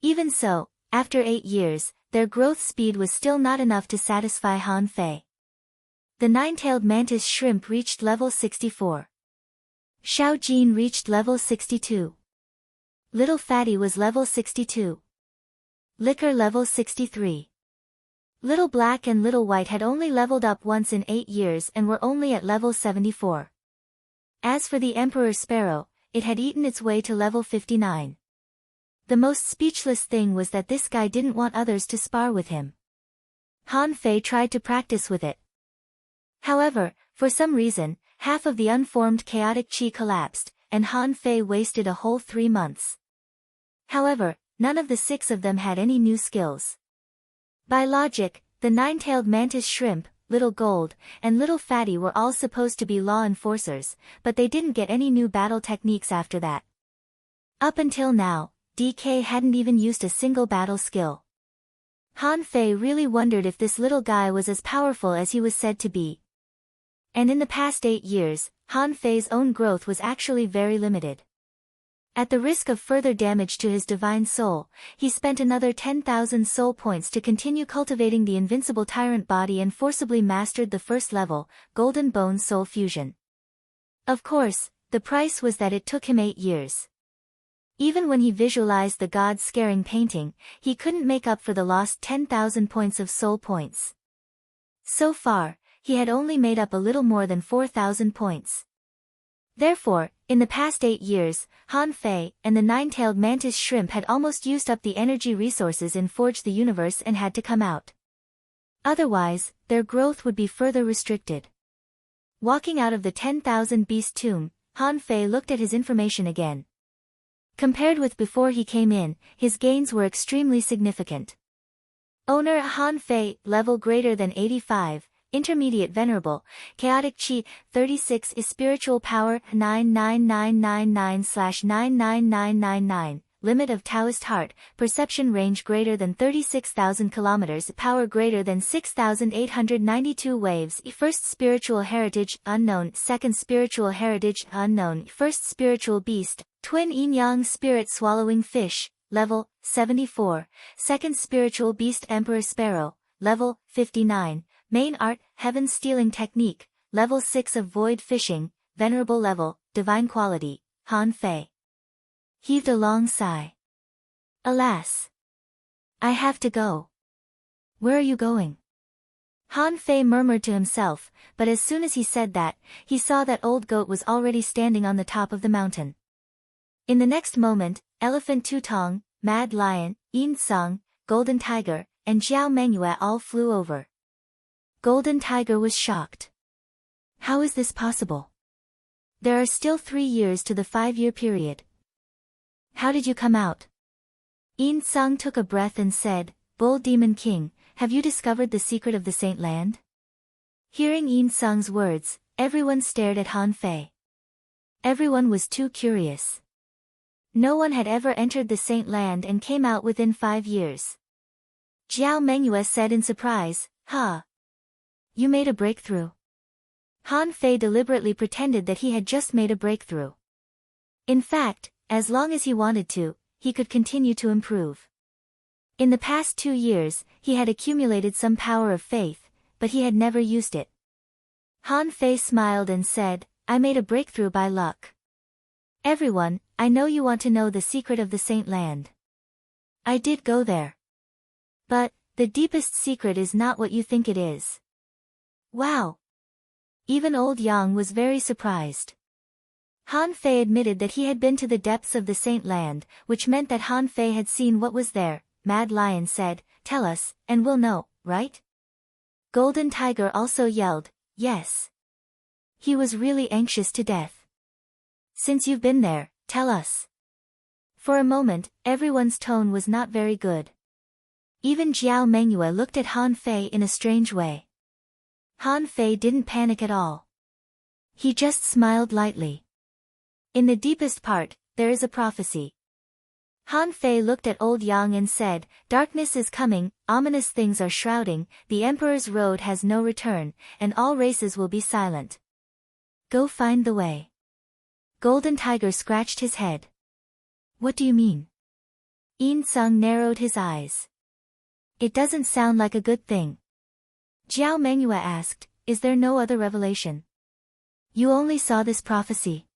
Even so, after 8 years, their growth speed was still not enough to satisfy Han Fei. The nine-tailed mantis shrimp reached level 64. Xiao Jin reached level 62. Little Fatty was level 62. Liquor level 63. Little Black and Little White had only leveled up once in 8 years and were only at level 74. As for the Emperor Sparrow, it had eaten its way to level 59. The most speechless thing was that this guy didn't want others to spar with him. Han Fei tried to practice with it. However, for some reason, half of the unformed chaotic chi collapsed, and Han Fei wasted a whole 3 months. However, none of the 6 of them had any new skills. By logic, the nine-tailed mantis shrimp, Little Gold, and Little Fatty were all supposed to be law enforcers, but they didn't get any new battle techniques after that. Up until now, DK hadn't even used a single battle skill. Han Fei really wondered if this little guy was as powerful as he was said to be. And in the past 8 years, Han Fei's own growth was actually very limited. At the risk of further damage to his divine soul, he spent another 10,000 soul points to continue cultivating the invincible tyrant body and forcibly mastered the first level, Golden Bone Soul Fusion. Of course, the price was that it took him 8 years. Even when he visualized the god-scaring painting, he couldn't make up for the lost 10,000 points of soul points. So far, he had only made up a little more than 4,000 points. Therefore, in the past 8 years, Han Fei and the nine-tailed mantis shrimp had almost used up the energy resources in Forge the Universe and had to come out. Otherwise, their growth would be further restricted. Walking out of the 10,000 beast tomb, Han Fei looked at his information again. Compared with before he came in, his gains were extremely significant. Owner Han Fei, level greater than 85. Intermediate Venerable, Chaotic Chi, 36 is Spiritual Power, 99999/99999, Limit of Taoist Heart, Perception Range greater than 36,000 kilometers, Power greater than 6,892 waves, First Spiritual Heritage, Unknown, Second Spiritual Heritage, Unknown, First Spiritual Beast, Twin Yin-Yang Spirit Swallowing Fish, Level, 74, Second Spiritual Beast Emperor Sparrow, Level, 59, Main Art, Heaven Stealing Technique, Level 6 of Void Fishing, Venerable Level, Divine Quality, Han Fei heaved a long sigh. Alas! I have to go. Where are you going? Han Fei murmured to himself, but as soon as he said that, he saw that old goat was already standing on the top of the mountain. In the next moment, Elephant Tutong, Mad Lion, Yin Sung, Golden Tiger, and Jiao Mengyue all flew over. Golden Tiger was shocked. How is this possible? There are still 3 years to the 5-year period. How did you come out? Yin Sung took a breath and said, Bull Demon King, have you discovered the secret of the Saint Land? Hearing Yin Sung's words, everyone stared at Han Fei. Everyone was too curious. No one had ever entered the Saint Land and came out within 5 years. Jiao Mengyue said in surprise, Huh. You made a breakthrough. Han Fei deliberately pretended that he had just made a breakthrough. In fact, as long as he wanted to, he could continue to improve. In the past 2 years, he had accumulated some power of faith, but he had never used it. Han Fei smiled and said, I made a breakthrough by luck. Everyone, I know you want to know the secret of the Saint Land. I did go there. But, the deepest secret is not what you think it is. Wow! Even old Yang was very surprised. Han Fei admitted that he had been to the depths of the Saint Land, which meant that Han Fei had seen what was there. Mad Lion said, tell us, and we'll know, right? Golden Tiger also yelled, yes. He was really anxious to death. Since you've been there, tell us. For a moment, everyone's tone was not very good. Even Jiao Mengyue looked at Han Fei in a strange way. Han Fei didn't panic at all. He just smiled lightly. In the deepest part, there is a prophecy. Han Fei looked at old Yang and said, darkness is coming, ominous things are shrouding, the Emperor's road has no return, and all races will be silent. Go find the way. Golden Tiger scratched his head. What do you mean? Yin Sung narrowed his eyes. It doesn't sound like a good thing. Jiao Mengyue asked, is there no other revelation? You only saw this prophecy.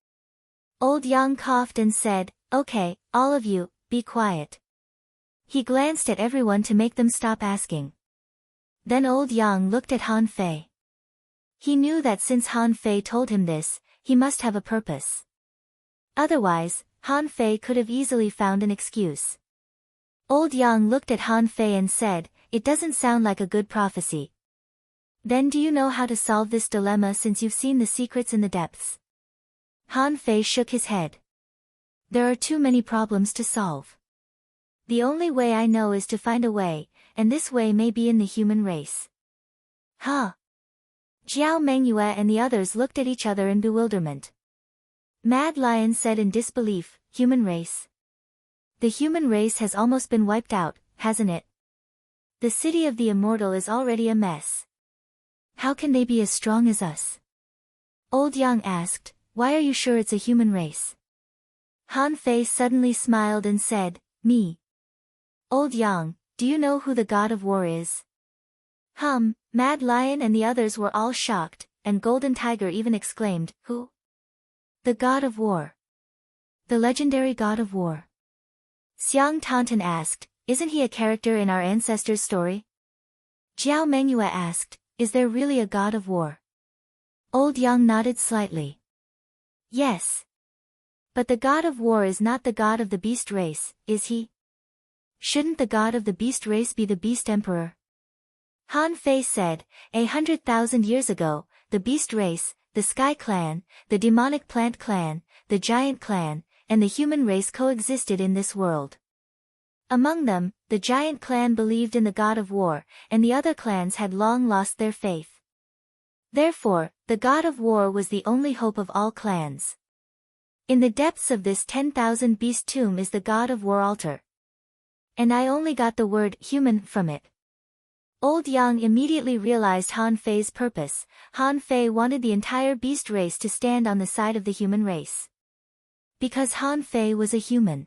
Old Yang coughed and said, okay, all of you, be quiet. He glanced at everyone to make them stop asking. Then old Yang looked at Han Fei. He knew that since Han Fei told him this, he must have a purpose. Otherwise, Han Fei could have easily found an excuse. Old Yang looked at Han Fei and said, it doesn't sound like a good prophecy. Then do you know how to solve this dilemma since you've seen the secrets in the depths? Han Fei shook his head. There are too many problems to solve. The only way I know is to find a way, and this way may be in the human race. Huh? Jiao Mengyue and the others looked at each other in bewilderment. Mad Lion said in disbelief, human race? The human race has almost been wiped out, hasn't it? The city of the immortal is already a mess. How can they be as strong as us? Old Yang asked, why are you sure it's a human race? Han Fei suddenly smiled and said, me. Old Yang, do you know who the god of war is? Mad Lion and the others were all shocked, and Golden Tiger even exclaimed, who? The god of war. The legendary god of war. Xiang Tantan asked, isn't he a character in our ancestors' story? Jiao Mengyue asked, is there really a god of war? Old Yang nodded slightly. Yes. But the god of war is not the god of the beast race, is he? Shouldn't the god of the beast race be the beast emperor? Han Fei said, 100,000 years ago, the beast race, the sky clan, the demonic plant clan, the giant clan, and the human race coexisted in this world. Among them, the giant clan believed in the god of war, and the other clans had long lost their faith. Therefore, the god of war was the only hope of all clans. In the depths of this 10,000 beast tomb is the god of war altar. And I only got the word human from it. Old Yang immediately realized Han Fei's purpose. Han Fei wanted the entire beast race to stand on the side of the human race. Because Han Fei was a human.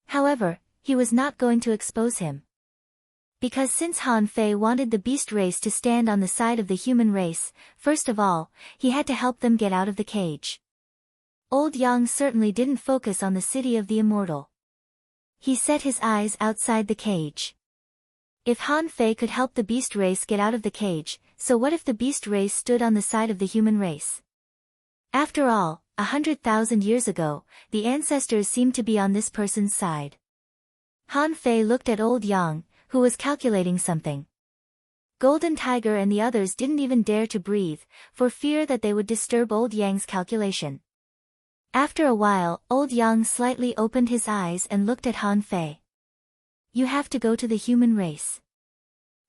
However, he was not going to expose him. Because since Han Fei wanted the beast race to stand on the side of the human race, first of all, he had to help them get out of the cage. Old Yang certainly didn't focus on the city of the immortal. He set his eyes outside the cage. If Han Fei could help the beast race get out of the cage, so what if the beast race stood on the side of the human race? After all, 100,000 years ago, the ancestors seemed to be on this person's side. Han Fei looked at old Yang, who was calculating something. Golden Tiger and the others didn't even dare to breathe, for fear that they would disturb old Yang's calculation. After a while, old Yang slightly opened his eyes and looked at Han Fei. You have to go to the human race.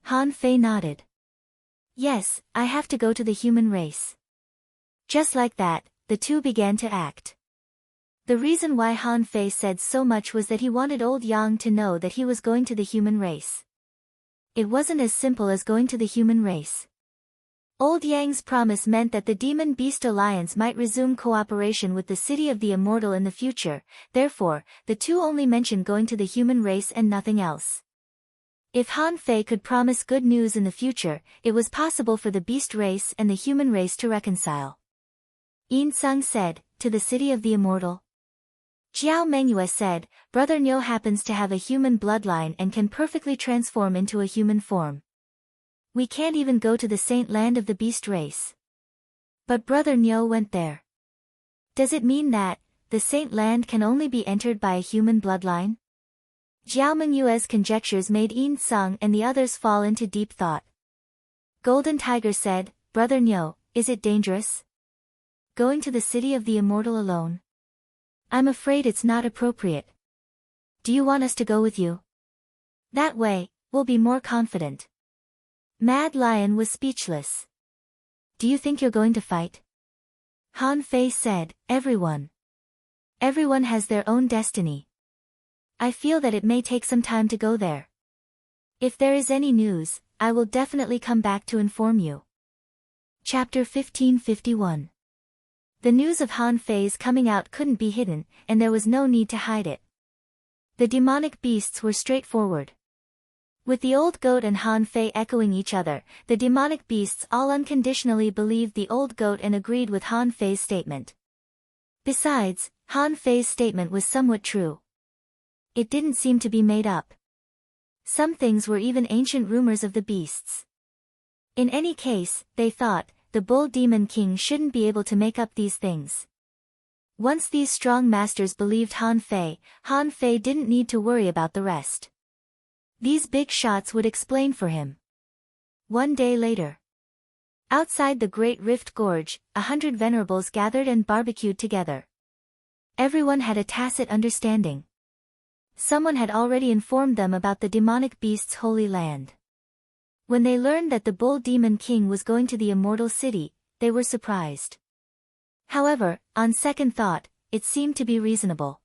Han Fei nodded. Yes, I have to go to the human race. Just like that, the two began to act. The reason why Han Fei said so much was that he wanted old Yang to know that he was going to the human race. It wasn't as simple as going to the human race. Old Yang's promise meant that the Demon Beast Alliance might resume cooperation with the City of the Immortal in the future, therefore, the two only mentioned going to the human race and nothing else. If Han Fei could promise good news in the future, it was possible for the beast race and the human race to reconcile. Yin Sung said, to the City of the Immortal. Jiao Mengyue said, Brother Niu happens to have a human bloodline and can perfectly transform into a human form. We can't even go to the Saint Land of the beast race. But Brother Niu went there. Does it mean that, the Saint Land can only be entered by a human bloodline? Jiao Mengyue's conjectures made Yin Sung and the others fall into deep thought. Golden Tiger said, Brother Niu, is it dangerous? Going to the City of the Immortal alone? I'm afraid it's not appropriate. Do you want us to go with you? That way, we'll be more confident. Mad Lion was speechless. Do you think you're going to fight? Han Fei said, Everyone. Everyone has their own destiny. I feel that it may take some time to go there. If there is any news, I will definitely come back to inform you. Chapter 1551. The news of Han Fei's coming out couldn't be hidden, and there was no need to hide it. The demonic beasts were straightforward. With the old goat and Han Fei echoing each other, the demonic beasts all unconditionally believed the old goat and agreed with Han Fei's statement. Besides, Han Fei's statement was somewhat true. It didn't seem to be made up. Some things were even ancient rumors of the beasts. In any case, they thought, the Bull Demon King shouldn't be able to make up these things. Once these strong masters believed Han Fei didn't need to worry about the rest. These big shots would explain for him. One day later. Outside the Great Rift Gorge, 100 venerables gathered and barbecued together. Everyone had a tacit understanding. Someone had already informed them about the demonic beast's holy land. When they learned that the Bull Demon King was going to the Immortal City, they were surprised. However, on second thought, it seemed to be reasonable.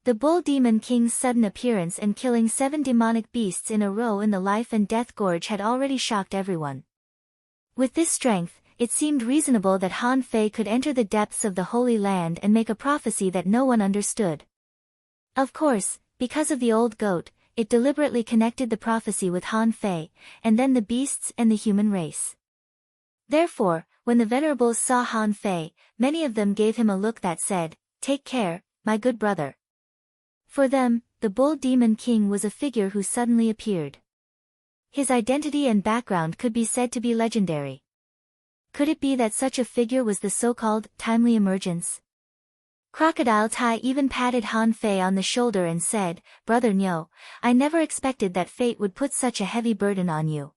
The Bull Demon King's sudden appearance and killing 7 demonic beasts in a row in the Life and Death Gorge had already shocked everyone. With this strength, it seemed reasonable that Han Fei could enter the depths of the Holy Land and make a prophecy that no one understood. Of course, because of the old goat, it deliberately connected the prophecy with Han Fei, and then the beasts and the human race. Therefore, when the venerables saw Han Fei, many of them gave him a look that said, Take care, my good brother. For them, the Bull Demon King was a figure who suddenly appeared. His identity and background could be said to be legendary. Could it be that such a figure was the so-called timely emergence? Crocodile Tai even patted Han Fei on the shoulder and said, Brother Niu, I never expected that fate would put such a heavy burden on you.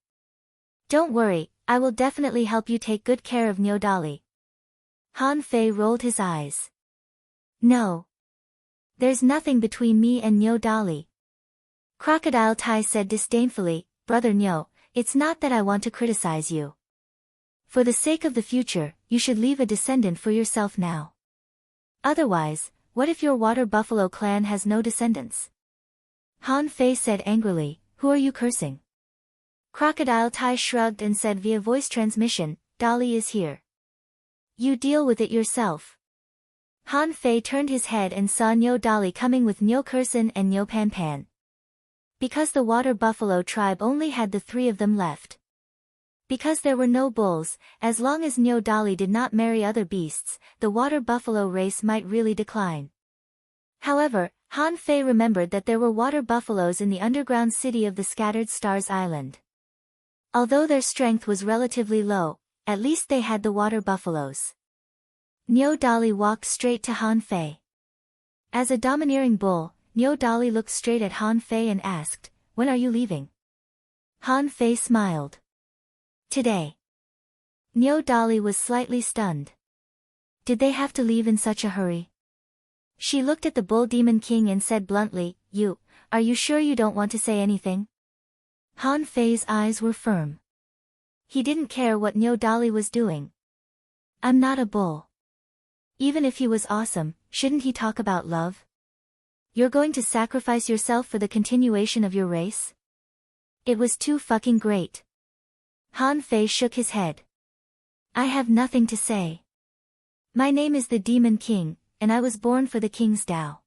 Don't worry, I will definitely help you take good care of Niu Dali. Han Fei rolled his eyes. No. There's nothing between me and Niu Dali. Crocodile Tai said disdainfully, Brother Niu, it's not that I want to criticize you. For the sake of the future, you should leave a descendant for yourself now. Otherwise, what if your water buffalo clan has no descendants? Han Fei said angrily, Who are you cursing? Crocodile Tai shrugged and said via voice transmission, Dali is here. You deal with it yourself. Han Fei turned his head and saw Niu Dali coming with Niu Kursin and Niu Pan Pan. Because the water buffalo tribe only had the 3 of them left. Because there were no bulls, as long as Niu Dali did not marry other beasts, the water buffalo race might really decline. However, Han Fei remembered that there were water buffaloes in the underground city of the Scattered Stars Island. Although their strength was relatively low, at least they had the water buffaloes. Niu Dali walked straight to Han Fei. As a domineering bull, Niu Dali looked straight at Han Fei and asked, When are you leaving? Han Fei smiled. Today. Niu Dali was slightly stunned. Did they have to leave in such a hurry? She looked at the Bull Demon King and said bluntly, Are you sure you don't want to say anything? Han Fei's eyes were firm. He didn't care what Niu Dali was doing. I'm not a bull. Even if he was awesome, shouldn't he talk about love? You're going to sacrifice yourself for the continuation of your race? It was too fucking great. Han Fei shook his head. I have nothing to say. My name is the Demon King, and I was born for the King's Tao.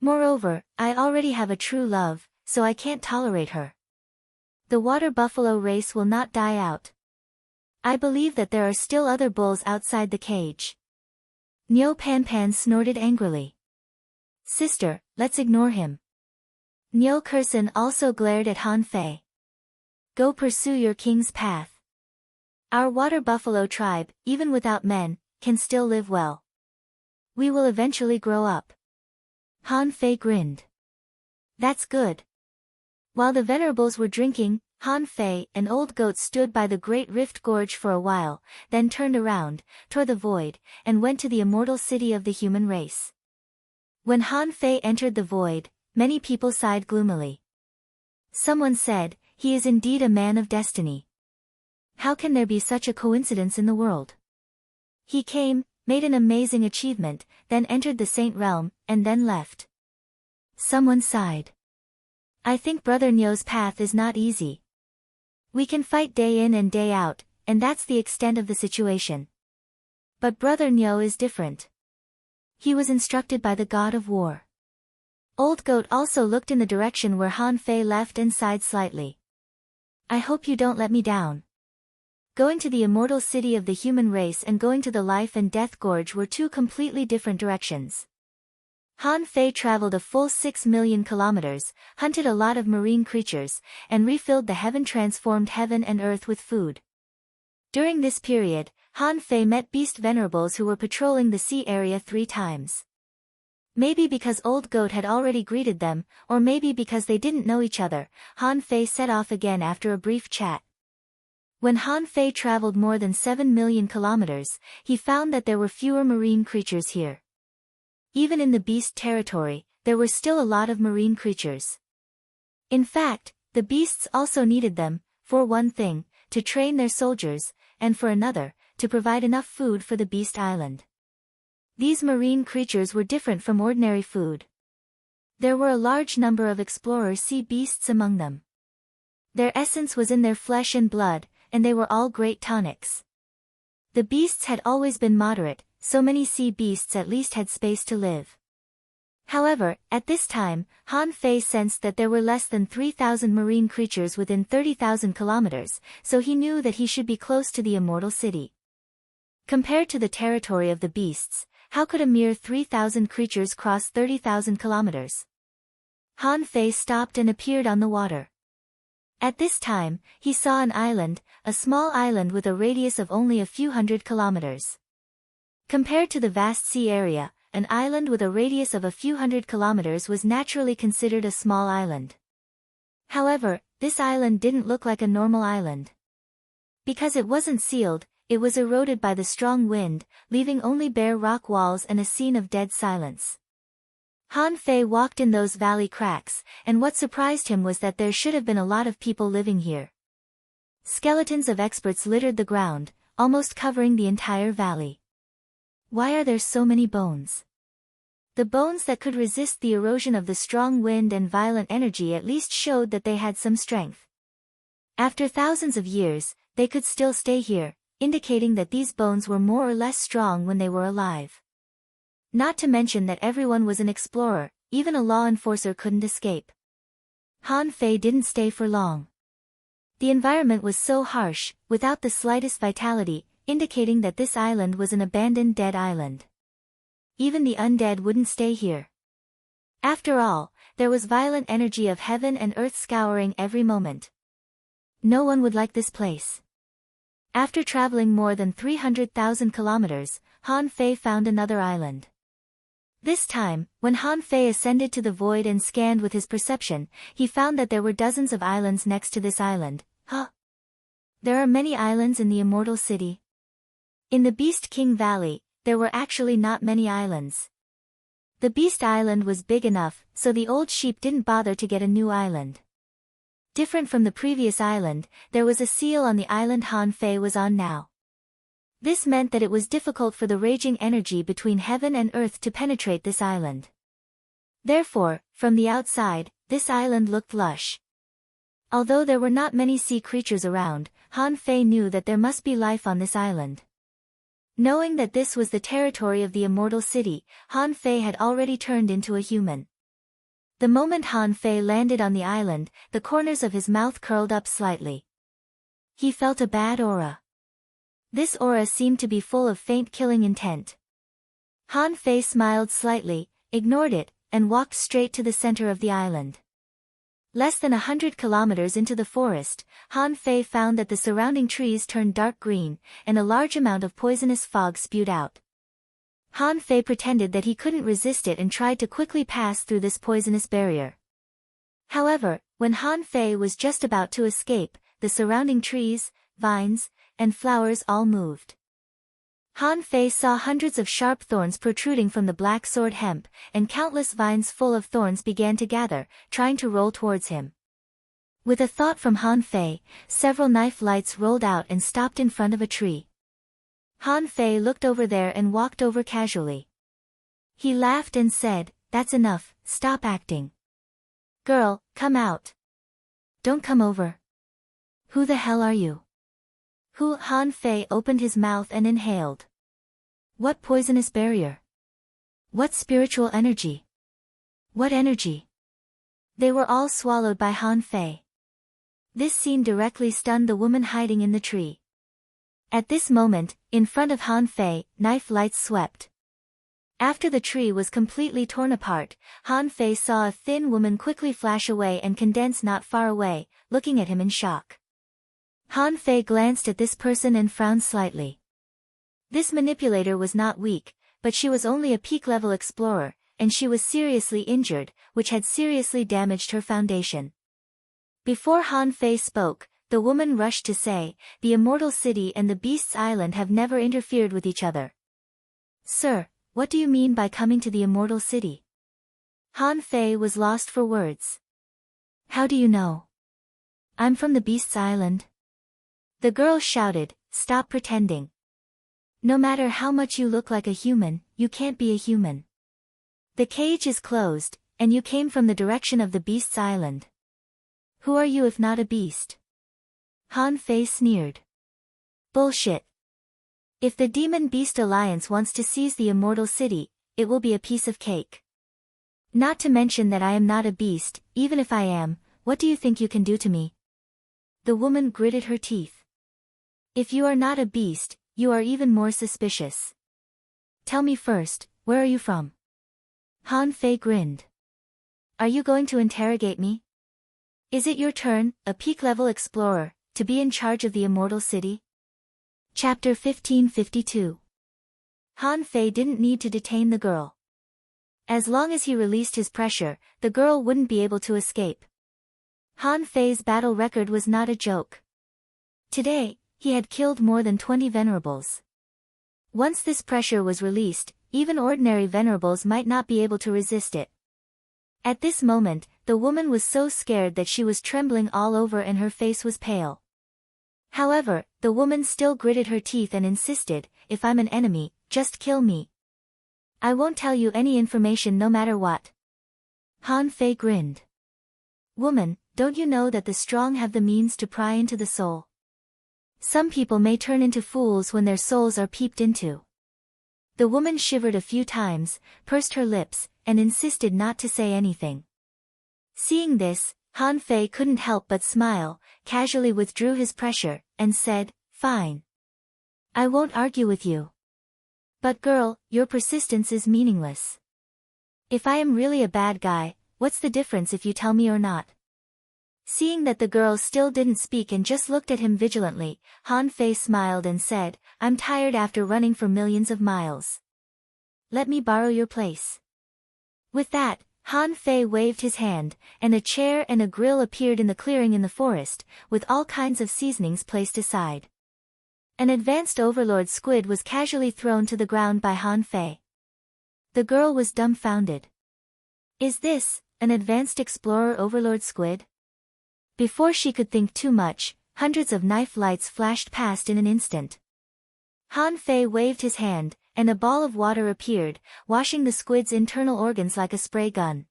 Moreover, I already have a true love, so I can't tolerate her. The water buffalo race will not die out. I believe that there are still other bulls outside the cage. Niu Panpan snorted angrily. Sister, let's ignore him. Niu Kursan also glared at Han Fei. Go pursue your king's path. Our water buffalo tribe, even without men, can still live well. We will eventually grow up. Han Fei grinned. That's good. While the venerables were drinking, Han Fei and Old Goat stood by the Great Rift Gorge for a while, then turned around, toward the void, and went to the immortal city of the human race. When Han Fei entered the void, many people sighed gloomily. Someone said, he is indeed a man of destiny. How can there be such a coincidence in the world? He came, made an amazing achievement, then entered the Saint Realm, and then left. Someone sighed. I think Brother Niu's path is not easy. We can fight day in and day out, and that's the extent of the situation. But Brother Niu is different. He was instructed by the god of war. Old Goat also looked in the direction where Han Fei left and sighed slightly. I hope you don't let me down. Going to the immortal city of the human race and going to the life and death gorge were two completely different directions. Han Fei traveled a full 6 million kilometers, hunted a lot of marine creatures, and refilled the heaven-transformed heaven and earth with food. During this period, Han Fei met beast venerables who were patrolling the sea area 3 times. Maybe because Old Goat had already greeted them, or maybe because they didn't know each other, Han Fei set off again after a brief chat. When Han Fei traveled more than 7 million kilometers, he found that there were fewer marine creatures here. Even in the beast territory, there were still a lot of marine creatures. In fact, the beasts also needed them, for one thing, to train their soldiers, and for another, to provide enough food for the beast island. These marine creatures were different from ordinary food. There were a large number of explorer sea beasts among them. Their essence was in their flesh and blood, and they were all great tonics. The beasts had always been moderate, so many sea beasts at least had space to live. However, at this time, Han Fei sensed that there were less than 3,000 marine creatures within 30,000 kilometers, so he knew that he should be close to the immortal city. Compared to the territory of the beasts, how could a mere 3,000 creatures cross 30,000 kilometers? Han Fei stopped and appeared on the water. At this time, he saw an island, a small island with a radius of only a few hundred kilometers. Compared to the vast sea area, an island with a radius of a few hundred kilometers was naturally considered a small island. However, this island didn't look like a normal island. Because it wasn't sealed, it was eroded by the strong wind, leaving only bare rock walls and a scene of dead silence. Han Fei walked in those valley cracks, and what surprised him was that there should have been a lot of people living here. Skeletons of experts littered the ground, almost covering the entire valley. Why are there so many bones? The bones that could resist the erosion of the strong wind and violent energy at least showed that they had some strength. After thousands of years, they could still stay here, indicating that these bones were more or less strong when they were alive. Not to mention that everyone was an explorer, even a law enforcer couldn't escape. Han Fei didn't stay for long. The environment was so harsh, without the slightest vitality, indicating that this island was an abandoned dead island. Even the undead wouldn't stay here. After all, there was violent energy of heaven and earth scouring every moment. No one would like this place. After traveling more than 300,000 kilometers, Han Fei found another island. This time, when Han Fei ascended to the void and scanned with his perception, he found that there were dozens of islands next to this island. There are many islands in the immortal city. In the Beast King Valley, there were actually not many islands. The Beast Island was big enough, so the old sheep didn't bother to get a new island. Different from the previous island, there was a seal on the island Han Fei was on now. This meant that it was difficult for the raging energy between heaven and earth to penetrate this island. Therefore, from the outside, this island looked lush. Although there were not many sea creatures around, Han Fei knew that there must be life on this island. Knowing that this was the territory of the Immortal City, Han Fei had already turned into a human. The moment Han Fei landed on the island, the corners of his mouth curled up slightly. He felt a bad aura. This aura seemed to be full of faint killing intent. Han Fei smiled slightly, ignored it, and walked straight to the center of the island. Less than 100 kilometers into the forest, Han Fei found that the surrounding trees turned dark green, and a large amount of poisonous fog spewed out. Han Fei pretended that he couldn't resist it and tried to quickly pass through this poisonous barrier. However, when Han Fei was just about to escape, the surrounding trees, vines, and flowers all moved. Han Fei saw hundreds of sharp thorns protruding from the black sword hemp, and countless vines full of thorns began to gather, trying to roll towards him. With a thought from Han Fei, several knife lights rolled out and stopped in front of a tree. Han Fei looked over there and walked over casually. He laughed and said, "That's enough, stop acting. Girl, come out. Don't come over. Who the hell are you?" Han Fei opened his mouth and inhaled. What poisonous barrier? What spiritual energy? What energy? They were all swallowed by Han Fei. This scene directly stunned the woman hiding in the tree. At this moment, in front of Han Fei, knife lights swept. After the tree was completely torn apart, Han Fei saw a thin woman quickly flash away and condense not far away, looking at him in shock. Han Fei glanced at this person and frowned slightly. This manipulator was not weak, but she was only a peak-level explorer, and she was seriously injured, which had seriously damaged her foundation. Before Han Fei spoke, the woman rushed to say, "The Immortal City and the Beast's Island have never interfered with each other." "Sir, what do you mean by coming to the Immortal City?" Han Fei was lost for words. "How do you know?" "I'm from the Beast's Island." The girl shouted, "Stop pretending. No matter how much you look like a human, you can't be a human. The cage is closed, and you came from the direction of the Beast's Island. Who are you if not a beast?" Han Fei sneered. "Bullshit. If the Demon-Beast Alliance wants to seize the Immortal City, it will be a piece of cake. Not to mention that I am not a beast, even if I am, what do you think you can do to me?" The woman gritted her teeth. "If you are not a beast, you are even more suspicious. Tell me first, where are you from?" Han Fei grinned. "Are you going to interrogate me? Is it your turn, a peak-level explorer, to be in charge of the Immortal City?" Chapter 1552. Han Fei didn't need to detain the girl. As long as he released his pressure, the girl wouldn't be able to escape. Han Fei's battle record was not a joke. Today, he had killed more than 20 venerables. Once this pressure was released, even ordinary venerables might not be able to resist it. At this moment, the woman was so scared that she was trembling all over and her face was pale. However, the woman still gritted her teeth and insisted, "If I'm an enemy, just kill me. I won't tell you any information no matter what." Han Fei grinned. "Woman, don't you know that the strong have the means to pry into the soul? Some people may turn into fools when their souls are peeped into." The woman shivered a few times, pursed her lips, and insisted not to say anything. Seeing this, Han Fei couldn't help but smile, casually withdrew his pressure, and said, "Fine. I won't argue with you. But girl, your persistence is meaningless. If I am really a bad guy, what's the difference if you tell me or not?" Seeing that the girl still didn't speak and just looked at him vigilantly, Han Fei smiled and said, "I'm tired after running for millions of miles. Let me borrow your place." With that, Han Fei waved his hand, and a chair and a grill appeared in the clearing in the forest, with all kinds of seasonings placed aside. An advanced overlord squid was casually thrown to the ground by Han Fei. The girl was dumbfounded. "Is this an advanced explorer overlord squid?" Before she could think too much, hundreds of knife lights flashed past in an instant. Han Fei waved his hand, and a ball of water appeared, washing the squid's internal organs like a spray gun.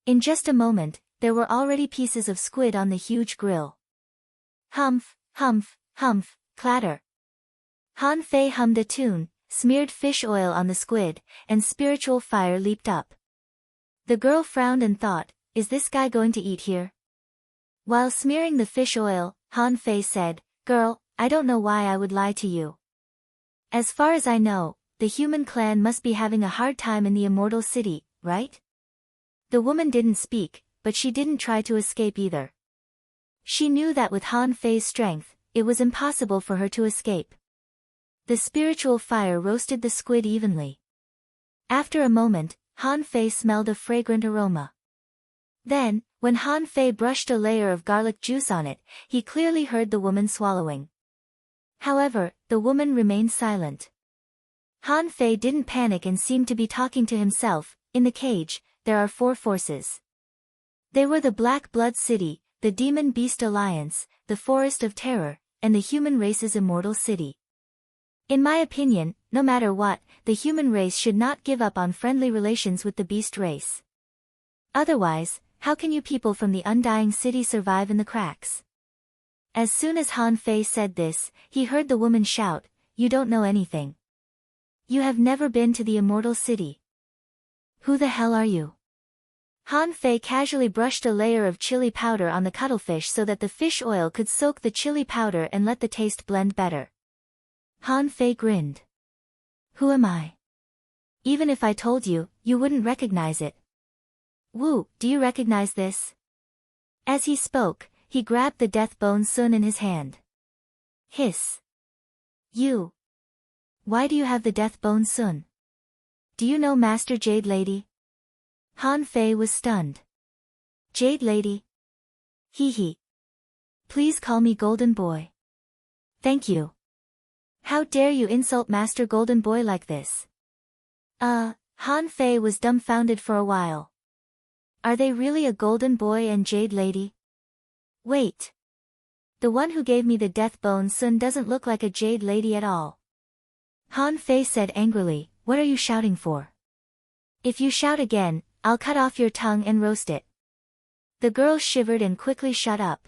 In just a moment, there were already pieces of squid on the huge grill. Humph, humph, humph, clatter. Han Fei hummed a tune, smeared fish oil on the squid, and spiritual fire leaped up. The girl frowned and thought, is this guy going to eat here? While smearing the fish oil, Han Fei said, girl, I don't know why I would lie to you. As far as I know, the human clan must be having a hard time in the immortal city, right? The woman didn't speak, but she didn't try to escape either. She knew that with Han Fei's strength, it was impossible for her to escape. The spiritual fire roasted the squid evenly. After a moment, Han Fei smelled a fragrant aroma. Then, when Han Fei brushed a layer of garlic juice on it, he clearly heard the woman swallowing. However, the woman remained silent. Han Fei didn't panic and seemed to be talking to himself. In the cage, there are 4 forces. They were the Black Blood City, the Demon Beast Alliance, the Forest of Terror, and the human race's immortal city. In my opinion, no matter what, the human race should not give up on friendly relations with the beast race. Otherwise, how can you people from the undying city survive in the cracks? As soon as Han Fei said this, he heard the woman shout, you don't know anything. You have never been to the immortal city. Who the hell are you? Han Fei casually brushed a layer of chili powder on the cuttlefish so that the fish oil could soak the chili powder and let the taste blend better. Han Fei grinned. Who am I? Even if I told you, you wouldn't recognize it. Wu, do you recognize this? As he spoke, he grabbed the death bone sun in his hand. Hiss. You. Why do you have the death bone sun? Do you know Master Jade Lady? Han Fei was stunned. Jade Lady? Hee hee. Please call me Golden Boy. Thank you. How dare you insult Master Golden Boy like this? Han Fei was dumbfounded for a while. Are they really a Golden Boy and Jade Lady? Wait. The one who gave me the death bone sun doesn't look like a Jade Lady at all. Han Fei said angrily, what are you shouting for? If you shout again, I'll cut off your tongue and roast it. The girl shivered and quickly shut up.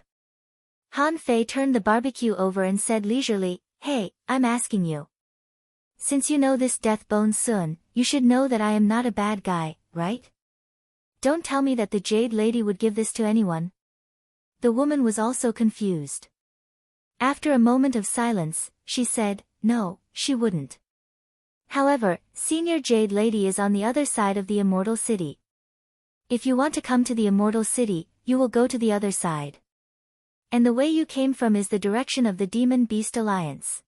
Han Fei turned the barbecue over and said leisurely, hey, I'm asking you. Since you know this death bone sun, you should know that I am not a bad guy, right? Don't tell me that the Jade Lady would give this to anyone. The woman was also confused. After a moment of silence, she said, no, she wouldn't. However, Senior Jade Lady is on the other side of the immortal city. If you want to come to the immortal city, you will go to the other side. And the way you came from is the direction of the Demon Beast Alliance.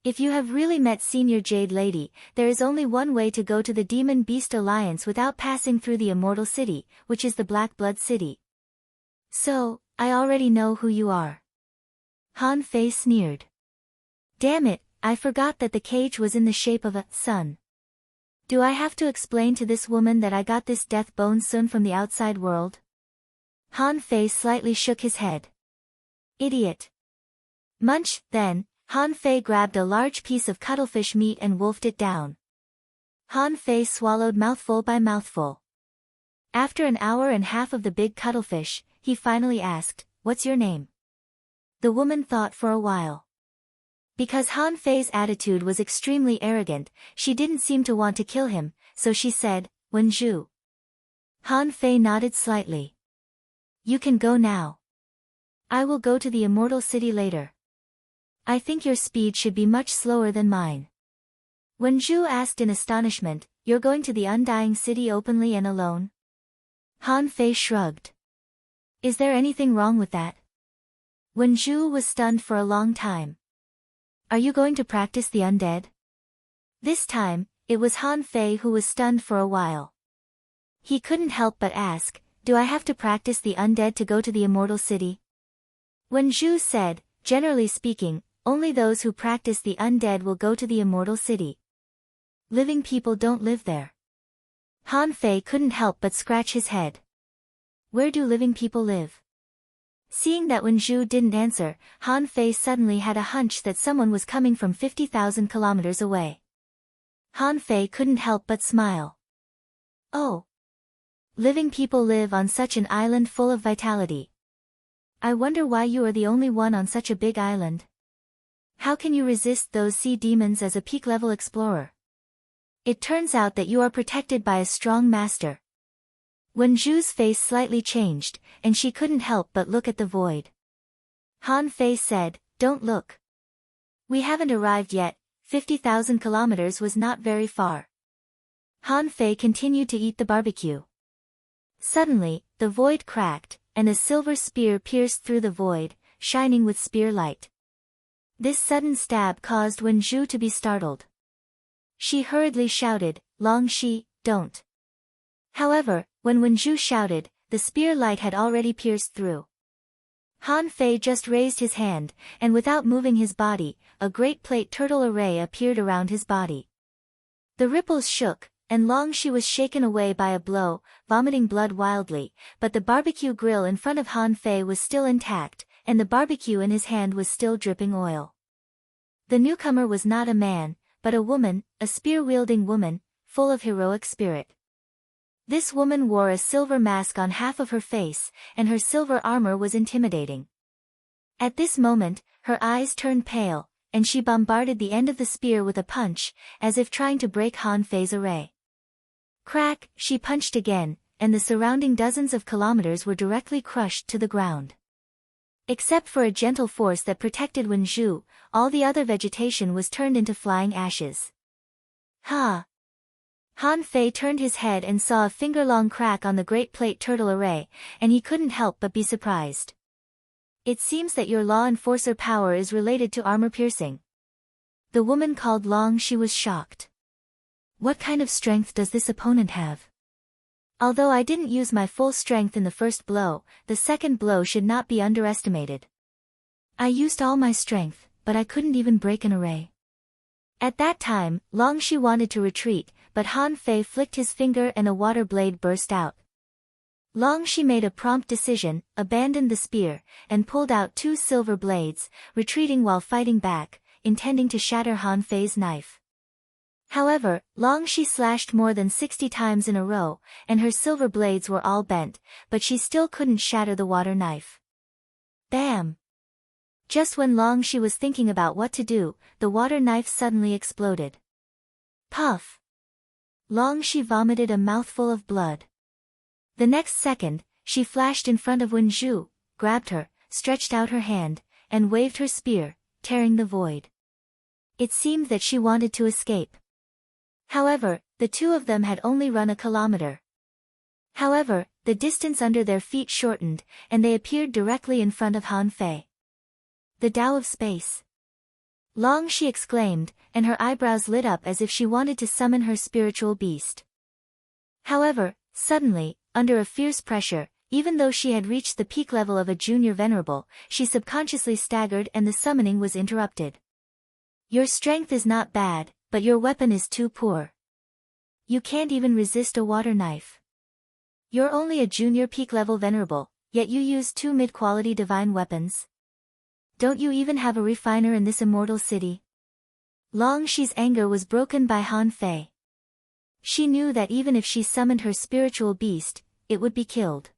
If you have really met Senior Jade Lady, there is only one way to go to the Demon Beast Alliance without passing through the immortal city, which is the Black Blood City. So, I already know who you are. Han Fei sneered. Damn it, I forgot that the cage was in the shape of a sun. Do I have to explain to this woman that I got this death bone sun from the outside world? Han Fei slightly shook his head. Idiot. Munch, then, Han Fei grabbed a large piece of cuttlefish meat and wolfed it down. Han Fei swallowed mouthful by mouthful. After an hour and a half of the big cuttlefish, he finally asked, what's your name? The woman thought for a while. Because Han Fei's attitude was extremely arrogant, she didn't seem to want to kill him, so she said, Wenju. Han Fei nodded slightly. You can go now. I will go to the immortal city later. I think your speed should be much slower than mine. Wenju asked in astonishment, you're going to the undying city openly and alone? Han Fei shrugged. Is there anything wrong with that? Wenju was stunned for a long time. Are you going to practice the undead? This time, it was Han Fei who was stunned for a while. He couldn't help but ask, do I have to practice the undead to go to the immortal city? Wenju said, generally speaking, only those who practice the undead will go to the immortal city. Living people don't live there. Han Fei couldn't help but scratch his head. Where do living people live? Seeing that Wenju didn't answer, Han Fei suddenly had a hunch that someone was coming from 50,000 kilometers away. Han Fei couldn't help but smile. Oh. Living people live on such an island full of vitality. I wonder why you are the only one on such a big island. How can you resist those sea demons as a peak-level explorer? It turns out that you are protected by a strong master. Wenju's face slightly changed, and she couldn't help but look at the void. Han Fei said, "Don't look. We haven't arrived yet, 50,000 kilometers was not very far." Han Fei continued to eat the barbecue. Suddenly, the void cracked, and a silver spear pierced through the void, shining with spear light. This sudden stab caused Wenju to be startled. She hurriedly shouted, "Long Shi, don't." However, when Wenju shouted, the spear light had already pierced through. Han Fei just raised his hand, and without moving his body, a great plate turtle array appeared around his body. The ripples shook, and Long Shi was shaken away by a blow, vomiting blood wildly, but the barbecue grill in front of Han Fei was still intact, and the barbecue in his hand was still dripping oil. The newcomer was not a man, but a woman, a spear-wielding woman, full of heroic spirit. This woman wore a silver mask on half of her face, and her silver armor was intimidating. At this moment, her eyes turned pale, and she bombarded the end of the spear with a punch, as if trying to break Han Fei's array. Crack, she punched again, and the surrounding dozens of kilometers were directly crushed to the ground. Except for a gentle force that protected Wenju, all the other vegetation was turned into flying ashes. Ha! Han Fei turned his head and saw a finger-long crack on the great plate turtle array, and he couldn't help but be surprised. It seems that your law enforcer power is related to armor piercing. The woman called Long Shi was shocked. What kind of strength does this opponent have? Although I didn't use my full strength in the first blow, the second blow should not be underestimated. I used all my strength, but I couldn't even break an array. At that time, Long Shi wanted to retreat, but Han Fei flicked his finger and a water blade burst out. Long Shi made a prompt decision, abandoned the spear, and pulled out two silver blades, retreating while fighting back, intending to shatter Han Fei's knife. However, Long Shi slashed more than 60 times in a row, and her silver blades were all bent, but she still couldn't shatter the water knife. Bam! Just when Long Shi was thinking about what to do, the water knife suddenly exploded. Puff! Long Shi vomited a mouthful of blood. The next second, she flashed in front of Wenju, grabbed her, stretched out her hand, and waved her spear, tearing the void. It seemed that she wanted to escape. However, the two of them had only run a kilometer. However, the distance under their feet shortened, and they appeared directly in front of Han Fei. The Tao of Space! Long Shi exclaimed, and her eyebrows lit up as if she wanted to summon her spiritual beast. However, suddenly, under a fierce pressure, even though she had reached the peak level of a junior venerable, she subconsciously staggered and the summoning was interrupted. Your strength is not bad, but your weapon is too poor. You can't even resist a water knife. You're only a junior peak level venerable, yet you use two mid-quality divine weapons. Don't you even have a refiner in this immortal city? Long Shi's anger was broken by Han Fei. She knew that even if she summoned her spiritual beast, it would be killed.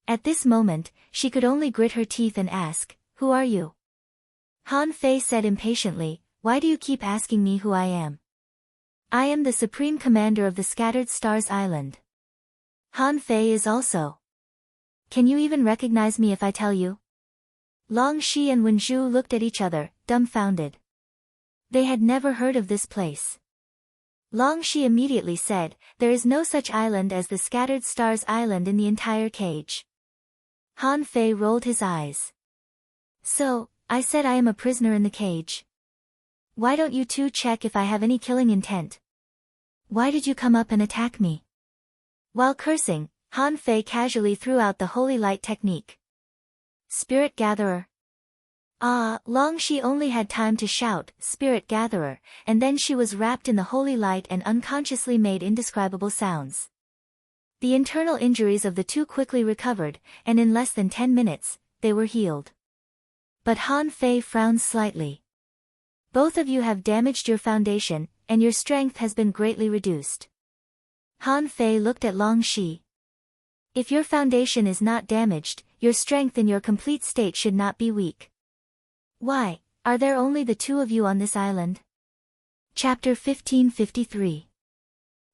At this moment, she could only grit her teeth and ask, "Who are you?" Han Fei said impatiently, "Why do you keep asking me who I am? I am the Supreme Commander of the Scattered Stars Island. Han Fei is also. Can you even recognize me if I tell you?" Long Shi and Wenju looked at each other, dumbfounded. They had never heard of this place. Long Shi immediately said, "There is no such island as the Scattered Stars Island in the entire cage." Han Fei rolled his eyes. "So, I said I am a prisoner in the cage. Why don't you two check if I have any killing intent? Why did you come up and attack me?" While cursing, Han Fei casually threw out the holy light technique. Spirit Gatherer. Long Shi only had time to shout, "Spirit Gatherer," and then she was wrapped in the holy light and unconsciously made indescribable sounds. The internal injuries of the two quickly recovered, and in less than 10 minutes, they were healed. But Han Fei frowned slightly. "Both of you have damaged your foundation, and your strength has been greatly reduced." Han Fei looked at Long Shi. If your foundation is not damaged, your strength in your complete state should not be weak. Why, are there only the two of you on this island? Chapter 1553.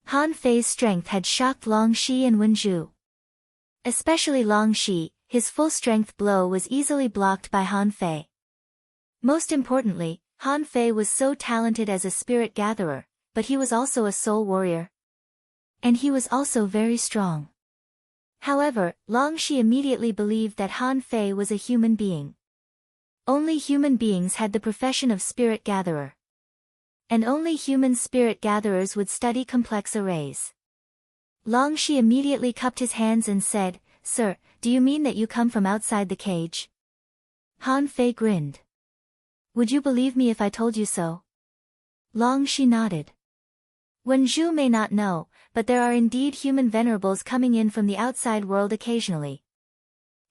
Han Fei's strength had shocked Long Shi and Wen Zhu. Especially Long Shi, his full-strength blow was easily blocked by Han Fei. Most importantly, Han Fei was so talented as a spirit gatherer, but he was also a soul warrior. And he was also very strong. However, Long Shi immediately believed that Han Fei was a human being. Only human beings had the profession of spirit gatherer. And only human spirit gatherers would study complex arrays. Long Shi immediately cupped his hands and said, "Sir, do you mean that you come from outside the cage?" Han Fei grinned. "Would you believe me if I told you so?" Long Shi nodded. Wen Zhu may not know, but there are indeed human venerables coming in from the outside world occasionally.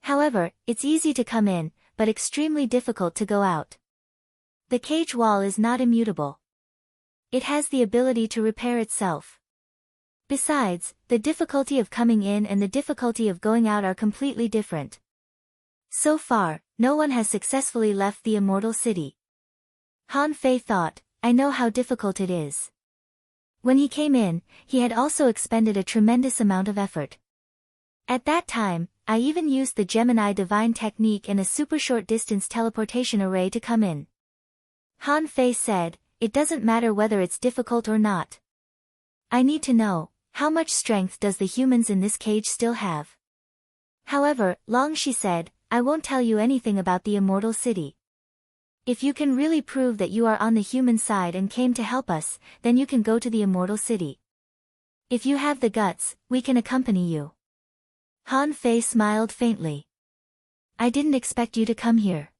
However, it's easy to come in, but extremely difficult to go out. The cage wall is not immutable. It has the ability to repair itself. Besides, the difficulty of coming in and the difficulty of going out are completely different. So far, no one has successfully left the immortal city. Han Fei thought, I know how difficult it is. When he came in, he had also expended a tremendous amount of effort. At that time, I even used the Gemini Divine Technique and a super short distance teleportation array to come in. Han Fei said, it doesn't matter whether it's difficult or not. I need to know, how much strength does the humans in this cage still have? However, Long Shi said, I won't tell you anything about the immortal city. If you can really prove that you are on the human side and came to help us, then you can go to the immortal city. If you have the guts, we can accompany you. Han Fei smiled faintly. I didn't expect you to come here.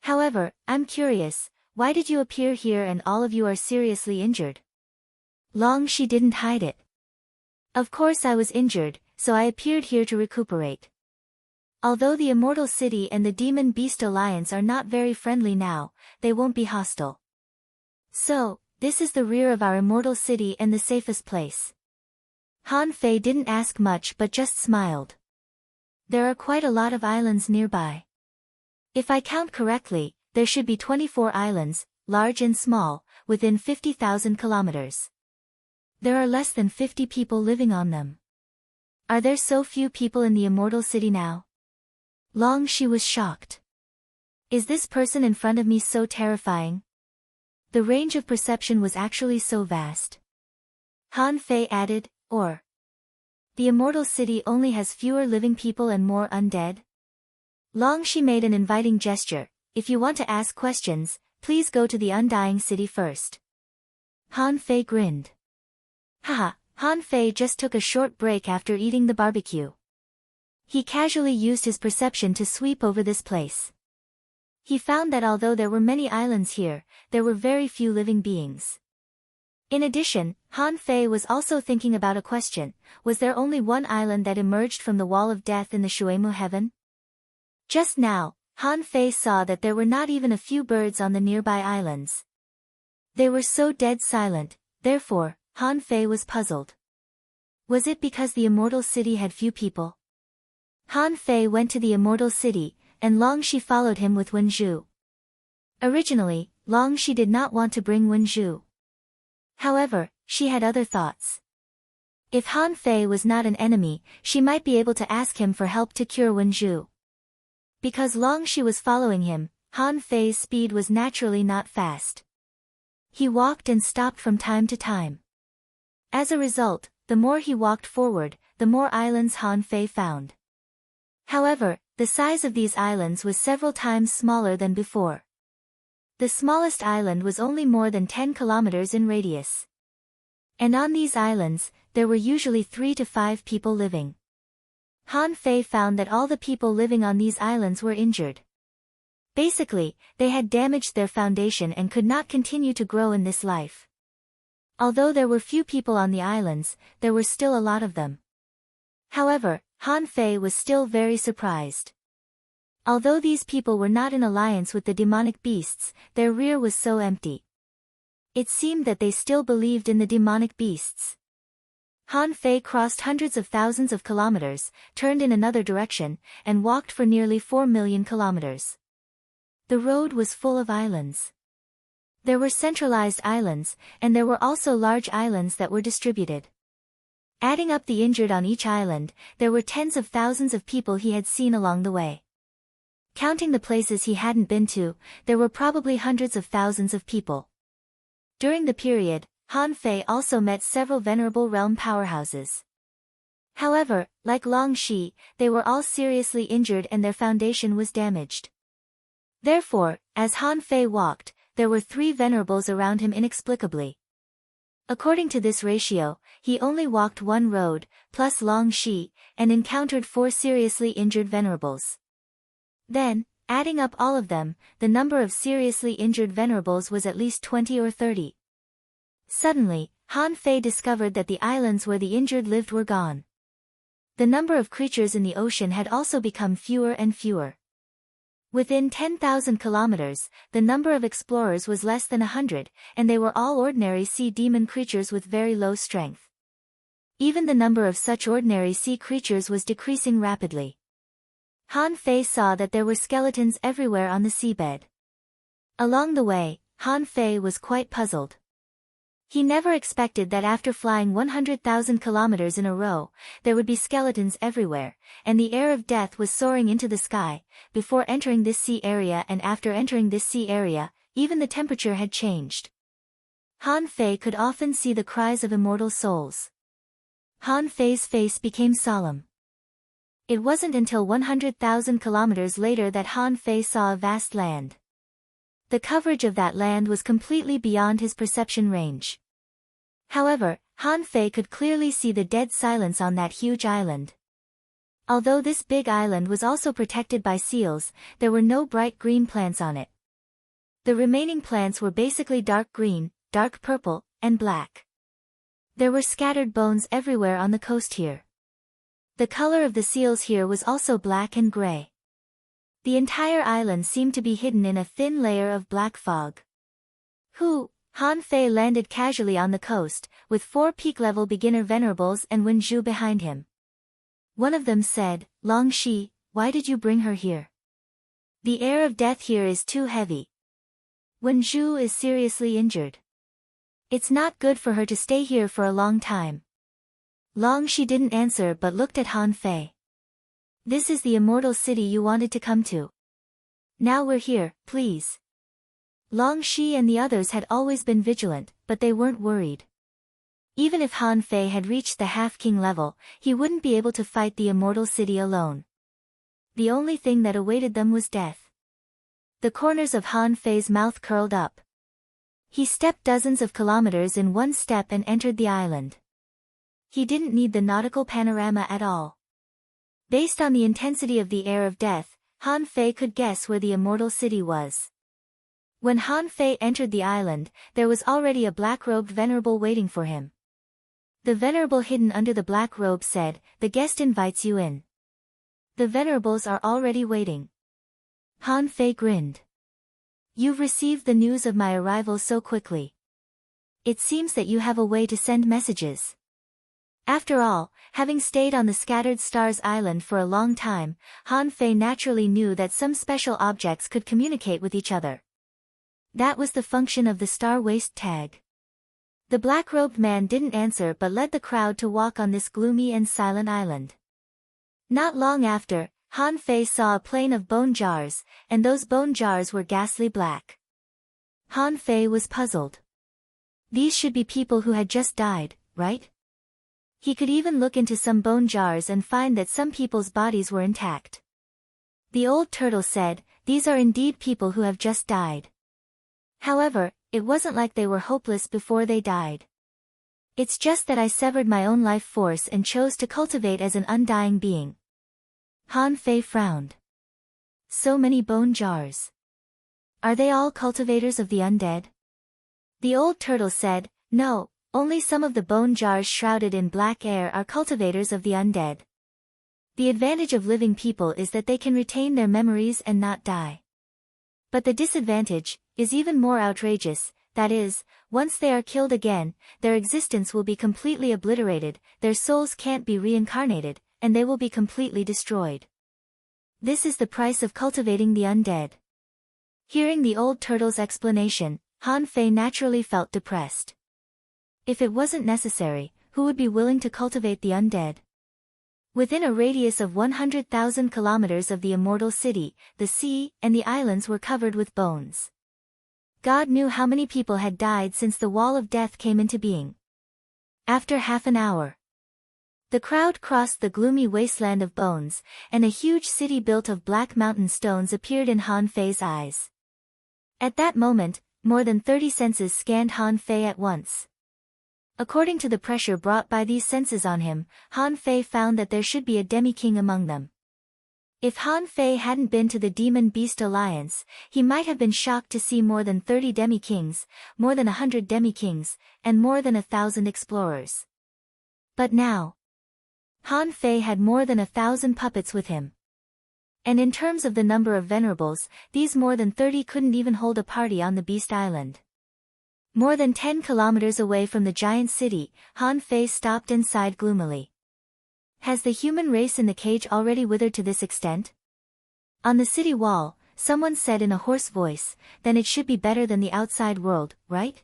However, I'm curious, why did you appear here and all of you are seriously injured? Long Shi didn't hide it. Of course I was injured, so I appeared here to recuperate. Although the Immortal City and the Demon Beast Alliance are not very friendly now, they won't be hostile. So, this is the rear of our Immortal City and the safest place. Han Fei didn't ask much but just smiled. There are quite a lot of islands nearby. If I count correctly, there should be 24 islands, large and small, within 50,000 kilometers. There are less than 50 people living on them. Are there so few people in the Immortal City now? Long Shi was shocked. Is this person in front of me so terrifying? The range of perception was actually so vast. Han Fei added, or the Immortal City only has fewer living people and more undead? Long Shi made an inviting gesture. If you want to ask questions, please go to the Undying City first. Han Fei grinned. Haha, Han Fei just took a short break after eating the barbecue. He casually used his perception to sweep over this place. He found that although there were many islands here, there were very few living beings. In addition, Han Fei was also thinking about a question: was there only one island that emerged from the Wall of Death in the Shuemu heaven? Just now, Han Fei saw that there were not even a few birds on the nearby islands. They were so dead silent, therefore, Han Fei was puzzled. Was it because the Immortal City had few people? Han Fei went to the Immortal City, and Long Shi followed him with Wen Zhu. Originally, Long Shi did not want to bring Wen Zhu. However, she had other thoughts. If Han Fei was not an enemy, she might be able to ask him for help to cure Wen Zhu. Because Long Shi was following him, Han Fei's speed was naturally not fast. He walked and stopped from time to time. As a result, the more he walked forward, the more islands Han Fei found. However, the size of these islands was several times smaller than before. The smallest island was only more than 10 kilometers in radius. And on these islands, there were usually 3 to 5 people living. Han Fei found that all the people living on these islands were injured. Basically, they had damaged their foundation and could not continue to grow in this life. Although there were few people on the islands, there were still a lot of them. However, Han Fei was still very surprised. Although these people were not in alliance with the demonic beasts, their rear was so empty. It seemed that they still believed in the demonic beasts. Han Fei crossed hundreds of thousands of kilometers, turned in another direction, and walked for nearly 4 million kilometers. The road was full of islands. There were centralized islands, and there were also large islands that were distributed. Adding up the injured on each island, there were tens of thousands of people he had seen along the way. Counting the places he hadn't been to, there were probably hundreds of thousands of people. During the period, Han Fei also met several venerable realm powerhouses. However, like Long Shi, they were all seriously injured and their foundation was damaged. Therefore, as Han Fei walked, there were 3 venerables around him inexplicably. According to this ratio, he only walked 1 road, plus Long Shi, and encountered 4 seriously injured venerables. Then, adding up all of them, the number of seriously injured venerables was at least 20 or 30. Suddenly, Han Fei discovered that the islands where the injured lived were gone. The number of creatures in the ocean had also become fewer and fewer. Within 10,000 kilometers, the number of explorers was less than 100, and they were all ordinary sea demon creatures with very low strength. Even the number of such ordinary sea creatures was decreasing rapidly. Han Fei saw that there were skeletons everywhere on the seabed. Along the way, Han Fei was quite puzzled. He never expected that after flying 100,000 kilometers in a row, there would be skeletons everywhere, and the air of death was soaring into the sky. Before entering this sea area and after entering this sea area, even the temperature had changed. Han Fei could often see the cries of immortal souls. Han Fei's face became solemn. It wasn't until 100,000 kilometers later that Han Fei saw a vast land. The coverage of that land was completely beyond his perception range. However, Han Fei could clearly see the dead silence on that huge island. Although this big island was also protected by seals, there were no bright green plants on it. The remaining plants were basically dark green, dark purple, and black. There were scattered bones everywhere on the coast here. The color of the seals here was also black and gray. The entire island seemed to be hidden in a thin layer of black fog. Han Fei landed casually on the coast, with 4 peak-level beginner venerables and Wen Zhu behind him. One of them said, "Long Shi, why did you bring her here? The air of death here is too heavy. Wen Zhu is seriously injured. It's not good for her to stay here for a long time." Long Shi didn't answer but looked at Han Fei. "This is the immortal city you wanted to come to. Now we're here, please." Long Shi and the others had always been vigilant, but they weren't worried. Even if Han Fei had reached the half-king level, he wouldn't be able to fight the immortal city alone. The only thing that awaited them was death. The corners of Han Fei's mouth curled up. He stepped dozens of kilometers in one step and entered the island. He didn't need the nautical panorama at all. Based on the intensity of the air of death, Han Fei could guess where the immortal city was. When Han Fei entered the island, there was already a black-robed venerable waiting for him. The venerable hidden under the black robe said, "The guest invites you in." "The venerables are already waiting." Han Fei grinned. "You've received the news of my arrival so quickly. It seems that you have a way to send messages." After all, having stayed on the Scattered Stars Island for a long time, Han Fei naturally knew that some special objects could communicate with each other. That was the function of the Star Waste tag. The black-robed man didn't answer but led the crowd to walk on this gloomy and silent island. Not long after, Han Fei saw a plain of bone jars, and those bone jars were ghastly black. Han Fei was puzzled. These should be people who had just died, right? He could even look into some bone jars and find that some people's bodies were intact. The old turtle said, "These are indeed people who have just died. However, it wasn't like they were hopeless before they died. It's just that I severed my own life force and chose to cultivate as an undying being." Han Fei frowned. So many bone jars. Are they all cultivators of the undead? The old turtle said, "No, only some of the bone jars shrouded in black air are cultivators of the undead. The advantage of living people is that they can retain their memories and not die. But the disadvantage is even more outrageous. that is, once they are killed again, their existence will be completely obliterated, their souls can't be reincarnated, and they will be completely destroyed. This is the price of cultivating the undead. Hearing the old turtle's explanation, Han Fei naturally felt depressed. If it wasn't necessary, who would be willing to cultivate the undead? Within a radius of 100,000 kilometers of the immortal city, the sea and the islands were covered with bones. God knew how many people had died since the wall of death came into being. After half an hour, the crowd crossed the gloomy wasteland of bones, and a huge city built of black mountain stones appeared in Han Fei's eyes. At that moment, more than 30 senses scanned Han Fei at once. According to the pressure brought by these senses on him, Han Fei found that there should be a demi-king among them. If Han Fei hadn't been to the Demon Beast Alliance, he might have been shocked to see more than 30 demi-kings, more than 100 demi-kings, and more than 1,000 explorers. But now, Han Fei had more than 1,000 puppets with him. And in terms of the number of venerables, these more than 30 couldn't even hold a party on the Beast Island. More than 10 kilometers away from the giant city, Han Fei stopped and sighed gloomily. Has the human race in the cage already withered to this extent? On the city wall, someone said in a hoarse voice, then it should be better than the outside world, right?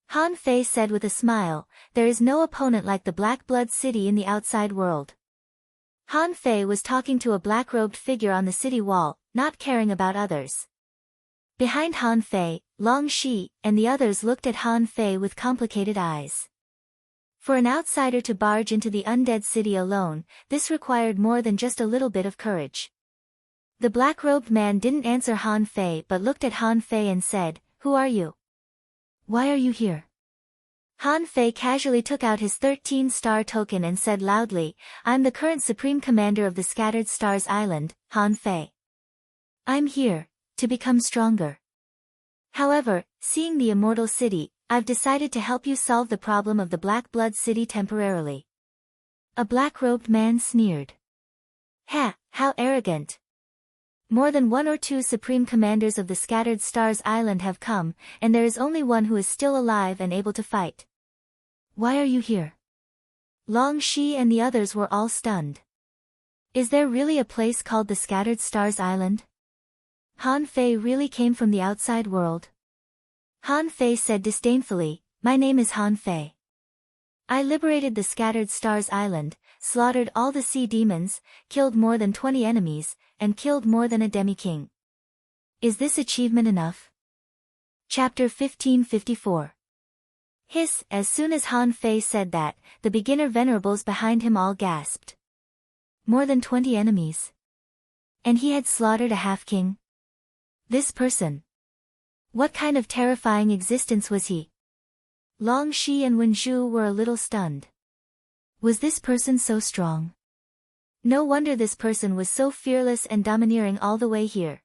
Han Fei said with a smile, there is no opponent like the Black Blood City in the outside world. Han Fei was talking to a black-robed figure on the city wall, not caring about others. Behind Han Fei, Long Shi and the others looked at Han Fei with complicated eyes. For an outsider to barge into the undead city alone, this required more than just a little bit of courage. The black-robed man didn't answer Han Fei but looked at Han Fei and said, "Who are you? Why are you here?" Han Fei casually took out his 13-star token and said loudly, "I'm the current Supreme Commander of the Scattered Stars Island, Han Fei. I'm here to become stronger. However, seeing the immortal city, I've decided to help you solve the problem of the Black Blood City temporarily." A black-robed man sneered. "Ha, how arrogant. More than one or two Supreme Commanders of the Scattered Stars Island have come, and there is only one who is still alive and able to fight. Why are you here?" Long Shi and the others were all stunned. Is there really a place called the Scattered Stars Island? Han Fei really came from the outside world? Han Fei said disdainfully, "My name is Han Fei. I liberated the Scattered Stars Island, slaughtered all the sea demons, killed more than 20 enemies, and killed more than a demi-king. Is this achievement enough?" Chapter 1554. Hiss. As soon as Han Fei said that, the beginner venerables behind him all gasped. More than 20 enemies. And he had slaughtered a half-king? This person. What kind of terrifying existence was he? Long Shi and Wen Zhu were a little stunned. Was this person so strong? No wonder this person was so fearless and domineering all the way here.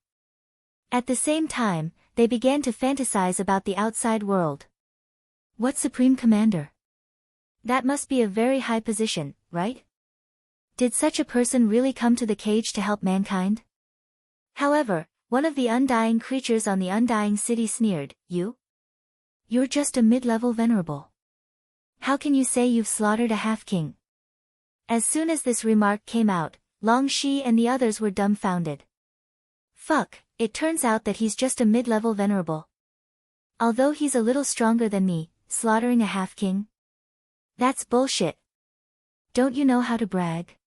At the same time, they began to fantasize about the outside world. What Supreme Commander? That must be a very high position, right? Did such a person really come to the cage to help mankind? However, one of the undying creatures on the undying city sneered, You're just a mid-level venerable. How can you say you've slaughtered a half-king?" As soon as this remark came out, Long Shi and the others were dumbfounded. Fuck, it turns out that he's just a mid-level venerable. Although he's a little stronger than me, slaughtering a half-king? That's bullshit. Don't you know how to brag?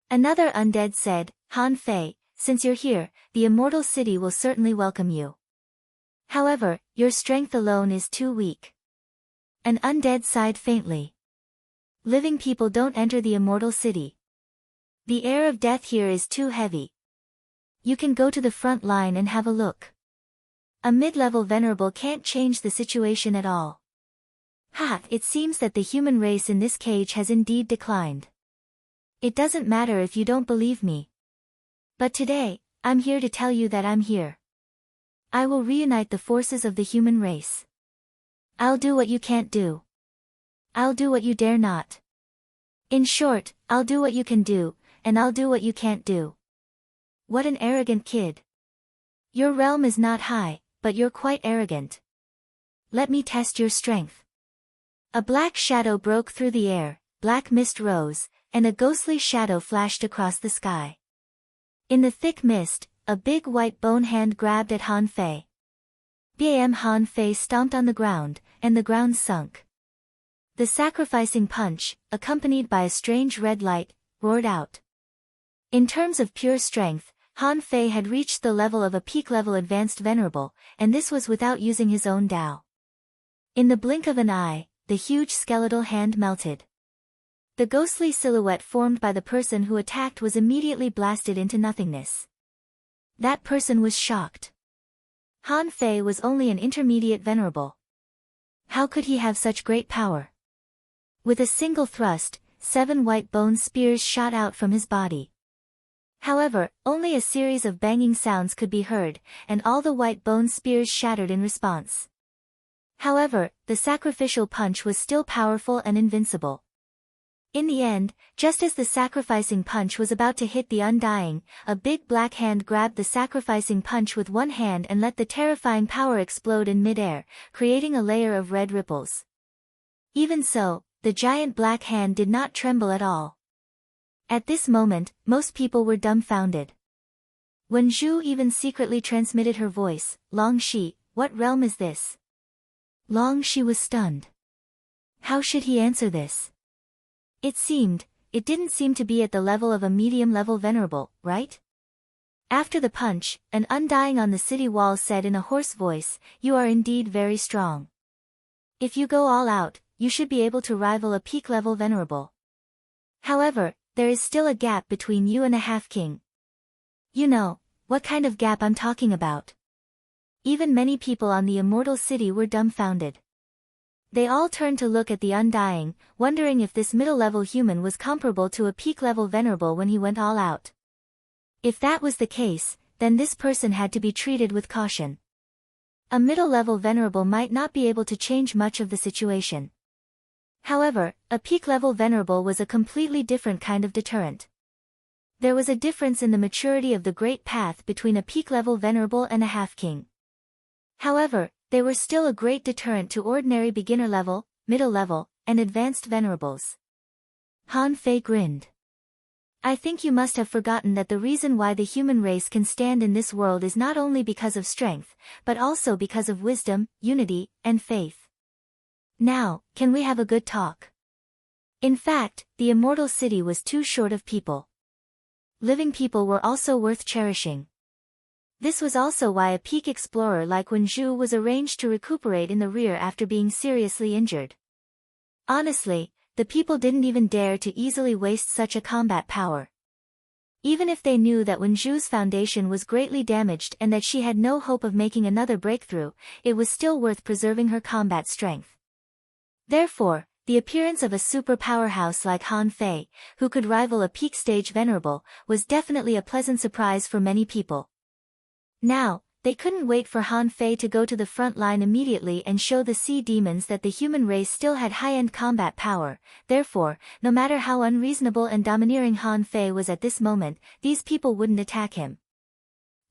Another undead said, Han Fei, since you're here, the immortal city will certainly welcome you. However, your strength alone is too weak. An undead sighed faintly. Living people don't enter the immortal city. The air of death here is too heavy. You can go to the front line and have a look. A mid-level venerable can't change the situation at all. Ha, it seems that the human race in this cage has indeed declined. It doesn't matter if you don't believe me. But today, I'm here to tell you that I'm here. I will reunite the forces of the human race. I'll do what you can't do. I'll do what you dare not. In short, I'll do what you can do, and I'll do what you can't do. What an arrogant kid. Your realm is not high, but you're quite arrogant. Let me test your strength. A black shadow broke through the air, black mist rose, and a ghostly shadow flashed across the sky. In the thick mist, a big white bone hand grabbed at Han Fei. Bam! Han Fei stomped on the ground, and the ground sunk. The sacrificing punch, accompanied by a strange red light, roared out. In terms of pure strength, Han Fei had reached the level of a peak-level advanced venerable, and this was without using his own Tao. In the blink of an eye, the huge skeletal hand melted. The ghostly silhouette formed by the person who attacked was immediately blasted into nothingness. That person was shocked. Han Fei was only an intermediate venerable. How could he have such great power? With a single thrust, 7 white bone spears shot out from his body. However, only a series of banging sounds could be heard, and all the white bone spears shattered in response. However, the sacrificial punch was still powerful and invincible. In the end, just as the sacrificing punch was about to hit the Undying, a big black hand grabbed the sacrificing punch with one hand and let the terrifying power explode in midair, creating a layer of red ripples. Even so, the giant black hand did not tremble at all. At this moment, most people were dumbfounded. When Zhu even secretly transmitted her voice, Long Shi, what realm is this? Long Shi was stunned. How should he answer this? It didn't seem to be at the level of a medium-level venerable, right? After the punch, an Undying on the city wall said in a hoarse voice, "You are indeed very strong. If you go all out, you should be able to rival a peak-level venerable. However, there is still a gap between you and a half-king. You know, what kind of gap I'm talking about." Even many people on the immortal city were dumbfounded. They all turned to look at the Undying, wondering if this middle-level human was comparable to a peak-level venerable when he went all out. If that was the case, then this person had to be treated with caution. A middle-level venerable might not be able to change much of the situation. However, a peak-level venerable was a completely different kind of deterrent. There was a difference in the maturity of the Great Path between a peak-level venerable and a half-king. However, they were still a great deterrent to ordinary beginner-level, middle-level, and advanced venerables. Han Fei grinned. I think you must have forgotten that the reason why the human race can stand in this world is not only because of strength, but also because of wisdom, unity, and faith. Now, can we have a good talk? In fact, the immortal city was too short of people. Living people were also worth cherishing. This was also why a peak explorer like Wen Zhu was arranged to recuperate in the rear after being seriously injured. Honestly, the people didn't even dare to easily waste such a combat power. Even if they knew that Wen Zhu's foundation was greatly damaged and that she had no hope of making another breakthrough, it was still worth preserving her combat strength. Therefore, the appearance of a super powerhouse like Han Fei, who could rival a peak stage venerable, was definitely a pleasant surprise for many people. Now, they couldn't wait for Han Fei to go to the front line immediately and show the sea demons that the human race still had high-end combat power. Therefore, no matter how unreasonable and domineering Han Fei was at this moment, these people wouldn't attack him.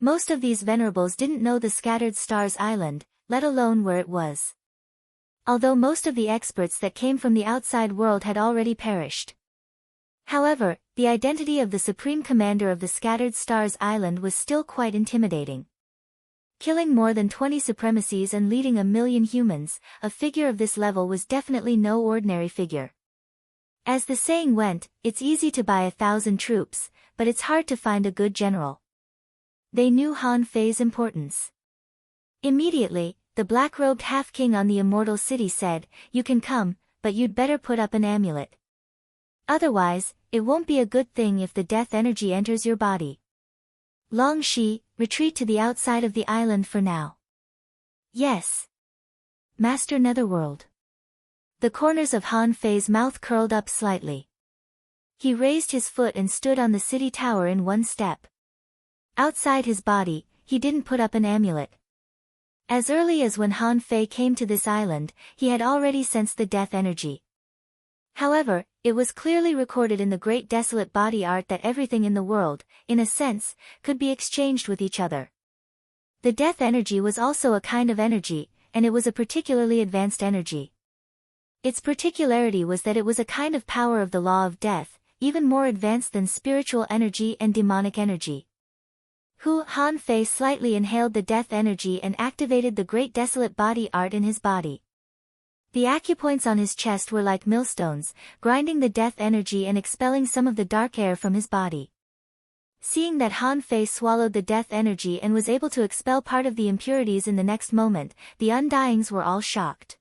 Most of these venerables didn't know the Scattered Stars Island, let alone where it was. Although most of the experts that came from the outside world had already perished. However, the identity of the Supreme Commander of the Scattered Stars Island was still quite intimidating. Killing more than 20 supremacies and leading 1 million humans, a figure of this level was definitely no ordinary figure. As the saying went, it's easy to buy 1,000 troops, but it's hard to find a good general. They knew Han Fei's importance. Immediately, the black-robed half-king on the immortal city said, "You can come, but you'd better put up an amulet. Otherwise, it won't be a good thing if the death energy enters your body. Long Shi, retreat to the outside of the island for now." Yes. Master Netherworld. The corners of Han Fei's mouth curled up slightly. He raised his foot and stood on the city tower in one step. Outside his body, he didn't put up an amulet. As early as when Han Fei came to this island, he had already sensed the death energy. However, it was clearly recorded in the Great Desolate Body Art that everything in the world, in a sense, could be exchanged with each other. The death energy was also a kind of energy, and it was a particularly advanced energy. Its particularity was that it was a kind of power of the law of death, even more advanced than spiritual energy and demonic energy. Han Fei slightly inhaled the death energy and activated the great desolate body art in his body. The acupoints on his chest were like millstones, grinding the death energy and expelling some of the dark air from his body. Seeing that Han Fei swallowed the death energy and was able to expel part of the impurities in the next moment, the Undyings were all shocked.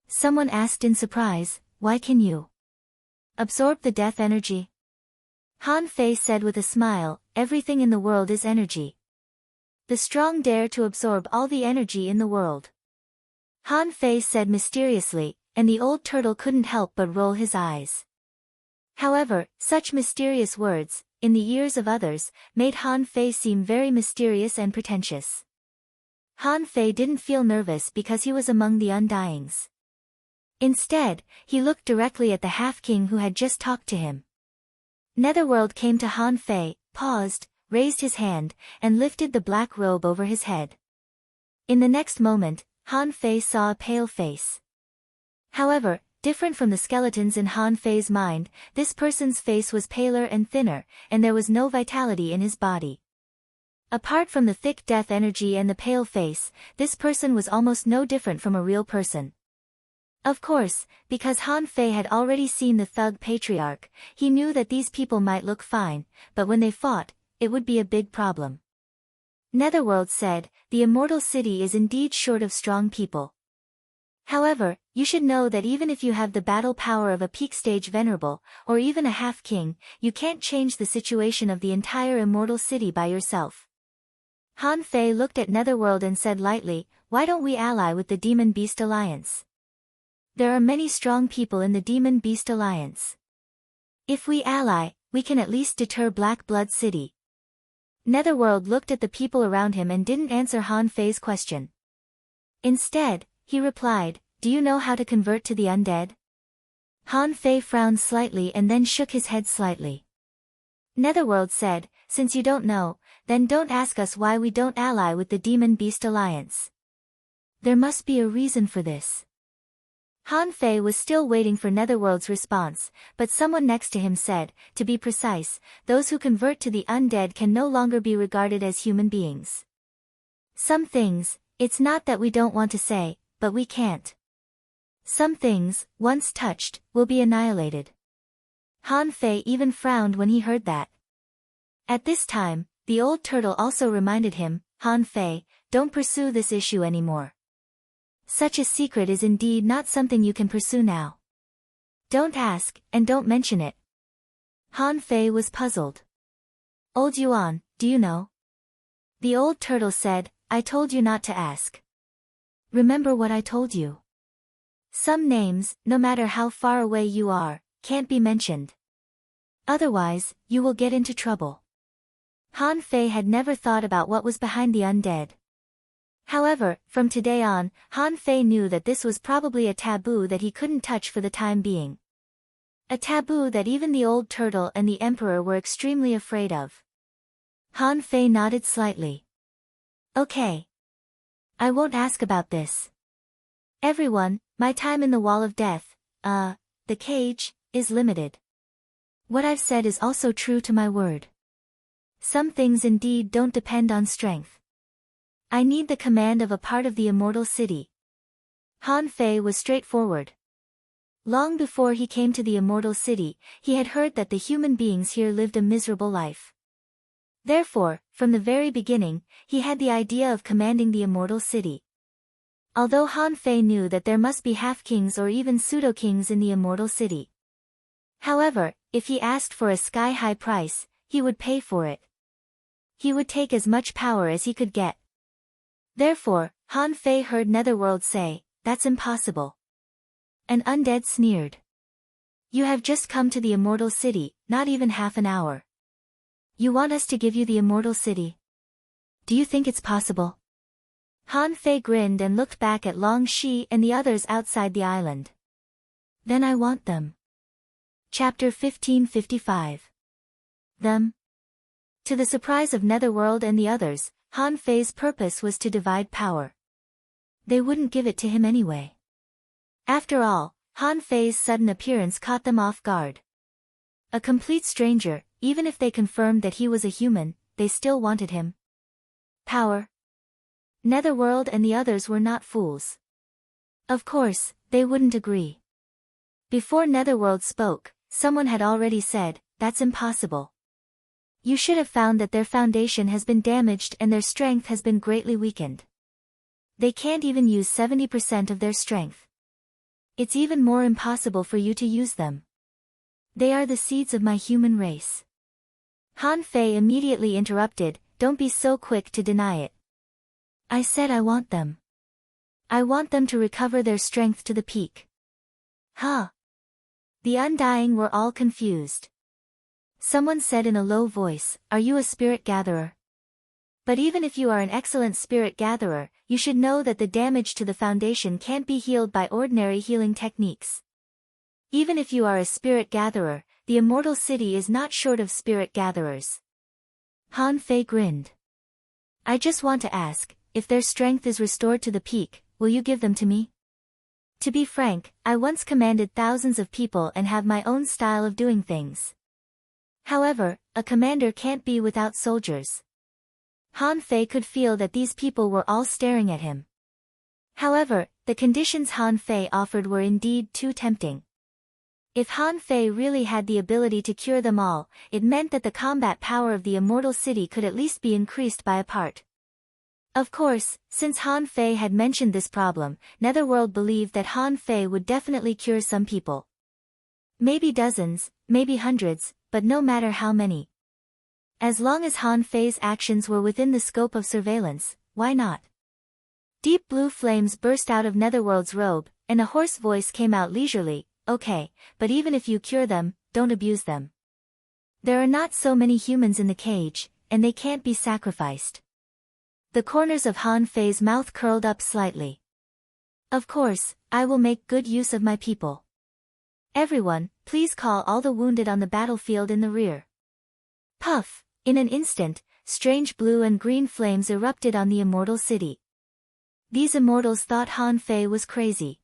Someone asked in surprise, "Why can you absorb the death energy?" Han Fei said with a smile, "Everything in the world is energy. The strong dare to absorb all the energy in the world." Han Fei said mysteriously, and the old turtle couldn't help but roll his eyes. However, such mysterious words, in the ears of others, made Han Fei seem very mysterious and pretentious. Han Fei didn't feel nervous because he was among the Undyings. Instead, he looked directly at the half-king who had just talked to him. Netherworld came to Han Fei, paused, raised his hand, and lifted the black robe over his head. In the next moment, Han Fei saw a pale face. However, different from the skeletons in Han Fei's mind, this person's face was paler and thinner, and there was no vitality in his body. Apart from the thick death energy and the pale face, this person was almost no different from a real person. Of course, because Han Fei had already seen the thug patriarch, he knew that these people might look fine, but when they fought, it would be a big problem. Netherworld said, "The immortal city is indeed short of strong people. However, you should know that even if you have the battle power of a peak stage venerable, or even a half-king, you can't change the situation of the entire immortal city by yourself." Han Fei looked at Netherworld and said lightly, "Why don't we ally with the Demon Beast Alliance? There are many strong people in the Demon Beast Alliance. If we ally, we can at least deter Black Blood City." Netherworld looked at the people around him and didn't answer Han Fei's question. Instead, he replied, "Do you know how to convert to the undead?" Han Fei frowned slightly and then shook his head slightly. Netherworld said, "Since you don't know, then don't ask us why we don't ally with the Demon Beast Alliance. There must be a reason for this." Han Fei was still waiting for Netherworld's response, but someone next to him said, "To be precise, those who convert to the undead can no longer be regarded as human beings. Some things, it's not that we don't want to say, but we can't. Some things, once touched, will be annihilated." Han Fei even frowned when he heard that. At this time, the old turtle also reminded him, "Han Fei, don't pursue this issue anymore. Such a secret is indeed not something you can pursue now. Don't ask, and don't mention it." Han Fei was puzzled. "Old Yuan, do you know?" The old turtle said, "I told you not to ask. Remember what I told you. Some names, no matter how far away you are, can't be mentioned. Otherwise, you will get into trouble." Han Fei had never thought about what was behind the undead. However, from today on, Han Fei knew that this was probably a taboo that he couldn't touch for the time being. A taboo that even the old turtle and the emperor were extremely afraid of. Han Fei nodded slightly. "Okay. I won't ask about this. Everyone, my time in the Wall of Death, the cage, is limited. What I've said is also true to my word. Some things indeed don't depend on strength. I need the command of a part of the immortal city." Han Fei was straightforward. Long before he came to the immortal city, he had heard that the human beings here lived a miserable life. Therefore, from the very beginning, he had the idea of commanding the immortal city. Although Han Fei knew that there must be half-kings or even pseudo-kings in the immortal city. However, if he asked for a sky-high price, he would pay for it. He would take as much power as he could get. Therefore, Han Fei heard Netherworld say, "That's impossible." An undead sneered. "You have just come to the immortal city, not even half an hour. You want us to give you the immortal city? Do you think it's possible?" Han Fei grinned and looked back at Long Shi and the others outside the island. "Then I want them." Chapter 1555. Them. To the surprise of Netherworld and the others, Han Fei's purpose was to divide power. They wouldn't give it to him anyway. After all, Han Fei's sudden appearance caught them off guard. A complete stranger, even if they confirmed that he was a human, they still wanted him. Power. Netherworld and the others were not fools. Of course, they wouldn't agree. Before Netherworld spoke, someone had already said, "That's impossible. You should have found that their foundation has been damaged and their strength has been greatly weakened. They can't even use 70% of their strength. It's even more impossible for you to use them. They are the seeds of my human race." Han Fei immediately interrupted, "Don't be so quick to deny it. I said I want them. I want them to recover their strength to the peak." Huh? The Undying were all confused. Someone said in a low voice, "Are you a spirit gatherer? But even if you are an excellent spirit gatherer, you should know that the damage to the foundation can't be healed by ordinary healing techniques. Even if you are a spirit gatherer, the immortal city is not short of spirit gatherers." Han Fei grinned. "I just want to ask, if their strength is restored to the peak, will you give them to me? To be frank, I once commanded thousands of people and have my own style of doing things. However, a commander can't be without soldiers." Han Fei could feel that these people were all staring at him. However, the conditions Han Fei offered were indeed too tempting. If Han Fei really had the ability to cure them all, it meant that the combat power of the immortal city could at least be increased by a part. Of course, since Han Fei had mentioned this problem, Netherworld believed that Han Fei would definitely cure some people. Maybe dozens, maybe hundreds, but no matter how many. As long as Han Fei's actions were within the scope of surveillance, why not? Deep blue flames burst out of Netherworld's robe, and a hoarse voice came out leisurely, "Okay, but even if you cure them, don't abuse them. There are not so many humans in the cage, and they can't be sacrificed." The corners of Han Fei's mouth curled up slightly. "Of course, I will make good use of my people. Everyone, please call all the wounded on the battlefield in the rear." Puff! In an instant, strange blue and green flames erupted on the immortal city. These immortals thought Han Fei was crazy.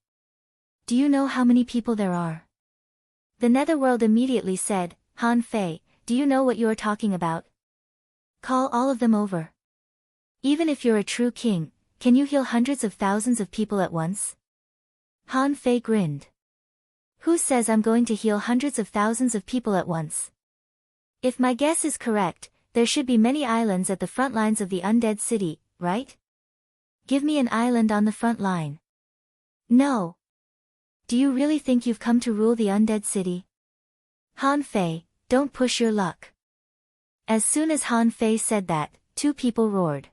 "Do you know how many people there are?" The Netherworld immediately said, "Han Fei, do you know what you are talking about? Call all of them over. Even if you're a true king, can you heal hundreds of thousands of people at once?" Han Fei grinned. "Who says I'm going to heal hundreds of thousands of people at once? If my guess is correct, there should be many islands at the front lines of the undead city, right? Give me an island on the front line." "No. Do you really think you've come to rule the undead city? Han Fei, don't push your luck." As soon as Han Fei said that, two people roared.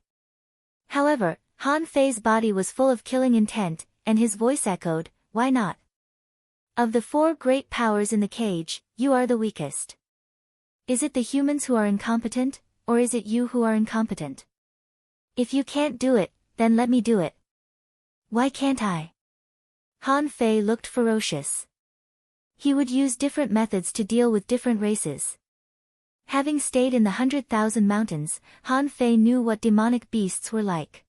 However, Han Fei's body was full of killing intent, and his voice echoed, "Why not? Of the four great powers in the cage, you are the weakest. Is it the humans who are incompetent, or is it you who are incompetent? If you can't do it, then let me do it." "Why can't I?" Han Fei looked ferocious. He would use different methods to deal with different races. Having stayed in the 100,000 mountains, Han Fei knew what demonic beasts were like.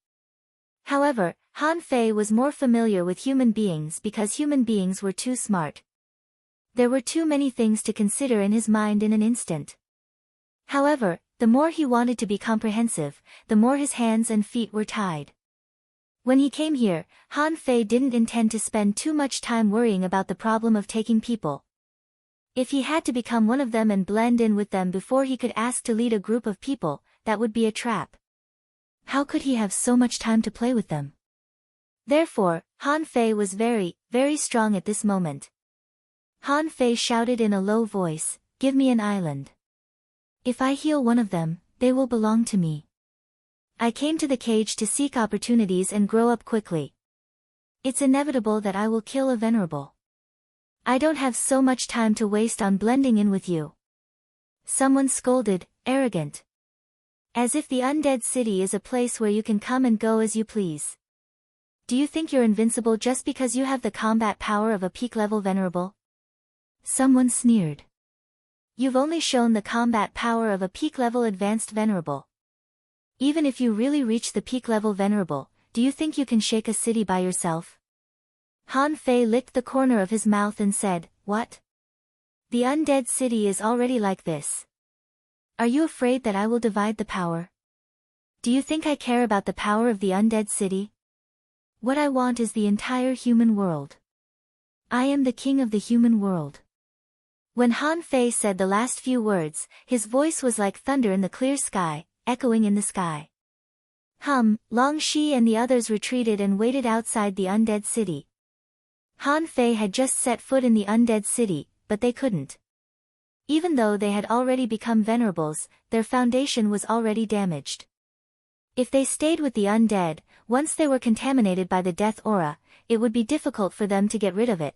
However, Han Fei was more familiar with human beings because human beings were too smart. There were too many things to consider in his mind in an instant. However, the more he wanted to be comprehensive, the more his hands and feet were tied. When he came here, Han Fei didn't intend to spend too much time worrying about the problem of taking people. If he had to become one of them and blend in with them before he could ask to lead a group of people, that would be a trap. How could he have so much time to play with them? Therefore, Han Fei was very, very strong at this moment. Han Fei shouted in a low voice, "Give me an island. If I heal one of them, they will belong to me. I came to the cage to seek opportunities and grow up quickly. It's inevitable that I will kill a venerable. I don't have so much time to waste on blending in with you." Someone scolded, "Arrogant. As if the undead city is a place where you can come and go as you please. Do you think you're invincible just because you have the combat power of a peak-level venerable?" Someone sneered. "You've only shown the combat power of a peak-level advanced venerable. Even if you really reach the peak-level venerable, do you think you can shake a city by yourself? Han Fei licked the corner of his mouth and said, what? The undead city is already like this. Are you afraid that I will divide the power? Do you think I care about the power of the undead city? What I want is the entire human world. I am the king of the human world. When Han Fei said the last few words, his voice was like thunder in the clear sky, echoing in the sky. Long Shi and the others retreated and waited outside the undead city. Han Fei had just set foot in the undead city, but they couldn't. Even though they had already become venerables, their foundation was already damaged. If they stayed with the undead, once they were contaminated by the death aura, it would be difficult for them to get rid of it.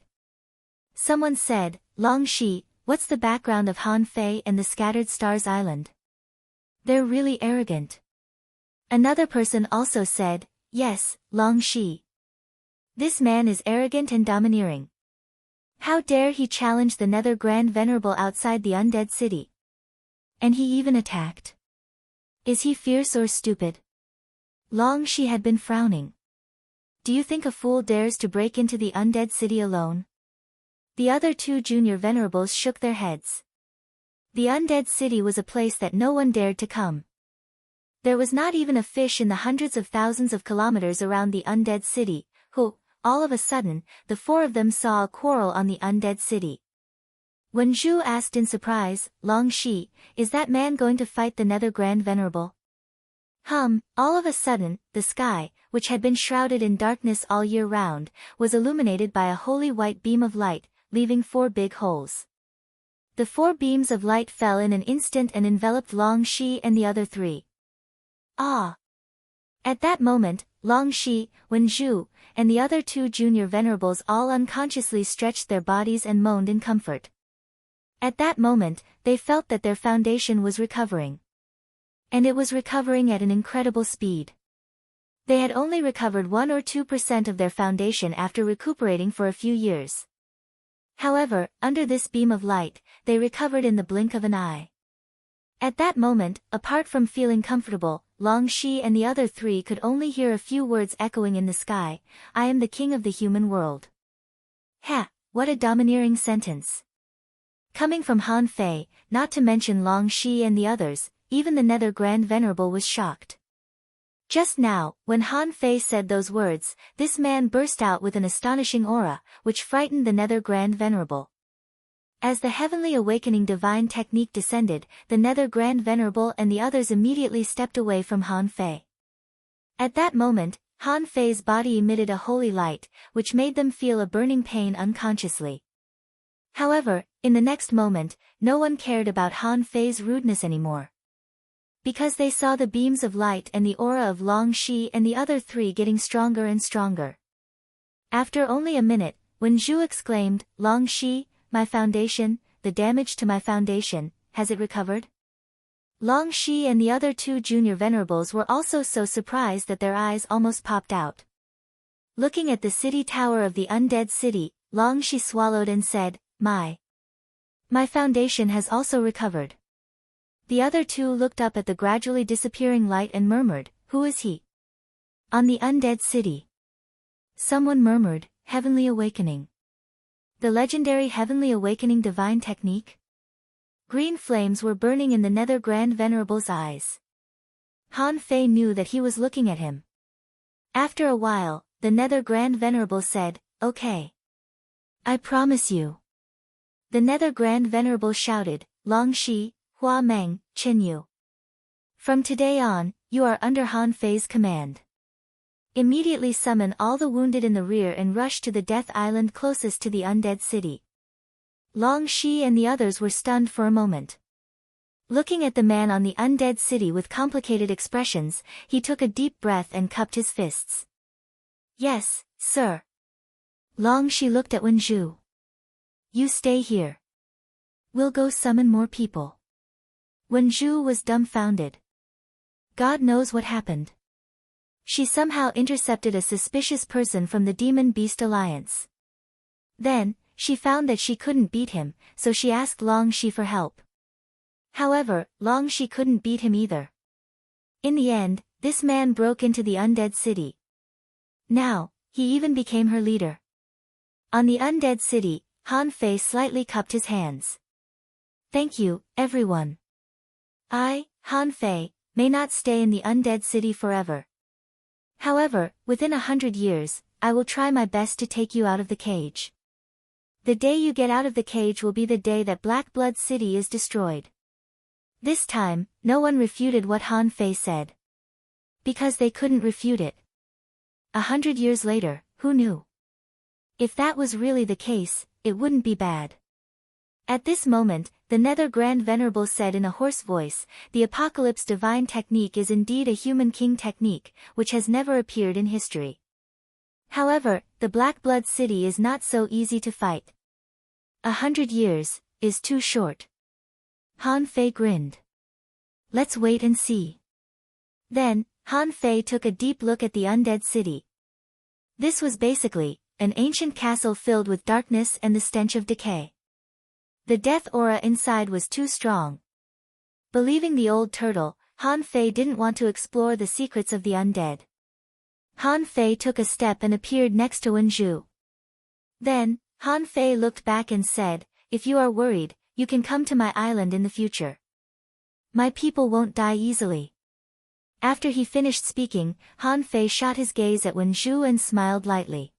Someone said, Long Shi, what's the background of Han Fei and the Scattered Stars Island? They're really arrogant. Another person also said, yes, Long Shi. This man is arrogant and domineering. How dare he challenge the Nether Grand Venerable outside the undead city? And he even attacked. Is he fierce or stupid? Long Shi had been frowning. Do you think a fool dares to break into the undead city alone? The other two junior venerables shook their heads. The undead city was a place that no one dared to come. There was not even a fish in the hundreds of thousands of kilometers around the undead city, who, all of a sudden, the four of them saw a quarrel on the undead city. When Zhu asked in surprise, Long Shi, is that man going to fight the Nether Grand Venerable? All of a sudden, the sky, which had been shrouded in darkness all year round, was illuminated by a holy white beam of light, leaving 4 big holes. The 4 beams of light fell in an instant and enveloped Long Shi and the other 3. Ah! At that moment, Long Shi, Wen Zhu, and the other 2 junior venerables all unconsciously stretched their bodies and moaned in comfort. At that moment, they felt that their foundation was recovering. And it was recovering at an incredible speed. They had only recovered 1 or 2% of their foundation after recuperating for a few years. However, under this beam of light, they recovered in the blink of an eye. At that moment, apart from feeling comfortable, Long Shi and the other 3 could only hear a few words echoing in the sky, I am the king of the human world. Ha! What a domineering sentence. Coming from Han Fei, not to mention Long Shi and the others, even the Nether Grand Venerable was shocked. Just now, when Han Fei said those words, this man burst out with an astonishing aura, which frightened the Nether Grand Venerable. As the heavenly awakening divine technique descended, the Nether Grand Venerable and the others immediately stepped away from Han Fei. At that moment, Han Fei's body emitted a holy light, which made them feel a burning pain unconsciously. However, in the next moment, no one cared about Han Fei's rudeness anymore. Because they saw the beams of light and the aura of Long Shi and the other 3 getting stronger and stronger. After only a minute, when Zhu exclaimed, Long Shi, my foundation, the damage to my foundation, has it recovered? Long Shi and the other 2 junior venerables were also so surprised that their eyes almost popped out. Looking at the city tower of the undead city, Long Shi swallowed and said, my foundation has also recovered. The other 2 looked up at the gradually disappearing light and murmured, who is he? On the undead city. Someone murmured, Heavenly Awakening. The legendary Heavenly Awakening divine technique? Green flames were burning in the Nether Grand Venerable's eyes. Han Fei knew that he was looking at him. After a while, the Nether Grand Venerable said, okay. I promise you. The Nether Grand Venerable shouted, Long Shi, Hua Meng, Chen Yu. From today on, you are under Han Fei's command. Immediately summon all the wounded in the rear and rush to the Death Island closest to the undead city. Long Shi and the others were stunned for a moment. Looking at the man on the undead city with complicated expressions, he took a deep breath and cupped his fists. Yes, sir. Long Shi looked at Wen Zhu. You stay here. We'll go summon more people. Wen Zhu was dumbfounded. God knows what happened. She somehow intercepted a suspicious person from the Demon Beast Alliance. Then, she found that she couldn't beat him, so she asked Long Shi for help. However, Long Shi couldn't beat him either. In the end, this man broke into the undead city. Now, he even became her leader. On the undead city, Han Fei slightly cupped his hands. Thank you, everyone. I, Han Fei, may not stay in the undead city forever. However, within 100 years, I will try my best to take you out of the cage. The day you get out of the cage will be the day that Black Blood City is destroyed. This time, no one refuted what Han Fei said. Because they couldn't refute it. 100 years later, who knew? If that was really the case, it wouldn't be bad. At this moment, the Nether Grand Venerable said in a hoarse voice, the Apocalypse Divine Technique is indeed a human king technique, which has never appeared in history. However, the Black Blood City is not so easy to fight. 100 years is too short. Han Fei grinned. Let's wait and see. Then, Han Fei took a deep look at the undead city. This was basically an ancient castle filled with darkness and the stench of decay. The death aura inside was too strong. Believing the old turtle, Han Fei didn't want to explore the secrets of the undead. Han Fei took a step and appeared next to Wen Zhu. Then, Han Fei looked back and said, if you are worried, you can come to my island in the future. My people won't die easily. After he finished speaking, Han Fei shot his gaze at Wen Zhu and smiled lightly.